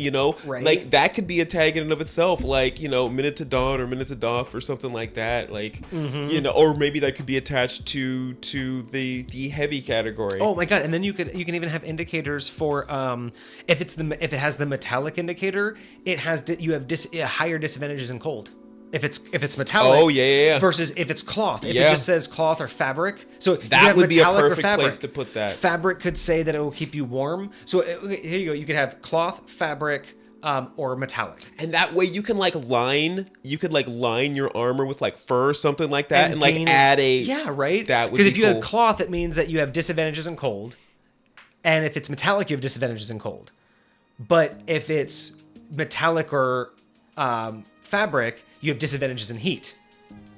Right. Like that could be a tag in and of itself, like, minute to dawn or minute to doff or something like that. Like, or maybe that could be attached to the heavy category. Oh my god! And then you can even have indicators for if it has the metallic indicator, you have higher disadvantages in cold. If it's metallic, versus if it's cloth. If it just says cloth or fabric, so that would be a perfect place to put that. Fabric could say that it will keep you warm. So here you go. You could have cloth, fabric, or metallic, and that way you can line your armor with like fur or something like that, and like add a right. That would be because if you cool. have cloth, it means that you have disadvantages in cold. And if it's metallic, you have disadvantages in cold. But if it's metallic or fabric, you have disadvantages in heat,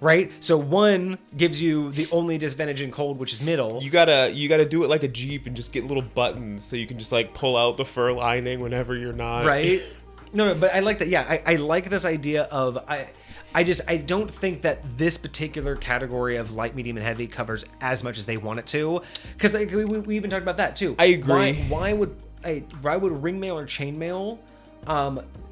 right? So one gives you the only disadvantage in cold, which is middle. You gotta do it like a Jeep and just get little buttons so you can just like pull out the fur lining whenever you're not. Right? No, but I like that. Yeah, I like this idea of I don't think that this particular category of light, medium, and heavy covers as much as they want it to, because we even talked about that too. I agree. Why would ringmail or chainmail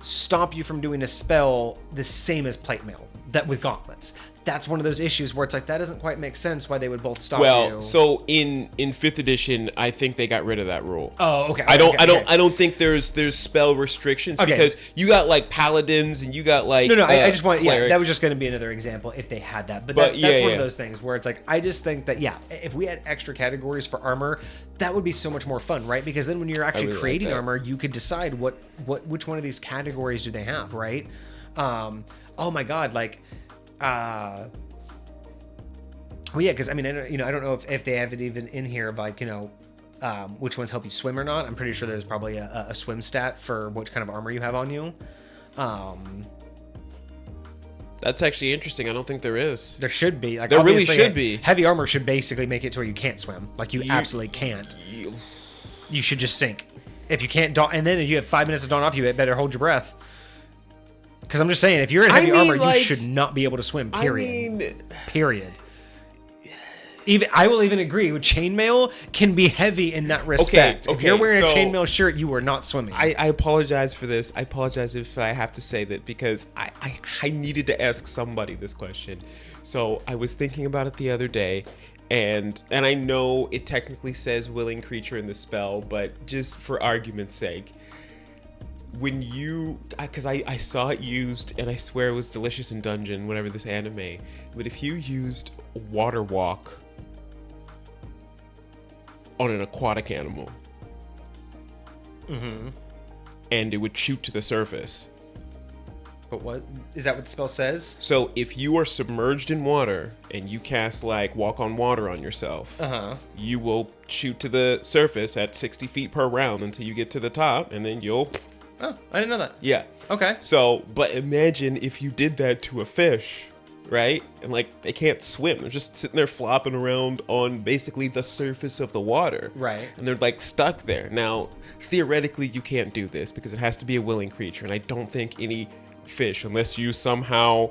stop you from doing a spell the same as plate mail that with gauntlets? That's one of those issues where it's like that doesn't quite make sense why they would both stop you. Well, so in 5th edition, I think they got rid of that rule. Oh, okay. I don't think there's spell restrictions because you got like paladins and you got like I just want clerics. that was just going to be another example if they had that. But that's one of those things where it's like I just think that if we had extra categories for armor, that would be so much more fun, right? Because then when you're actually creating armor, you could decide which one of these categories do they have, right? Oh my god, like. Well, yeah, because I mean, I don't know if they have it even in here of like, which ones help you swim or not. I'm pretty sure there's probably a swim stat for what kind of armor you have on you. That's actually interesting. I don't think there is. There should be. Like, there really should be. Heavy armor should basically make it to where you can't swim. Like you absolutely can't. you should just sink. If you can't dawn, and then if you have 5 minutes to dawn off, you better hold your breath. Because I'm just saying, if you're in heavy armor, you should not be able to swim. Period. Period. I will even agree with chainmail can be heavy in that respect. Okay, if you're wearing a chainmail shirt, you are not swimming. I apologize for this. I apologize if I have to say that because I needed to ask somebody this question. So I was thinking about it the other day, and I know it technically says willing creature in the spell, but just for argument's sake, when you, because I saw it used, and I swear it was delicious in Dungeon, whatever this anime, but if you used water walk on an aquatic animal, and it would shoot to the surface. But what is that? What the spell says? So if you are submerged in water and you cast like walk on water on yourself, you will shoot to the surface at 60 feet per round until you get to the top, and then you'll. Oh, I didn't know that. Yeah. Okay. So, but imagine if you did that to a fish, right? And like they can't swim; they're just sitting there flopping around on basically the surface of the water, right? And they're like stuck there. Now, theoretically, you can't do this because it has to be a willing creature, and I don't think any fish, unless you somehow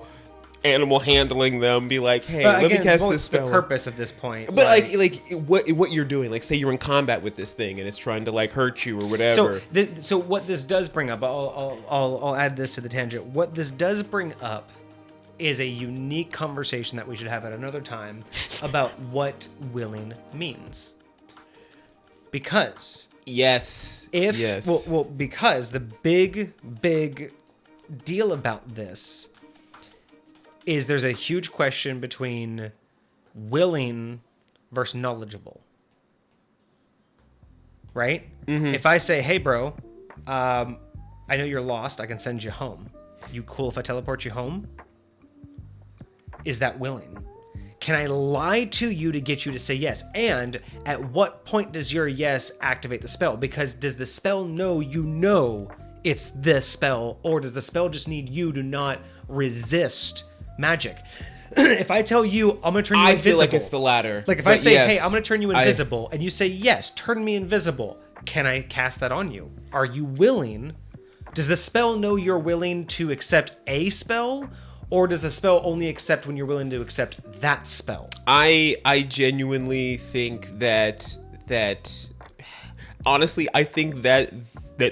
animal handling them, be like, hey, let me cast this spell. The purpose of this point, but like what you're doing, like say you're in combat with this thing and it's trying to like hurt you or whatever. So what this does bring up, I'll add this to the tangent. What this does bring up is a unique conversation that we should have at another time about what willing means. Because because the big deal about this is there's a huge question between willing versus knowledgeable, right? If I say, hey bro, I know you're lost, I can send you home, you cool if I teleport you home? Is that willing? Can I lie to you to get you to say yes? And at what point does your yes activate the spell? Because does the spell know you know it's this spell, or does the spell just need you to not resist magic? If I tell you I'm gonna turn you invisible, I feel like it's the latter. Like if I say, hey, I'm gonna turn you invisible, and you say yes, turn me invisible, can I cast that on you? Are you willing? Does the spell know you're willing to accept a spell, or does the spell only accept when you're willing to accept that spell? I genuinely think that honestly, I think that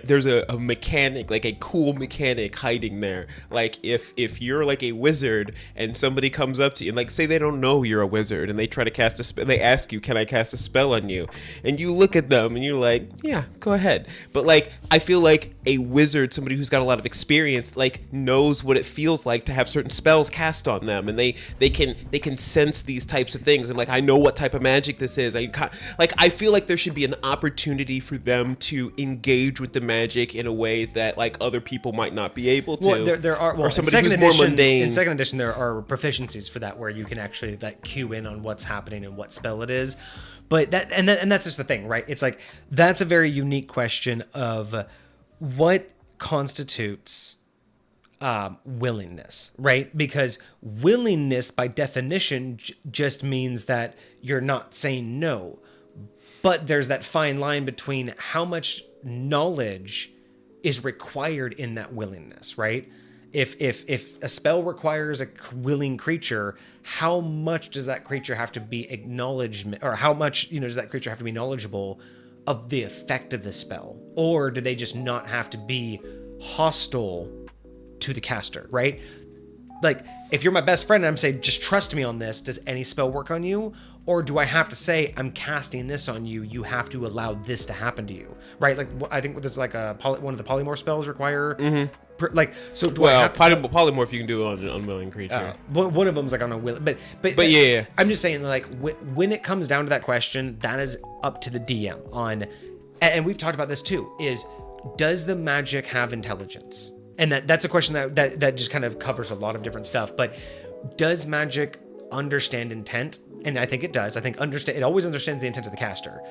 there's a mechanic, like a cool mechanic hiding there. Like if you're like a wizard and somebody comes up to you and like say they don't know you're a wizard and they try to cast a spell, they ask you, can I cast a spell on you? And you look at them and you're like, yeah, go ahead. But like I feel like a wizard, somebody who's got a lot of experience, like knows what it feels like to have certain spells cast on them, and they can sense these types of things. And like I know what type of magic this is. I feel like there should be an opportunity for them to engage with the magic in a way that like other people might not be able to. Well, there are. Well, or somebody who's more mundane. In second edition, there are proficiencies for that where you can actually like cue in on what's happening and what spell it is. But that's just the thing, right? It's like that's a very unique question of what constitutes willingness, right? Because willingness, by definition, just means that you're not saying no. But there's that fine line between how much knowledge is required in that willingness, right? If a spell requires a willing creature, how much does that creature have to be acknowledgement, or how much does that creature have to be knowledgeable of the effect of the spell, or do they just not have to be hostile to the caster, right? Like if you're my best friend and I'm saying just trust me on this, does any spell work on you? Or do I have to say, I'm casting this on you, you have to allow this to happen to you, right? Like, I think there's like one of the polymorph spells require, so do I have to... polymorph you can do on an unwilling creature. One of them's like on a will, but yeah. I'm just saying, like, when it comes down to that question, that is up to the DM on, and we've talked about this too, is does the magic have intelligence? And that's a question that just kind of covers a lot of different stuff, but does magic understand intent? And I think it does. I think it always understands the intent of the caster.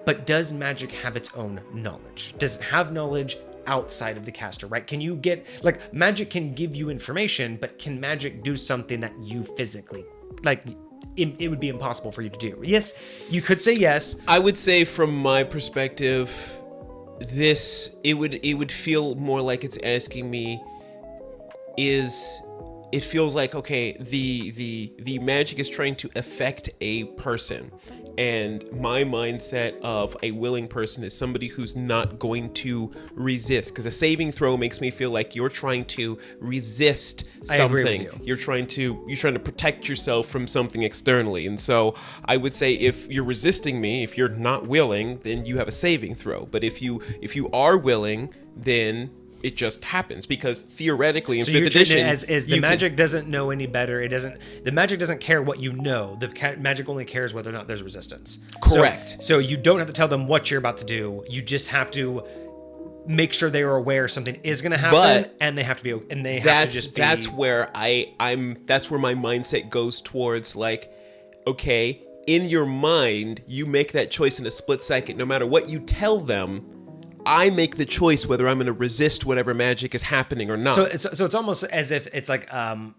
But does magic have its own knowledge? Does it have knowledge outside of the caster, right? Can you get, like, magic can give you information, but can magic do something that you physically, like, it would be impossible for you to do. Yes, you could say yes. I would say from my perspective, it would feel more like it's asking me, it feels like, okay, the magic is trying to affect a person, and my mindset of a willing person is somebody who's not going to resist, because a saving throw makes me feel like you're trying to resist something. I agree with you. You're trying to protect yourself from something externally. And so I would say, if you're resisting me, if you're not willing, then you have a saving throw. But if you are willing, then it just happens, because theoretically in So 5th you're treating edition, it as the magic doesn't know any better. The magic doesn't care what you know. The magic only cares whether or not there's resistance. Correct. So you don't have to tell them what you're about to do. You just have to make sure they are aware something is going to happen, and they have to be, and they have to just be. That's where that's where my mindset goes towards, like, okay, in your mind, you make that choice in a split second. No matter what you tell them, I make the choice whether I'm going to resist whatever magic is happening or not. So it's almost as if it's like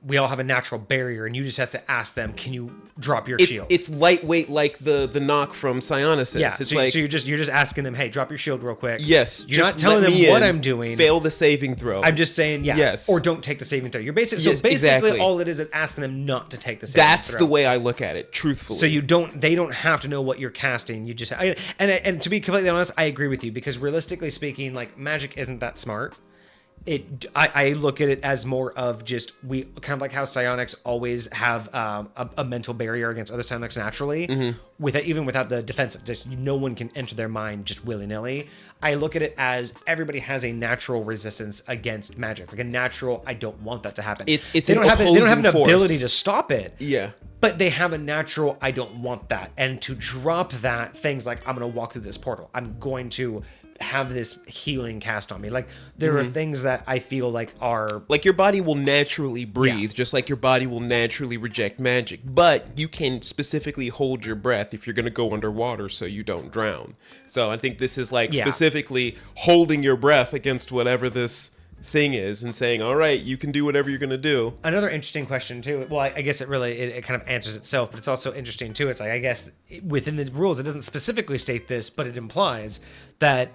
we all have a natural barrier, and you just have to ask them, "Can you drop your shield?" It's lightweight, like the knock from Psionicus. Yeah. It's so like, you're just asking them, "Hey, drop your shield real quick." Yes. You're not telling them what I'm doing. Fail the saving throw. I'm just saying, yeah. Yes. Or don't take the saving throw. You're basically Exactly. all it is asking them not to take the saving throw. That's the way I look at it, truthfully. So they don't have to know what you're casting. You just and to be completely honest, I agree with you, because realistically speaking, like, magic isn't that smart. I look at it as more of just, we kind of like how psionics always have a mental barrier against other psionics naturally, even without the defensive. Just no one can enter their mind just willy-nilly. I look at it as everybody has a natural resistance against magic, like a natural, I don't want that to happen. They don't have an ability to stop it. Yeah. But they have a natural, I don't want that. And to drop that, things like, I'm going to walk through this portal, I'm going to have this healing cast on me. Like, there are things that I feel like are... Like, your body will naturally breathe, just like your body will naturally reject magic. But you can specifically hold your breath if you're going to go underwater so you don't drown. So I think this is, like, specifically holding your breath against whatever this thing is and saying, all right, you can do whatever you're going to do. Another interesting question, too. Well, I guess it kind of answers itself, but it's also interesting, too. It's like, I guess, within the rules, it doesn't specifically state this, but it implies that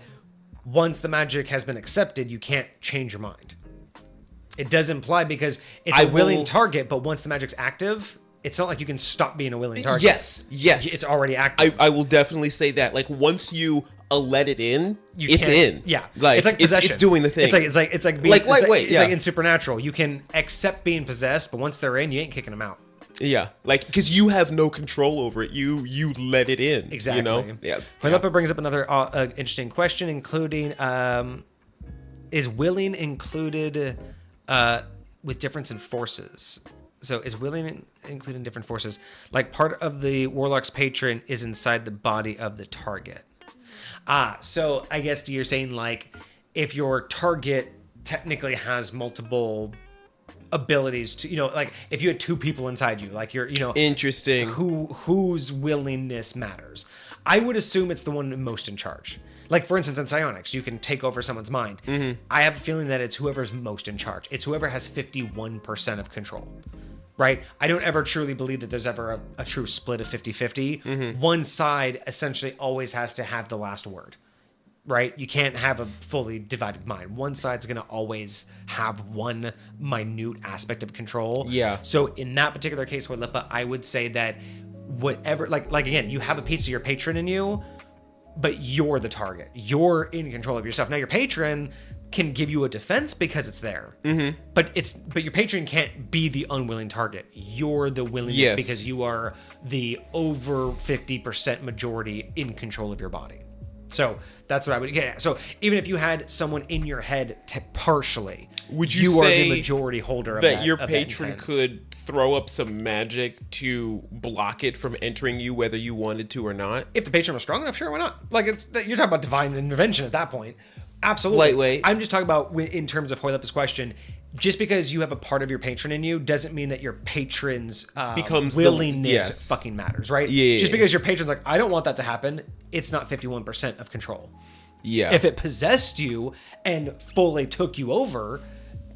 once the magic has been accepted, you can't change your mind. It does imply, because it's a willing target, but once the magic's active, it's not like you can stop being a willing target. Yes. It's already active. I will definitely say that. Like, once you let it in, it's in. Yeah. Like, it's like possession. It's doing the thing. It's like being, like lightweight. It's like in Supernatural. You can accept being possessed, but once they're in, you ain't kicking them out. Yeah, like, because you have no control over it. You let it in. Exactly. You know? Yeah. Philippa brings up another interesting question, including, is willing included with difference in forces? So is willing included in different forces? Like, part of the warlock's patron is inside the body of the target. So I guess you're saying, like, if your target technically has multiple abilities to, like, if you had two people inside you, like, you're, interesting, whose willingness matters. I would assume it's the one most in charge. Like, for instance, in psionics, you can take over someone's mind. I have a feeling that it's whoever's most in charge. It's whoever has 51% of control, right? I don't ever truly believe that there's ever a true split of 50-50. One side essentially always has to have the last word. Right? You can't have a fully divided mind. One side's going to always have one minute aspect of control. Yeah. So in that particular case with Lipa, I would say that whatever, like again, you have a piece of your patron in you, but you're the target. You're in control of yourself. Now, your patron can give you a defense because it's there. But your patron can't be the unwilling target. You're the willingness because you are the over 50% majority in control of your body. So that's what I would get. So even if you had someone in your head partially, would you say are the majority holder of that your patron could throw up some magic to block it from entering you, whether you wanted to or not? If the patron was strong enough, sure, why not? Like, you're talking about divine intervention at that point. Absolutely. Lightweight. I'm just talking about in terms of Hoylepa's question. Just because you have a part of your patron in you doesn't mean that your patron's becomes willingness fucking matters, right? Yeah. Just because your patron's like, I don't want that to happen, it's not 51% of control. Yeah. If it possessed you and fully took you over,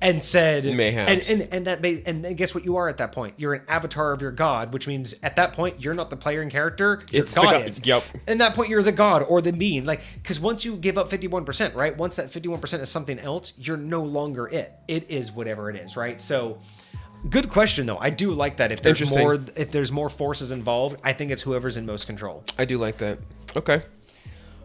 and said, Mayhaps. and then guess what you are at that point? You're an avatar of your god, which means at that point you're not the player and character. Your It's god the god. is. Yep. And that point you're the god or the being, like, because once you give up 51%, right? Once that 51% is something else, you're no longer it. It is whatever it is, right? So, good question though. I do like that. If there's more forces involved, I think it's whoever's in most control. I do like that. Okay.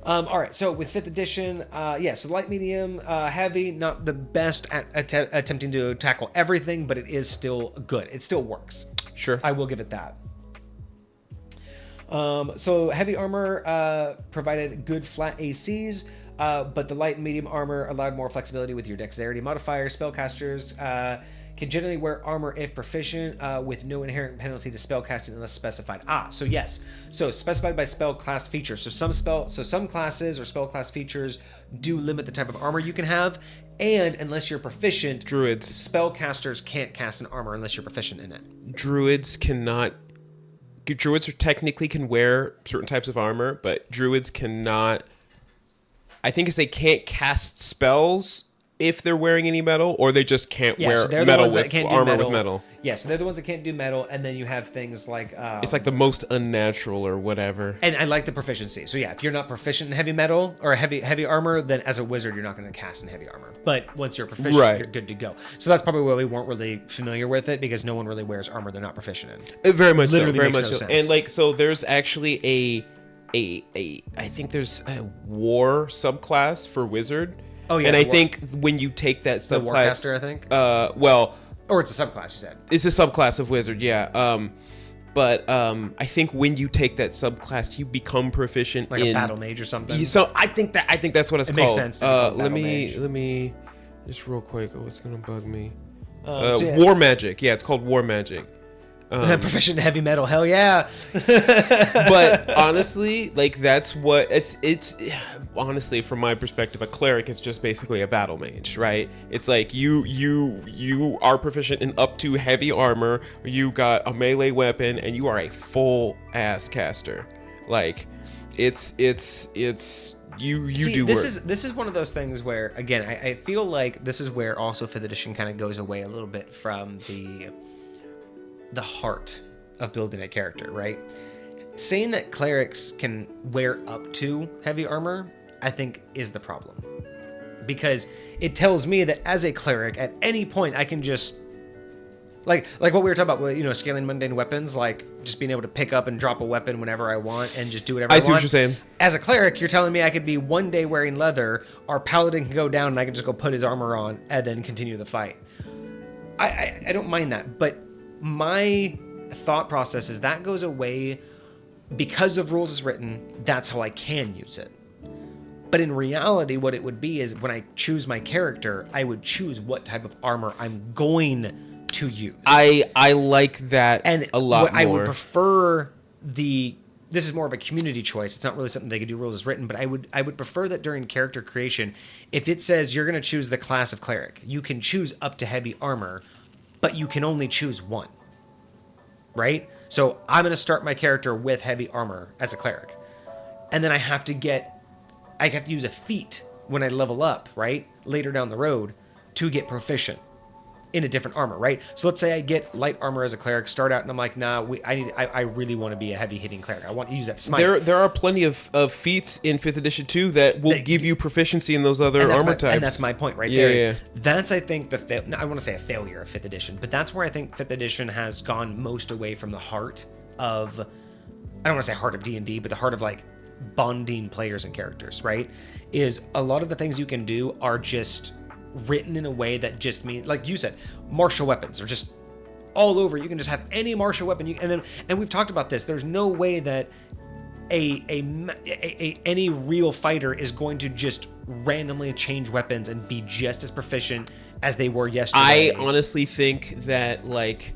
All right, so with 5th edition, so light, medium, heavy, not the best at attempting to tackle everything, but it is still good. It still works. Sure. I will give it that. So heavy armor provided good flat ACs, but the light and medium armor allowed more flexibility with your dexterity modifier. Spellcasters can generally wear armor if proficient, with no inherent penalty to spellcasting unless specified. So yes, so specified by spell class features. So some classes or spell class features do limit the type of armor you can have, and unless you're proficient, Druids. spellcasters can't cast an armor unless you're proficient in it. Druids technically can wear certain types of armor, but druids cannot. I think it's they can't cast spells if they're wearing any metal, or they just can't wear metal with armor with metal. Yeah, so they're the ones that can't do metal, and then you have things like it's like the most unnatural or whatever. And I like the proficiency. So yeah, if you're not proficient in heavy metal or heavy armor, then as a wizard you're not going to cast in heavy armor. But once you're proficient, you're good to go. So that's probably why we weren't really familiar with it, because no one really wears armor they're not proficient in. Very much Literally so. Very makes much no so. sense. And so there's actually I think there's a war subclass for wizard. Oh yeah. And I think when you take that subclass, Warcaster, I think. Or it's a subclass, you said. It's a subclass of wizard, yeah. But I think when you take that subclass, you become proficient like in a battle mage or something. So I think that's what it's called. Makes sense. Let me just real quick. Oh, it's gonna bug me. Yes. War magic. Yeah, it's called war magic. Proficient in heavy metal, hell yeah. But honestly, like that's what it's honestly from my perspective, a cleric is just basically a battle mage, right? It's like you are proficient in up to heavy armor, you got a melee weapon, and you are a full ass caster. Like it's you do this work. This is one of those things where, again, I feel like this is where also 5th edition kind of goes away a little bit from the heart of building a character, right? Saying that clerics can wear up to heavy armor, I think, is the problem. Because it tells me that as a cleric, at any point, I can just... Like what we were talking about, scaling mundane weapons, like just being able to pick up and drop a weapon whenever I want and just do whatever I want. I see what you're saying. As a cleric, you're telling me I could be one day wearing leather, our paladin can go down and I can just go put his armor on and then continue the fight. I don't mind that, but my thought process is that goes away because of rules as written. That's how I can use it. But in reality, what it would be is when I choose my character, I would choose what type of armor I'm going to use. I like that and a lot more. I would prefer this is more of a community choice. It's not really something they could do rules as written, but I would prefer that during character creation, if it says you're going to choose the class of cleric, you can choose up to heavy armor, but you can only choose one, right? So I'm going to start my character with heavy armor as a cleric. And then I have to use a feat when I level up, right? Later down the road to get proficient in a different armor, right? So let's say I get light armor as a cleric, start out and I'm like, nah, I really want to be a heavy hitting cleric. I want to use that smite. There are plenty of feats in 5th edition too that will give you proficiency in those other armor types. And that's my point right there. Yeah. That's, I think, I want to say a failure of 5th edition, but that's where I think 5th edition has gone most away from the heart of, I don't want to say heart of D&D, but the heart of like bonding players and characters, right? Is a lot of the things you can do are just written in a way that just means, like you said, martial weapons are just all over. You can just have any martial weapon. And we've talked about this. There's no way that any real fighter is going to just randomly change weapons and be just as proficient as they were yesterday. I honestly think that like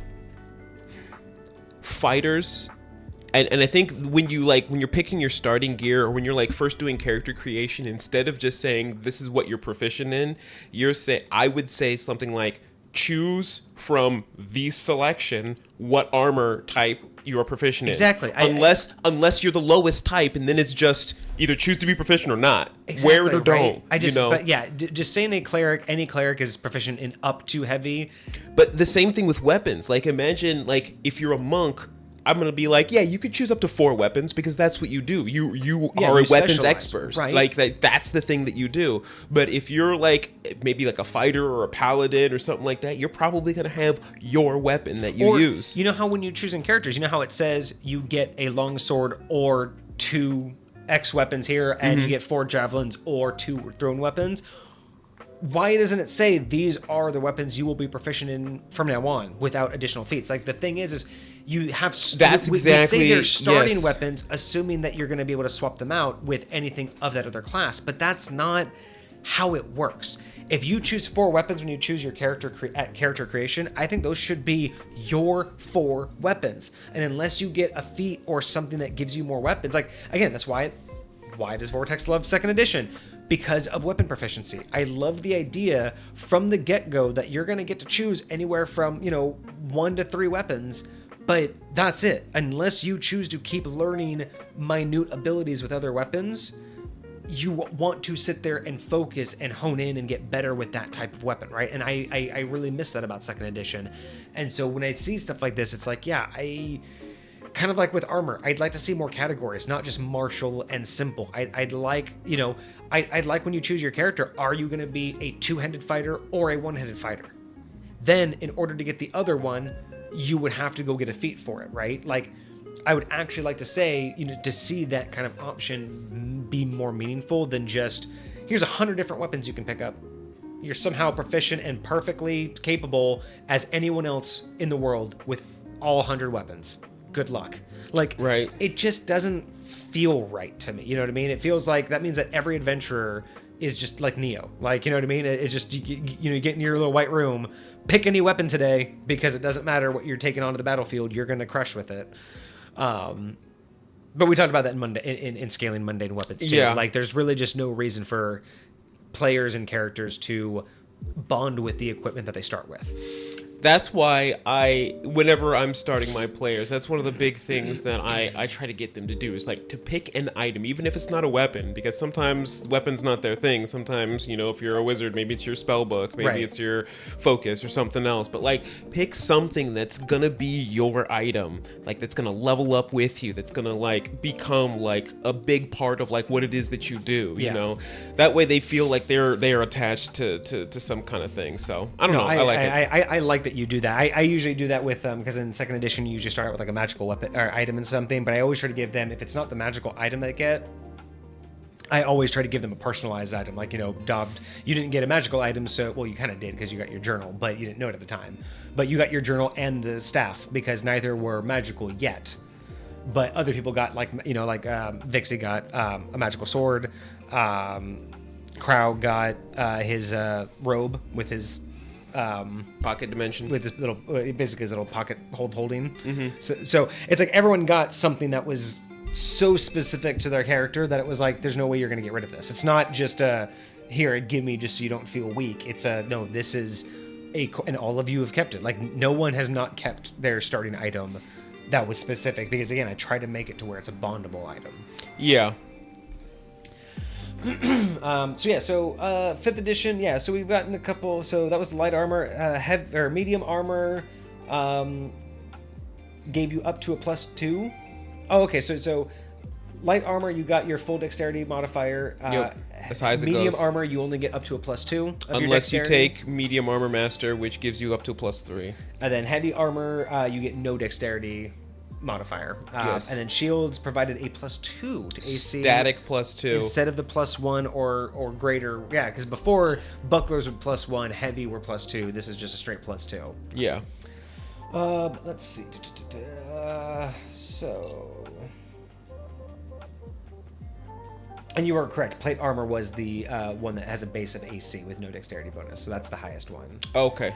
fighters. And I think when you're picking your starting gear or when you're like first doing character creation, instead of just saying this is what you're proficient in, I would say something like choose from the selection what armor type you are proficient in. Exactly. Unless you're the lowest type, and then it's just either choose to be proficient or not. Exactly, Wear it or don't. But yeah, just saying any cleric is proficient in up to heavy. But the same thing with weapons. Like, imagine, like, if you're a monk, I'm gonna be like, yeah, you could choose up to 4 weapons because that's what you do. You are a weapons expert, right? Like that's the thing that you do. But if you're like maybe like a fighter or a paladin or something like that, you're probably gonna have your weapon that you use. You know how when you're choosing characters, you know how it says you get a longsword or 2 X weapons here, and you get 4 javelins or 2 thrown weapons. Why doesn't it say these are the weapons you will be proficient in from now on without additional feats? Like, the thing is you have... That's we exactly... say they're starting yes. weapons, assuming that you're going to be able to swap them out with anything of that other class, but that's not how it works. If you choose 4 weapons when you choose your character at character creation, I think those should be your 4 weapons. And unless you get a feat or something that gives you more weapons, like, again, that's why does Vortex love 2nd edition? Because of weapon proficiency. I love the idea from the get-go that you're going to get to choose anywhere from, 1 to 3 weapons, but that's it. Unless you choose to keep learning minute abilities with other weapons, you want to sit there and focus and hone in and get better with that type of weapon, right? And I really miss that about 2nd edition. And so when I see stuff like this, it's like, yeah, kind of like with armor, I'd like to see more categories, not just martial and simple. I'd like, I'd like when you choose your character, are you going to be a 2-handed fighter or a 1-handed fighter? Then, in order to get the other one, you would have to go get a feat for it, right? Like, I would actually like to say, to see that kind of option be more meaningful than just, here's 100 different weapons you can pick up. You're somehow proficient and perfectly capable as anyone else in the world with all 100 weapons. Good luck. Like, right. It just doesn't feel right to me. You know what I mean? It feels like that means that every adventurer is just like Neo. Like, you know what I mean? It's just, you get in your little white room, pick any weapon today, because it doesn't matter what you're taking onto the battlefield, you're going to crush with it. But we talked about that in scaling mundane weapons too. Yeah. Like, there's really just no reason for players and characters to bond with the equipment that they start with. That's why whenever I'm starting my players, that's one of the big things that I try to get them to do, is like to pick an item, even if it's not a weapon, because sometimes weapon's not their thing. Sometimes, if you're a wizard, maybe it's your spell book, maybe it's your focus or something else. But like, pick something that's gonna be your item, like that's gonna level up with you, that's gonna like become like a big part of like what it is that you do. You know, that way they feel like they're attached to some kind of thing. So I don't know. I like it. I like that you do that. I usually do that with because in 2nd edition you usually start out with like a magical weapon or item and something, but I always try to give them, if it's not the magical item they get, I always try to give them a personalized item. Like, Dovd, you didn't get a magical item, so, well, you kind of did because you got your journal, but you didn't know it at the time. But you got your journal and the staff because neither were magical yet. But other people got Vixie got a magical sword. Crow got his robe with his pocket dimension, with this little, basically his little pocket holding. Mm-hmm. So it's like everyone got something that was so specific to their character that it was like, there's no way you're going to get rid of this. It's not just here, give me just so you don't feel weak. It's no, this is and all of you have kept it. Like, no one has not kept their starting item that was specific, because again, I try to make it to where it's a bondable item. Yeah. So 5th edition, so we've gotten a couple. So that was light armor, medium armor, gave you up to a +2. Oh, okay. So light armor, you got your full dexterity modifier. As high as it goes. Medium armor, you only get up to a +2. Unless you take medium armor master, which gives you up to a +3. And then heavy armor, you get no dexterity modifier. Yes. And then shields provided a +2 to AC. Static +2. Instead of the +1 or greater. Yeah, because before bucklers were +1, heavy were +2. This is just a straight +2. Yeah. Let's see. So. And you are correct. Plate armor was the one that has a base of AC with no dexterity bonus, so that's the highest one. Okay.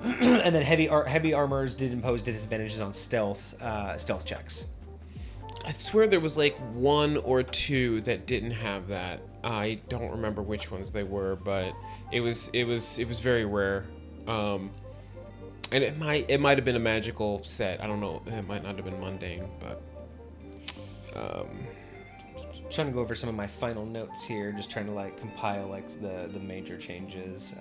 And then heavy armors did impose disadvantages on stealth checks. I swear there was like 1 or 2 that didn't have that. I don't remember which ones they were, but it was very rare. And it might have been a magical set. I don't know. It might not have been mundane, but Trying to go over some of my final notes here, just trying to like compile like the major changes.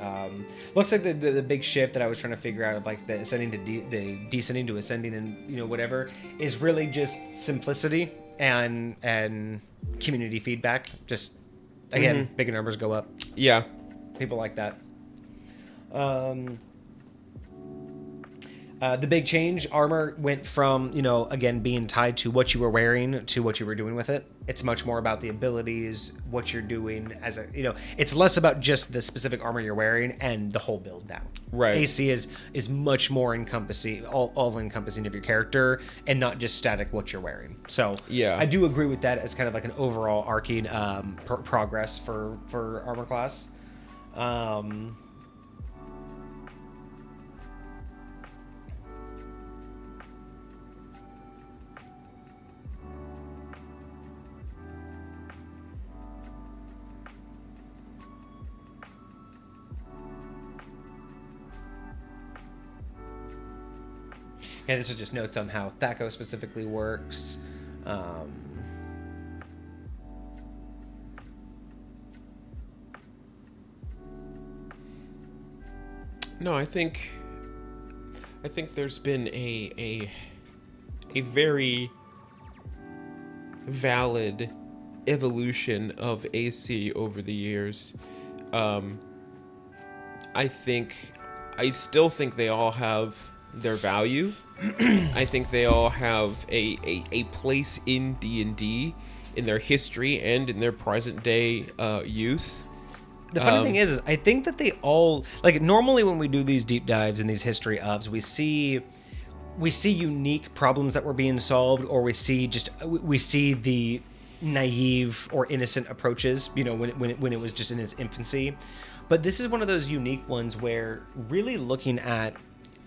Looks like the big shift that I was trying to figure out of like the ascending to the descending to ascending and whatever is really just simplicity and community feedback. Just again, bigger numbers go up. yeah. People like that. The big change, armor went from, again, being tied to what you were wearing to what you were doing with it. It's much more about the abilities, what you're doing as it's less about just the specific armor you're wearing and the whole build now. Right. AC is much more encompassing, all encompassing of your character and not just static what you're wearing. So Yeah. I do agree with that as kind of like an overall arcing progress for armor class. Yeah, this is just notes on how THAC0 specifically works. No, I think there's been a very valid evolution of AC over the years. I still think they all have their value. I think they all have a place in D&D, in their history and in their present day use. The funny thing is I think that they all, like, normally when we do these deep dives in these history ofs, we see unique problems that were being solved, or we see the naive or innocent approaches, when it was just in its infancy. But this is one of those unique ones where really looking at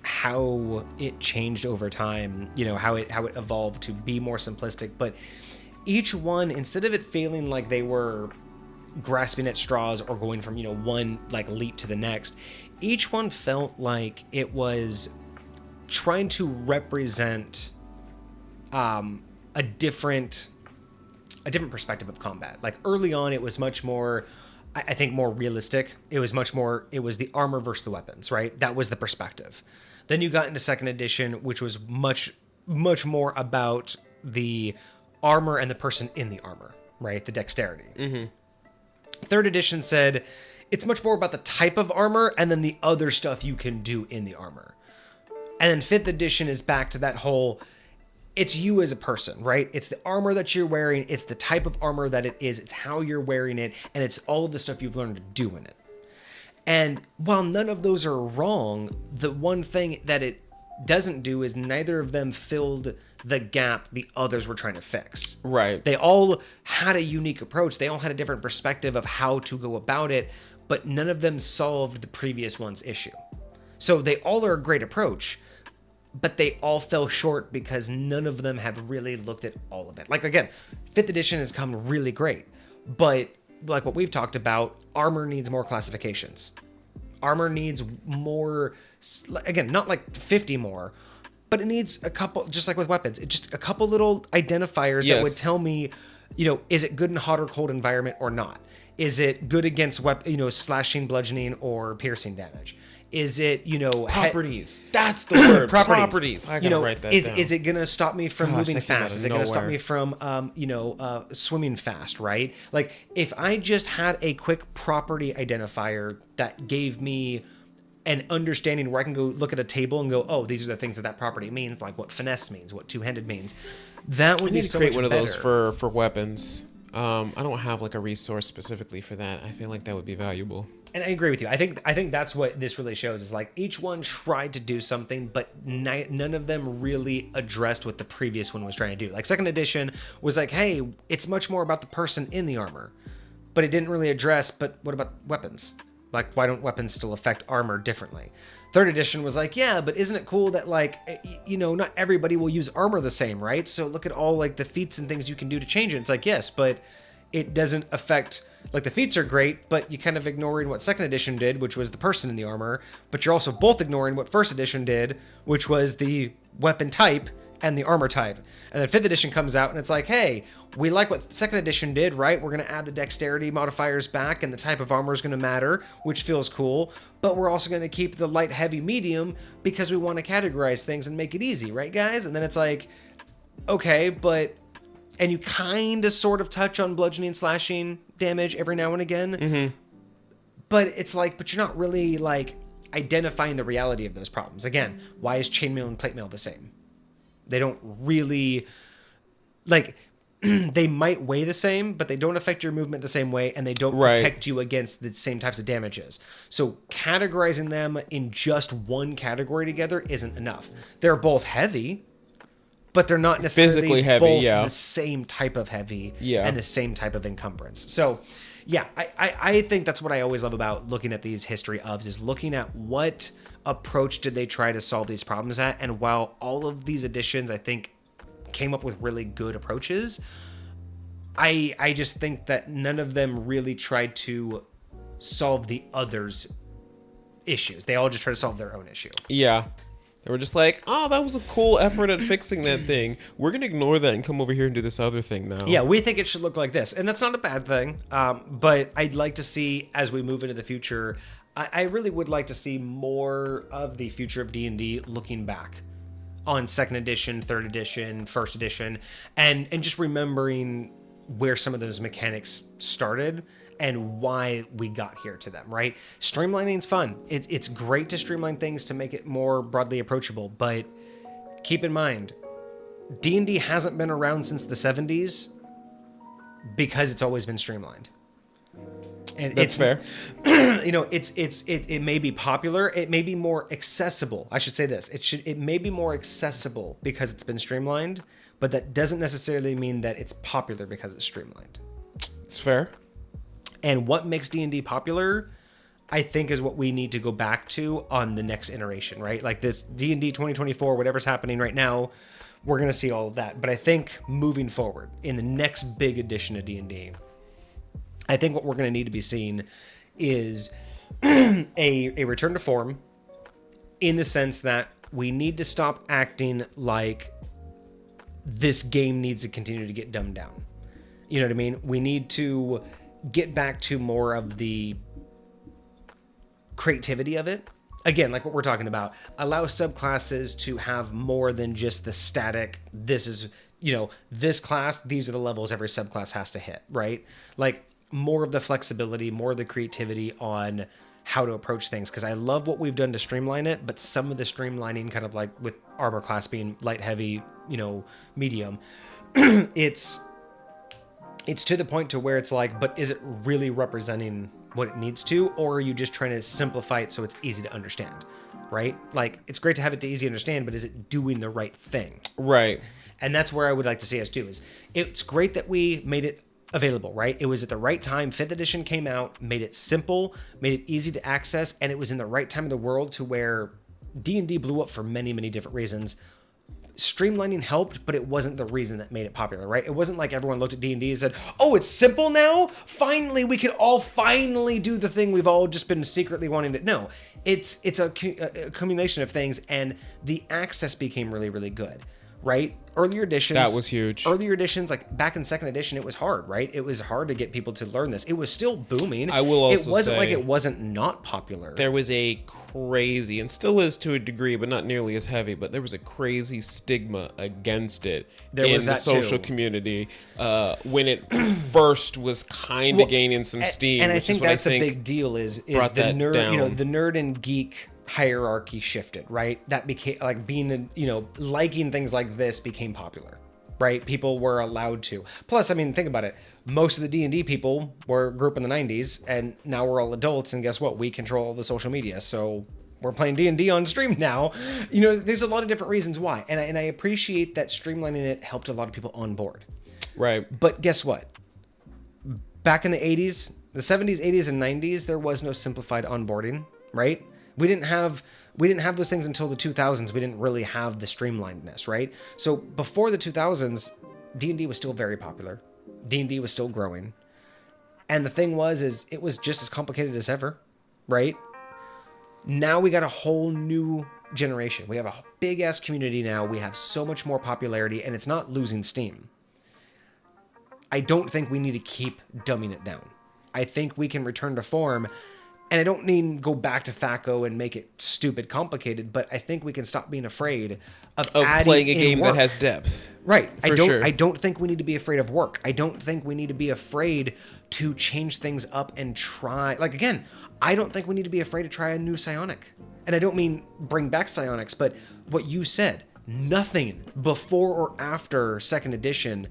how it changed over time, how it evolved to be more simplistic, but each one, instead of it feeling like they were grasping at straws or going from one like leap to the next, each one felt like it was trying to represent a different perspective of combat. Like early on it was much more, I think, more realistic. It was the armor versus the weapons, right? That was the perspective. Then you got into second edition, which was much more about the armor and the person in the armor, right? The dexterity. Third edition said it's much more about the type of armor and then the other stuff you can do in the armor. And then fifth edition is back to that whole, it's you as a person, right? It's the armor that you're wearing, it's the type of armor that it is, it's how you're wearing it, and it's all of the stuff you've learned to do in it. And while none of those are wrong, the one thing that it doesn't do is neither of them filled the gap the others were trying to fix. Right. They all had a unique approach. They all had a different perspective of how to go about it, but none of them solved the previous one's issue. So they all are a great approach, but they all fell short because none of them have really looked at all of it. Like, again, 5th edition has come really great, but like what we've talked about, armor needs more classifications. Armor needs more, again, not like 50 more, but it needs a couple, just like with weapons, just a couple little identifiers that would tell me, is it good in hot or cold environment or not? Is it good against slashing, bludgeoning, or piercing damage? Is it, properties? That's the word. Properties. I gotta write that down. Is it gonna stop me from moving fast? Is it gonna stop me from, swimming fast? Right? Like, if I just had a quick property identifier that gave me an understanding where I can go look at a table and go, oh, these are the things that property means, like what finesse means, what two-handed means. That would be so much better. I need to create one of those for weapons. I don't have like a resource specifically for that. I feel like that would be valuable. And I agree with you. I think that's what this really shows, is like each one tried to do something, but none of them really addressed what the previous one was trying to do. Like second edition was like, hey, it's much more about the person in the armor, but it didn't really address, but what about weapons? Like, why don't weapons still affect armor differently? Third edition was like, yeah, but isn't it cool that, like, not everybody will use armor the same, right? So look at all, like, the feats and things you can do to change it. It's like, yes, but it doesn't affect, like, the feats are great, but you kind of ignoring what second edition did, which was the person in the armor, but you're also both ignoring what first edition did, which was the weapon type and the armor type. And then fifth edition comes out and it's like, hey, we like what second edition did, right? We're going to add the dexterity modifiers back and the type of armor is going to matter, which feels cool. But we're also going to keep the light, heavy, medium because we want to categorize things and make it easy, right, guys? And then it's like, okay, but... And you kind of sort of touch on bludgeoning and slashing damage every now and again. Mm-hmm. But it's like, but you're not really like identifying the reality of those problems. Again, why is chainmail and plate mail the same? They don't really, like, they might weigh the same, but they don't affect your movement the same way, and they don't protect you against the same types of damages. So categorizing them in just one category together isn't enough. They're both heavy, but they're not necessarily physically heavy, both the same type of heavy and the same type of encumbrance. So, yeah, I think that's what I always love about looking at these history ofs, is looking at what approach did they try to solve these problems at. And while all of these editions, I think, came up with really good approaches, I just think that none of them really tried to solve the others' issues. They all just try to solve their own issue. Yeah. They were just like, oh, that was a cool effort at fixing that thing. We're going to ignore that and come over here and do this other thing now. Yeah, we think it should look like this. And that's not a bad thing. But I'd like to see, as we move into the future, I really would like to see more of the future of D&D looking back on second edition, third edition, first edition, and just remembering where some of those mechanics started and why we got here to them, right? Streamlining's fun. It's great to streamline things to make it more broadly approachable, but keep in mind, D&D hasn't been around since the 70s because it's always been streamlined. And that's fair. You know, it may be popular, it may be more accessible. I should say this. It may be more accessible because it's been streamlined, but that doesn't necessarily mean that it's popular because it's streamlined. It's fair. And what makes D&D popular, I think, is what we need to go back to on the next iteration, right? Like this D&D 2024, whatever's happening right now, we're going to see all of that. But I think moving forward in the next big edition of D&D, I think what we're going to need to be seeing is a return to form, in the sense that we need to stop acting like this game needs to continue to get dumbed down. You know what I mean? We need to get back to more of the creativity of it. Again, like what we're talking about, allow subclasses to have more than just the static, this is, you know, this class, these are the levels every subclass has to hit, right? Like more of the flexibility, more of the creativity on how to approach things. Because I love what we've done to streamline it, but some of the streamlining, kind of like with armor class being light, heavy, you know, medium, it's to the point to where it's like, but is it really representing what it needs to, or are you just trying to simplify it so it's easy to understand, right? Like, it's great to have it to easy to understand, but is it doing the right thing? Right. And that's where I would like to see us do, is it's great that we made it available, right? It was at the right time. 5th edition came out, made it simple, made it easy to access, and it was in the right time of the world to where D&D blew up for many, many different reasons. Streamlining helped, but it wasn't the reason that made it popular, right? It wasn't like everyone looked at D&D and said, oh, it's simple now? Finally, we can all finally do the thing we've all just been secretly wanting to. No, it's a combination of things, and the access became really, really good, right? Earlier editions. That was huge. Earlier editions, like back in second edition, it was hard, right? It was hard to get people to learn this. It was still booming. I will also It wasn't say, like it wasn't not popular. there was a crazy, and still is to a degree, but not nearly as heavy, but there was a crazy stigma against it in the social community when it first was kind of gaining some steam. And I think that's a big deal, is the nerd, down. you know, the nerd and geek hierarchy shifted, right? That became like being, you know, liking things like this became popular, right? People were allowed to. Plus, I mean, think about it. Most of the D&D people grew up in the 90s, and now we're all adults, and guess what? We control the social media, so we're playing D&D on stream now. You know, there's a lot of different reasons why, and I appreciate that streamlining it helped a lot of people on board. Right. But guess what? Back in the 80s, the 70s, 80s, and 90s, there was no simplified onboarding, right? We didn't have those things until the 2000s. We didn't really have the streamlinedness, right? So before the 2000s, D&D was still very popular. D&D was still growing. And the thing was, it was just as complicated as ever, right? Now we got a whole new generation. We have a big ass community now. We have so much more popularity, and it's not losing steam. I don't think we need to keep dumbing it down. I think we can return to form, and I don't mean go back to THAC0 and make it stupid complicated, but I think we can stop being afraid of playing a game work. that has depth. Right. Sure. I don't think we need to be afraid of work. I don't think we need to be afraid to change things up and try. Like, again, I don't think we need to be afraid to try a new psionic. And I don't mean bring back psionics, but what you said, nothing before or after second edition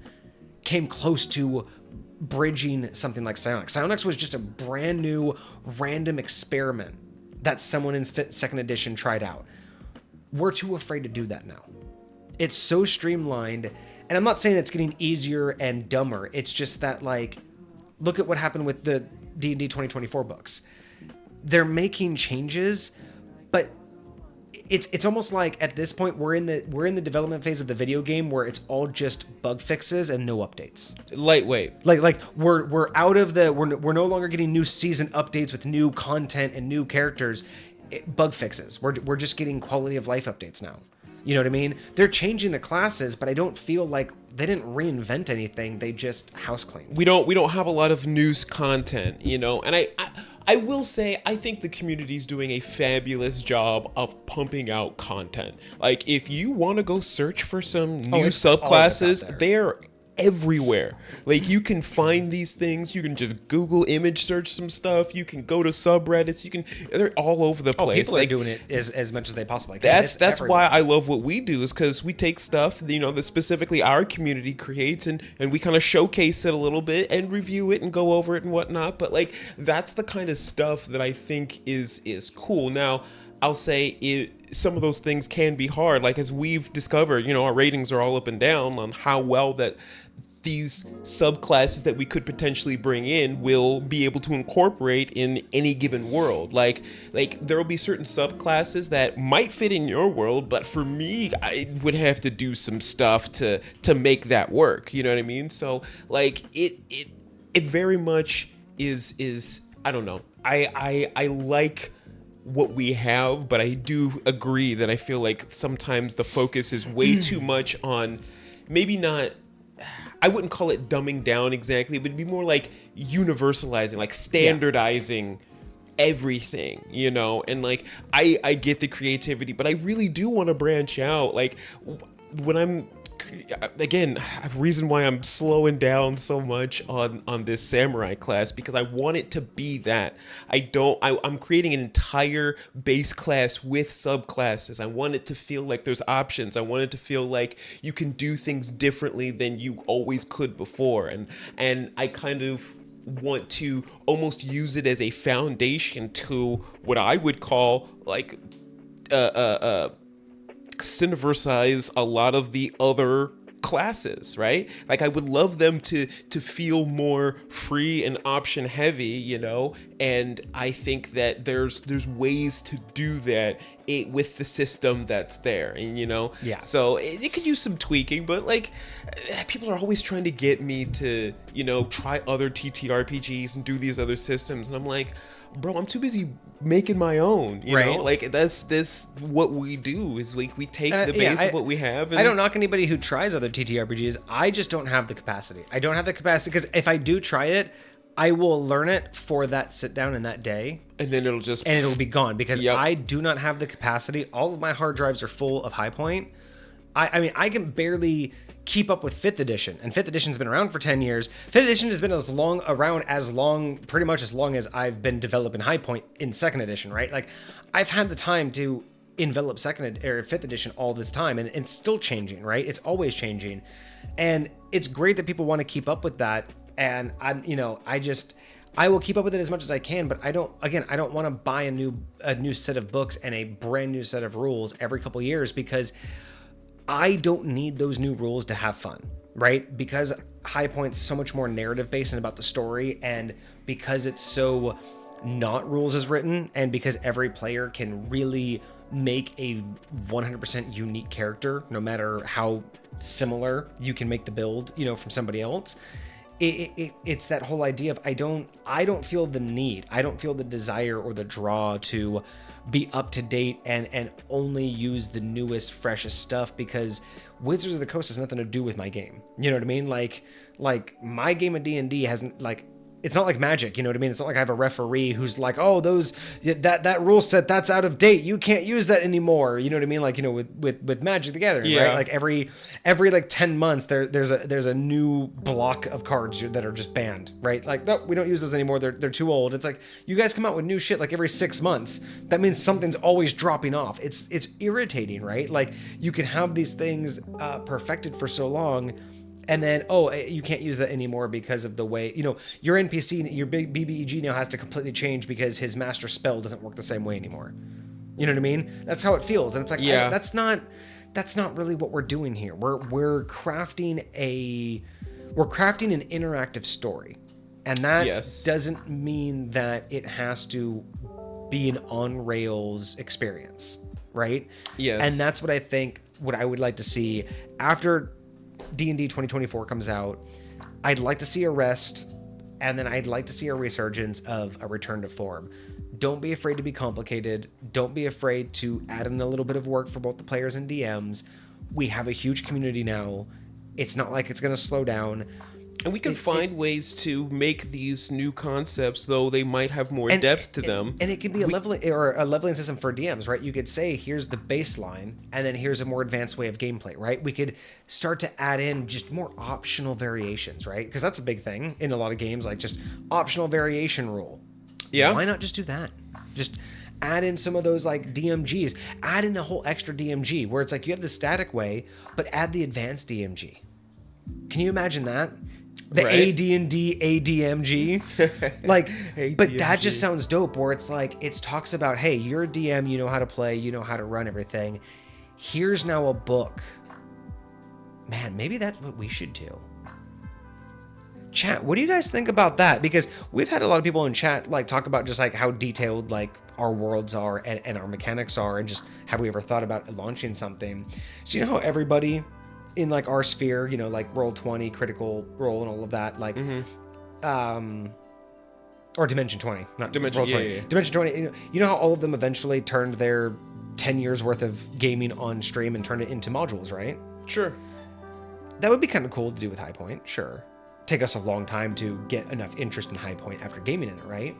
came close to bridging something like psionics. Psionics was just a brand new random experiment that someone in second edition tried out. We're too afraid to do that now. It's so streamlined, and I'm not saying it's getting easier and dumber. It's just that, like, look at what happened with the D&D 2024 books. They're making changes, but it's almost like at this point we're in the development phase of the video game where it's all just bug fixes and no updates. Lightweight. Like we're out of the we're no longer getting new season updates with new content and new characters. Bug fixes. We're just getting quality of life updates now. You know what I mean? They're changing the classes, but I don't feel like they didn't reinvent anything. They just house cleaned. We don't have a lot of news content, you know. And I will say I think the community's doing a fabulous job of pumping out content. Like, if you want to go search for some new subclasses, they're everywhere. Like, you can find these things. You can just Google image search some stuff. You can go to subreddits. They're all over the place. People are doing it as much as they possibly can. That's why I love what we do, is because we take stuff, you know, that specifically our community creates, and we kind of showcase it a little bit and review it and go over it and whatnot. But, like, that's the kind of stuff that I think is cool. Now, I'll say some of those things can be hard. Like, as we've discovered, you know, our ratings are all up and down on how well that these subclasses that we could potentially bring in will be able to incorporate in any given world. Like there will be certain subclasses that might fit in your world, but for me, I would have to do some stuff to make that work. You know what I mean? So, like, it very much is I don't know. I like what we have, but I do agree that I feel like sometimes the focus is way too much on, maybe not, I wouldn't call it dumbing down exactly, but it'd be more like universalizing, like standardizing everything, you know? And, like, I get the creativity, but I really do want to branch out. Like, when I'm, again, a reason why I'm slowing down so much on this samurai class, because I want it to be that. I'm creating an entire base class with subclasses. I want it to feel like there's options. I want it to feel like you can do things differently than you always could before. And I kind of want to almost use it as a foundation to what I would call, like, cineversize a lot of the other classes, right? Like, I would love them to feel more free and option heavy, you know? And I think that there's ways to do that with the system that's there, and, you know? Yeah. So it could use some tweaking, but, like, people are always trying to get me to, you know, try other TTRPGs and do these other systems, and I'm like, bro, I'm too busy making my own, you know? Like, that's what we do, is, like, we take the base of what we have. And I don't knock anybody who tries other TTRPGs. I just don't have the capacity. I don't have the capacity, because if I do try it, I will learn it for that sit down in that day. And then it'll be gone, because I do not have the capacity. All of my hard drives are full of High Point. I mean, I can barely keep up with 5th edition, and 5th edition's been around for 10 years. 5th edition has been pretty much as long as I've been developing High Point in 2nd edition, right? Like, I've had the time to envelop 5th edition all this time, and it's still changing, right? It's always changing. And it's great that people want to keep up with that. And I will keep up with it as much as I can, but I don't want to buy a new set of books and a brand new set of rules every couple years, because I don't need those new rules to have fun, right? Because High Point's so much more narrative based and about the story, and because it's so not rules as written, and because every player can really make a 100% unique character, no matter how similar you can make the build, you know, from somebody else. it's that whole idea of I don't feel the need, I don't feel the desire or the draw to be up to date and only use the newest, freshest stuff, because Wizards of the Coast has nothing to do with my game. You know what I mean? Like my game of D&D hasn't, like, it's not like Magic, you know what I mean? It's not like I have a referee who's like, oh, that rule set, that's out of date, you can't use that anymore. You know what I mean? Like, you know, with Magic the Gathering, right? Like every like 10 months there's a new block of cards that are just banned, right? Like, no, we don't use those anymore. They're too old. It's like, you guys come out with new shit like every 6 months. That means something's always dropping off. It's irritating, right? Like, you can have these things perfected for so long, and then, oh, you can't use that anymore because of the way, you know, your NPC, your big BBEG now has to completely change because his master spell doesn't work the same way anymore. You know what I mean? That's how it feels. And it's like, yeah, that's not really what we're doing here. We're crafting an interactive story. And that doesn't mean that it has to be an on rails experience, right? Yes. And that's what I think, what I would like to see after D&D 2024 comes out. I'd like to see a rest, and then I'd like to see a resurgence of a return to form. Don't be afraid to be complicated. Don't be afraid to add in a little bit of work for both the players and DMs. We have a huge community now. It's not like it's going to slow down. And we can find ways to make these new concepts, though they might have more depth to them. And it can be a leveling system for DMs, right? You could say, here's the baseline, and then here's a more advanced way of gameplay, right? We could start to add in just more optional variations, right? Because that's a big thing in a lot of games, like just optional variation rule. Yeah. Why not just do that? Just add in some of those like DMGs. Add in a whole extra DMG where it's like you have the static way, but add the advanced DMG. Can you imagine that? The right. AD&D ADMG, like, but that just sounds dope. Where it's like, it talks about, hey, you're a DM, you know how to play, you know how to run everything. Here's now a book. Man, maybe that's what we should do. Chat, what do you guys think about that? Because we've had a lot of people in chat like talk about just like how detailed like our worlds are and our mechanics are, and just have we ever thought about launching something? So you know how everybody in like our sphere, you know, like roll 20, critical roll, and all of that, like, or dimension 20, not dimension roll 20. Dimension 20. You know how all of them eventually turned their 10 years worth of gaming on stream and turned it into modules, right? Sure. That would be kind of cool to do with High Point, sure. Take us a long time to get enough interest in High Point after gaming in it, right?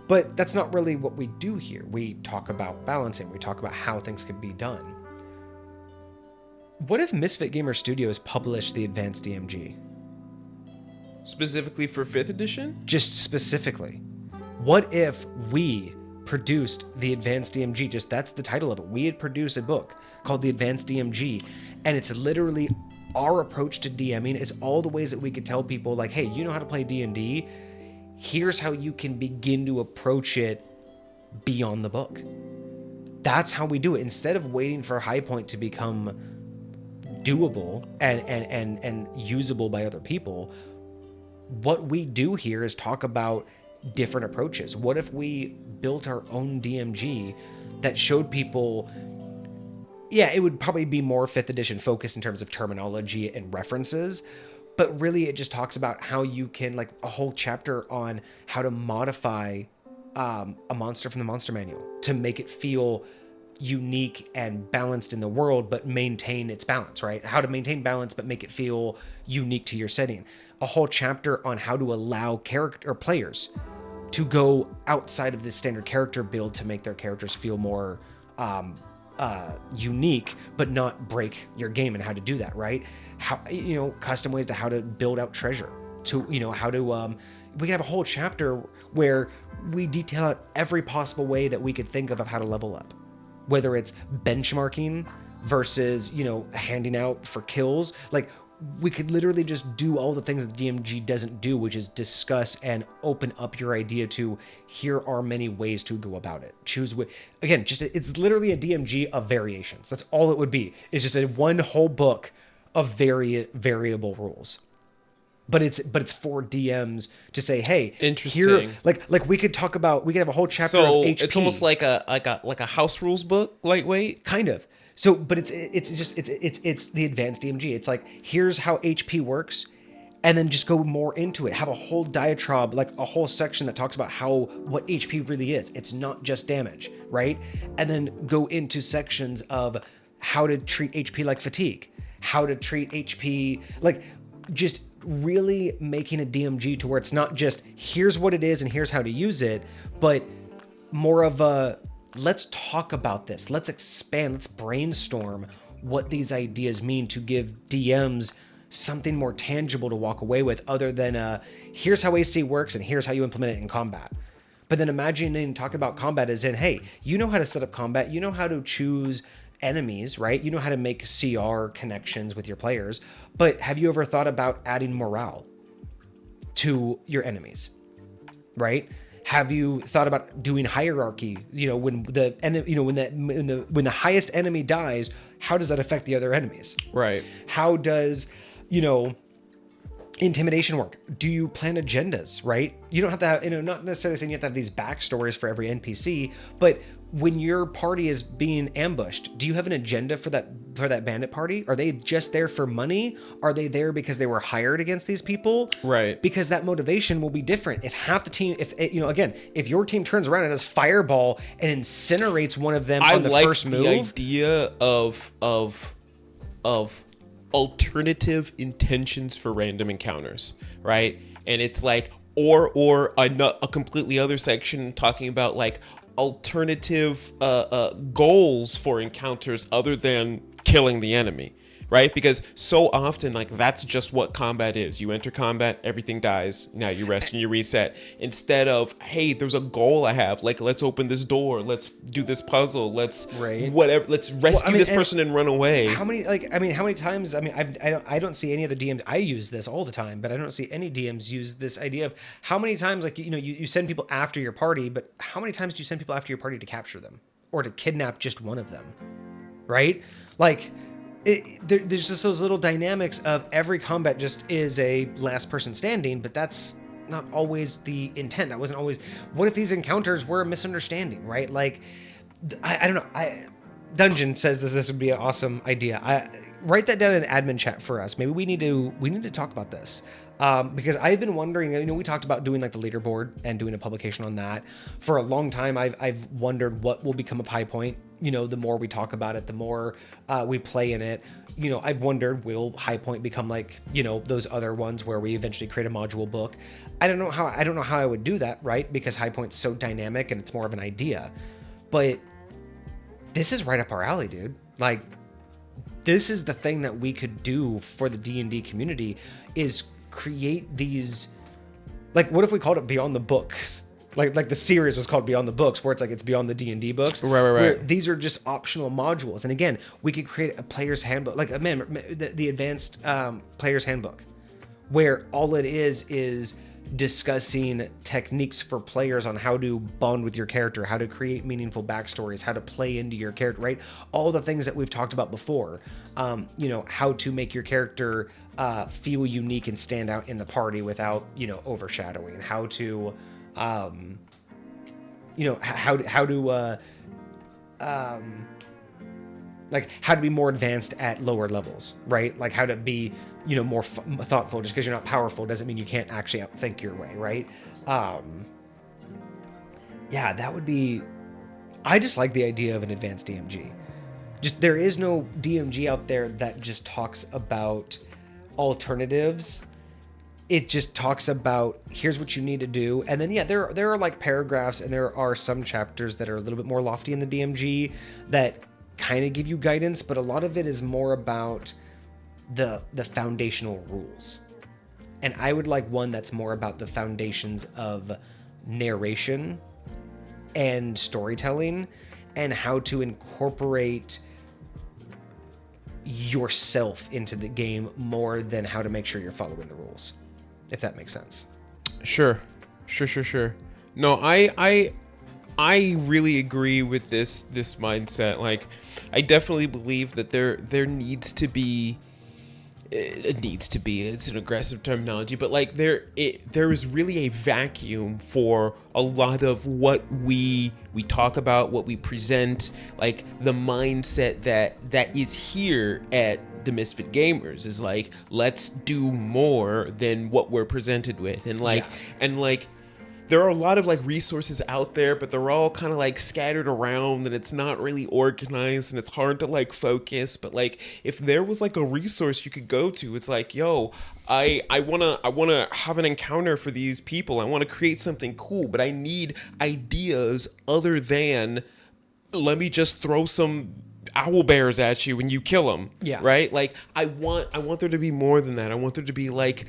But that's not really what we do here. We talk about balancing. We talk about how things can be done. What if Misfit Gamer Studios published the Advanced DMG? Specifically for 5th edition? Just specifically. What if we produced the Advanced DMG? Just that's the title of it. We had produced a book called the Advanced DMG, and it's literally our approach to DMing. It's all the ways that we could tell people like, hey, you know how to play D&D? Here's how you can begin to approach it beyond the book. That's how we do it. Instead of waiting for High Point to become doable and usable by other people, what we do here is talk about different approaches. What if we built our own DMG that showed people, yeah, it would probably be more 5th edition focused in terms of terminology and references, but really it just talks about how you can, like a whole chapter on how to modify a monster from the monster manual to make it feel unique and balanced in the world, but maintain its balance, right? How to maintain balance, but make it feel unique to your setting. A whole chapter on how to allow players to go outside of the standard character build to make their characters feel more unique, but not break your game, and how to do that, right? How, you know, custom ways to how to build out treasure, to, you know, how to, we can have a whole chapter where we detail out every possible way that we could think of how to level up. Whether it's benchmarking versus, you know, handing out for kills, like we could literally just do all the things that the DMG doesn't do, which is discuss and open up your idea to, here are many ways to go about it. Choose, again, just it's literally a DMG of variations. That's all it would be. It's just a one whole book of variable rules. But it's for DMs to say, hey, interesting. Here, like we could talk about, we could have a whole chapter of HP. It's almost like a house rules book, lightweight, kind of. So, but it's the advanced DMG. It's like, here's how HP works, and then just go more into it. Have a whole diatribe, like a whole section that talks about what HP really is. It's not just damage, right? And then go into sections of how to treat HP like fatigue, how to treat HP, like just really making a DMG to where it's not just here's what it is and here's how to use it, but more of a let's talk about this, let's expand, let's brainstorm what these ideas mean to give DMs something more tangible to walk away with, other than here's how AC works and here's how you implement it in combat. But then imagining talking about combat as in, hey, you know how to set up combat, you know how to choose enemies, right? You know how to make CR connections with your players, but have you ever thought about adding morale to your enemies, right? Have you thought about doing hierarchy? When the highest enemy dies, how does that affect the other enemies? Right. How does, intimidation work? Do you plan agendas, right? You don't have to have, not necessarily saying you have to have these backstories for every NPC, but when your party is being ambushed, do you have an agenda for that bandit party? Are they just there for money? Are they there because they were hired against these people? Right. Because that motivation will be different. If half the team, if your team turns around and does fireball and incinerates one of them on the first move. I like the idea of alternative intentions for random encounters, right? And it's like, or a completely other section talking about like alternative goals for encounters other than killing the enemy, right? Because so often, like, that's just what combat is. You enter combat, everything dies. Now you rest and you reset. Instead of, hey, there's a goal I have. Like, let's open this door. Let's do this puzzle. Let's whatever. Let's rescue this person and run away. How many times? I don't see any of the DMs. I use this all the time, but I don't see any DMs use this idea of how many times, like, you send people after your party, but how many times do you send people after your party to capture them or to kidnap just one of them, right? Like, there's just those little dynamics of every combat just is a last person standing, but that's not always the intent. That wasn't always. What if these encounters were a misunderstanding, right? Like, I don't know. Dungeon says this would be an awesome idea. Write that down in admin chat for us. Maybe we need to talk about this. Because I've been wondering, we talked about doing like the leaderboard and doing a publication on that for a long time. I've wondered what will become of High Point. The more we talk about it, the more we play in it. I've wondered, will High Point become like, those other ones where we eventually create a module book? I don't know how I would do that, right? Because High Point's so dynamic and it's more of an idea. But this is right up our alley, dude. Like, this is the thing that we could do for the D&D community is create these, like, what if we called it Beyond the Books? Like the series was called Beyond the Books, where it's like it's beyond the D&D books. Right. Where these are just optional modules. And again, we could create a player's handbook, like the advanced player's handbook, where all it is discussing techniques for players on how to bond with your character, how to create meaningful backstories, how to play into your character, right? All the things that we've talked about before. How to make your character feel unique and stand out in the party without, overshadowing. How to, how to be more advanced at lower levels, right? Like how to be, more thoughtful. Just because you're not powerful doesn't mean you can't actually outthink your way, right? That would be. I just like the idea of an advanced DMG. Just there is no DMG out there that just talks about alternatives. It just talks about here's what you need to do, and then there are like paragraphs, and there are some chapters that are a little bit more lofty in the DMG that kind of give you guidance, but a lot of it is more about the foundational rules. And I would like one that's more about the foundations of narration and storytelling and how to incorporate yourself into the game more than how to make sure you're following the rules, if that makes sense. Sure. No, I really agree with this mindset. Like, I definitely believe that there needs to be. It's an aggressive terminology, but like there is really a vacuum for a lot of what we talk about, what we present, like the mindset that is here at the Misfit Gamers is like, let's do more than what we're presented with. And like, there are a lot of like resources out there, but they're all kind of like scattered around and it's not really organized and it's hard to like focus. But like, if there was like a resource you could go to, it's like, yo, I wanna have an encounter for these people. I want to create something cool, but I need ideas other than let me just throw some owl bears at you when you kill them. Yeah. Right. Like I want there to be more than that. I want there to be like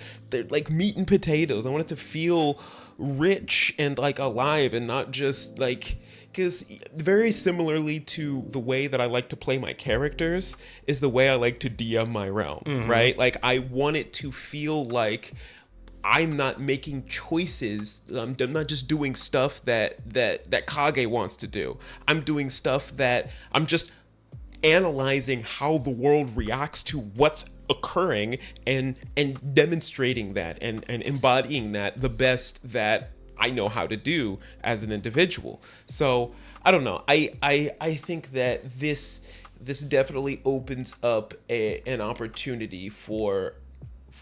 meat and potatoes. I want it to feel rich and like alive and not just like, because very similarly to the way that I like to play my characters is the way I like to DM my realm. Right. Like I want it to feel like I'm not making choices. I'm not just doing stuff that Kage wants to do. I'm doing stuff that I'm just analyzing how the world reacts to what's occurring and demonstrating that and embodying that the best that I know how to do as an individual. So I don't know. I think that this definitely opens up an opportunity for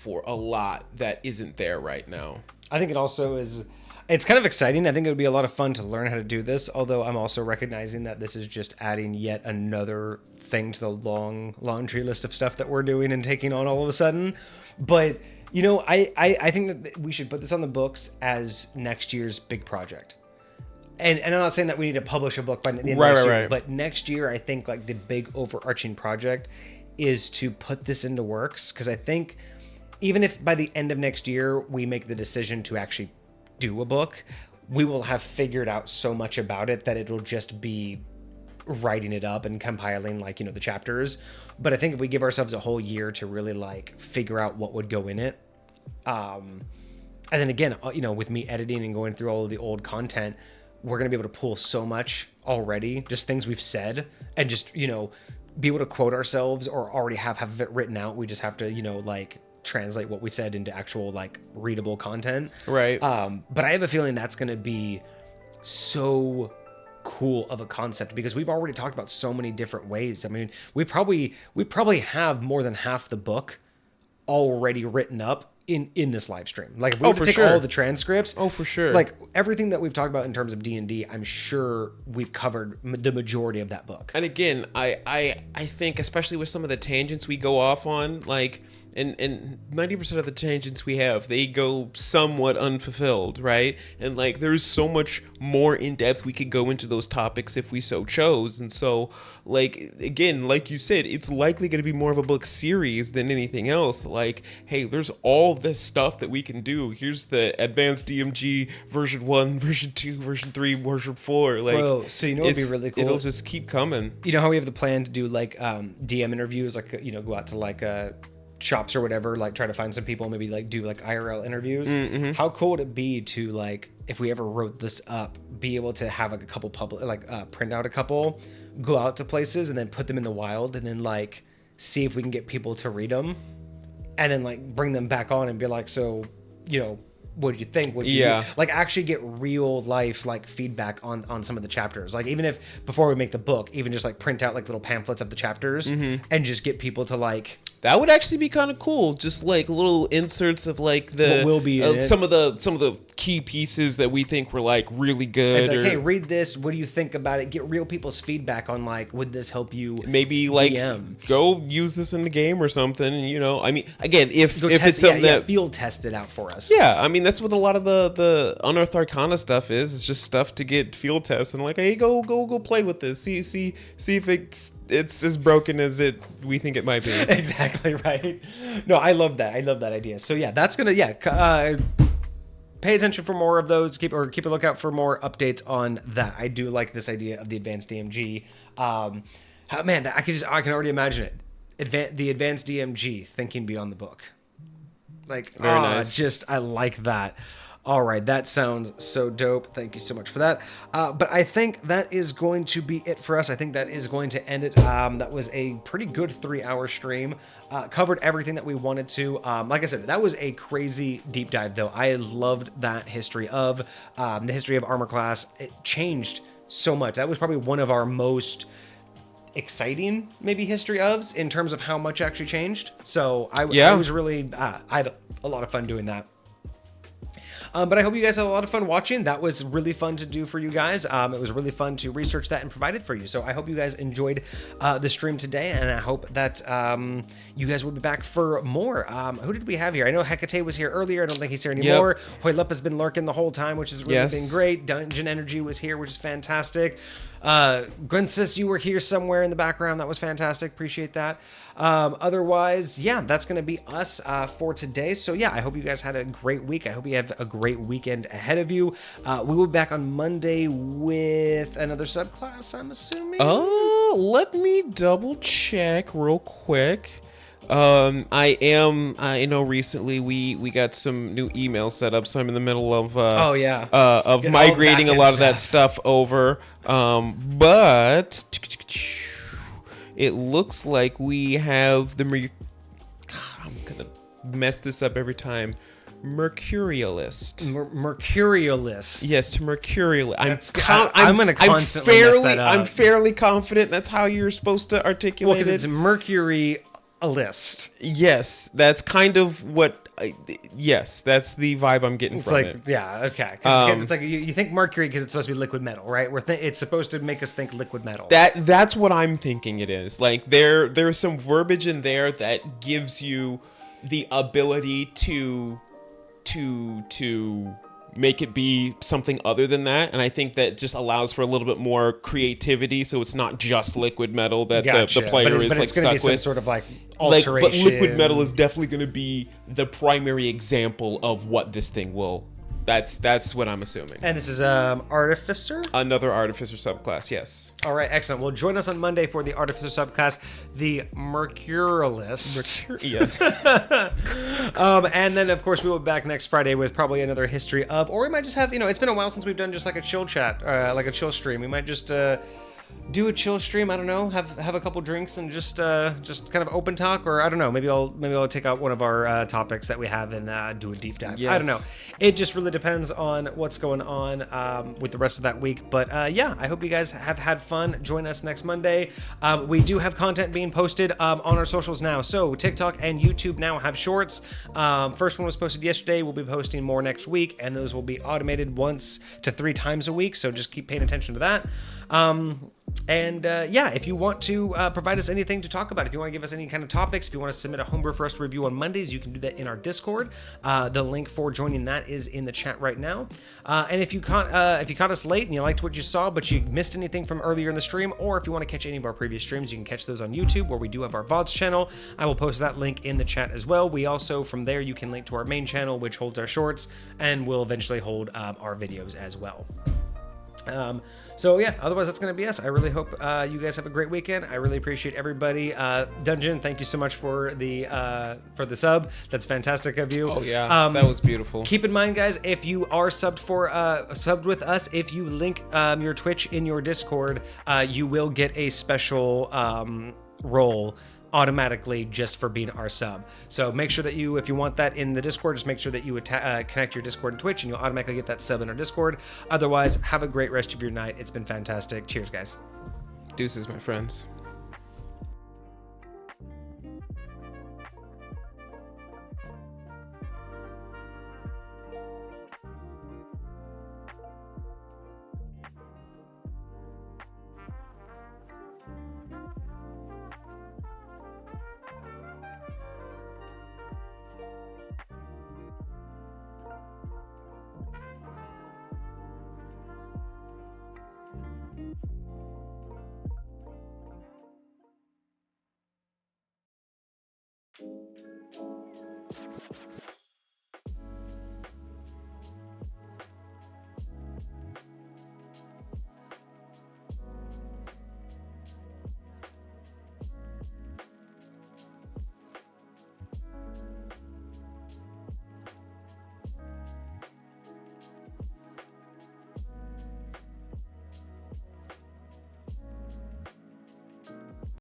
a lot that isn't there right now. I think it also is. It's kind of exciting. I think it would be a lot of fun to learn how to do this, although I'm also recognizing that this is just adding yet another thing to the long laundry list of stuff that we're doing and taking on all of a sudden. But, you know, I think that we should put this on the books as next year's big project. And I'm not saying that we need to publish a book by the end of next year, but next year I think like the big overarching project is to put this into works, because I think even if by the end of next year we make the decision to actually do a book, we will have figured out so much about it that it'll just be writing it up and compiling like, you know, the chapters. But I think if we give ourselves a whole year to really like figure out what would go in it, and then again, you know, with me editing and going through all of the old content, we're gonna be able to pull so much already, just things we've said, and just, you know, be able to quote ourselves or already have it written out. We just have to, you know, like translate what we said into actual like readable content. Right. But I have a feeling that's going to be so cool of a concept, because we've already talked about so many different ways. I mean, we probably have more than half the book already written up in this live stream. Like if we were to take all the transcripts, for sure, like everything that we've talked about in terms of D&D, I'm sure we've covered the majority of that book. And again, I think especially with some of the tangents we go off on, like and 90% of the tangents we have, they go somewhat unfulfilled, right? And like there's so much more in depth we could go into those topics if we so chose. And so like again, like you said, it's likely going to be more of a book series than anything else. Like, hey, there's all this stuff that we can do. Here's the advanced DMG version 1, version 2, version 3, version 4. Like, bro, so you know what'd be really cool? It'll just keep coming. You know how we have the plan to do like DM interviews, like, you know, go out to like shops or whatever, like try to find some people, maybe like do like IRL interviews. Mm-hmm. How cool would it be to, like, if we ever wrote this up, be able to have like a couple print out a couple, go out to places and then put them in the wild and then like see if we can get people to read them and then like bring them back on and be like, so, you know, what do you think? What do you do? Like actually get real life like feedback on some of the chapters. Like even if before we make the book, even just like print out like little pamphlets of the chapters and just get people to like. That would actually be kind of cool. Just like little inserts of like the what will be some of the key pieces that we think were like really good. Like, hey, read this. What do you think about it? Get real people's feedback on like, would this help you? Maybe like go use this in the game or something. You know, I mean, again, if it's something that field test it out for us. Yeah, I mean that's what a lot of the Unearthed Arcana stuff is. It's just stuff to get field tests and like, hey, go play with this. See if it's as broken as we think it might be. Exactly right. No, I love that. I love that idea. So yeah, that's gonna pay attention for more of those. Keep a lookout for more updates on that. I do like this idea of the advanced DMG. Man, I can already imagine it. The advanced DMG, thinking beyond the book. Like, very nice. I like that. All right, that sounds so dope. Thank you so much for that. But I think that is going to be it for us. I think that is going to end it. That was a pretty good 3-hour stream. Covered everything that we wanted to. Like I said, that was a crazy deep dive, though. I loved that history of the history of armor class. It changed so much. That was probably one of our most exciting maybe history ofs in terms of how much actually changed. So I Yeah. was really I had a lot of fun doing that. But I hope you guys had a lot of fun watching. That was really fun to do for you guys. It was really fun to research that and provide it for you. So I hope you guys enjoyed the stream today, and I hope that you guys will be back for more. Who did we have here? I know Hecate was here earlier. I don't think he's here anymore. Yep. Hoylep has been lurking the whole time, which has really been great. Dungeon Energy was here, which is fantastic. Glensis, you were here somewhere in the background. That was fantastic. Appreciate that. Otherwise, yeah, that's going to be us for today. So yeah, I hope you guys had a great week. I hope you have a great weekend ahead of you. We will be back on Monday with another subclass, I'm assuming. Let me double check real quick. I know recently we got some new emails set up, so I'm in the middle of of migrating a lot of that stuff over. But it looks like we have the I'm gonna mess this up every time. Mercurialist. Mercurialist. Yes, to Mercurialist. I'm gonna constantly mess that up. I'm fairly confident that's how you're supposed to articulate it. Well, because it's Mercury a list. Yes, that's kind of what. Yes, that's the vibe I'm getting from it. Yeah, okay. Because it's like you think Mercury because it's supposed to be liquid metal, right? It's supposed to make us think liquid metal. That's what I'm thinking it is. Like there's some verbiage in there that gives you the ability to make it be something other than that, and I think that just allows for a little bit more creativity, so it's not just liquid metal that the player is it's stuck be with. Some sort of like alteration. But liquid metal is definitely going to be the primary example of what this thing will. That's what I'm assuming. And this is Artificer? Another Artificer subclass, yes. All right, excellent. Well, join us on Monday for the Artificer subclass, the Mercurialist. Yes. And then, of course, we will be back next Friday with probably another history of, or we might just have, it's been a while since we've done just like a chill chat, like a chill stream. We might just do a chill stream. I don't know. Have a couple drinks and just kind of open talk, or I don't know. Maybe I'll take out one of our topics that we have and do a deep dive. Yes. I don't know. It just really depends on what's going on with the rest of that week. But yeah, I hope you guys have had fun. Join us next Monday. We do have content being posted on our socials now. So TikTok and YouTube now have shorts. First one was posted yesterday. We'll be posting more next week, and those will be automated 1 to 3 times a week. So just keep paying attention to that. Yeah, if you want to provide us anything to talk about, if you want to give us any kind of topics, if you want to submit a homebrew for us to review on Mondays, you can do that in our Discord. The link for joining that is in the chat right now. And if you caught us late and you liked what you saw, but you missed anything from earlier in the stream, or if you want to catch any of our previous streams, you can catch those on YouTube, where we do have our VODs channel. I will post that link in the chat as well. We also, from there, you can link to our main channel, which holds our shorts, and will eventually hold our videos as well. So yeah, otherwise that's going to be us. I really hope you guys have a great weekend. I really appreciate everybody. Dungeon, thank you so much for the sub. That's fantastic of you. Oh yeah, that was beautiful. Keep in mind, guys, if you are subbed with us, if you link your Twitch in your Discord, you will get a special role automatically just for being our sub. So make sure that if you want that in the Discord, just make sure that you connect your Discord and Twitch, and you'll automatically get that sub in our Discord. Otherwise, have a great rest of your night. It's been fantastic. Cheers, guys. Deuces, my friends.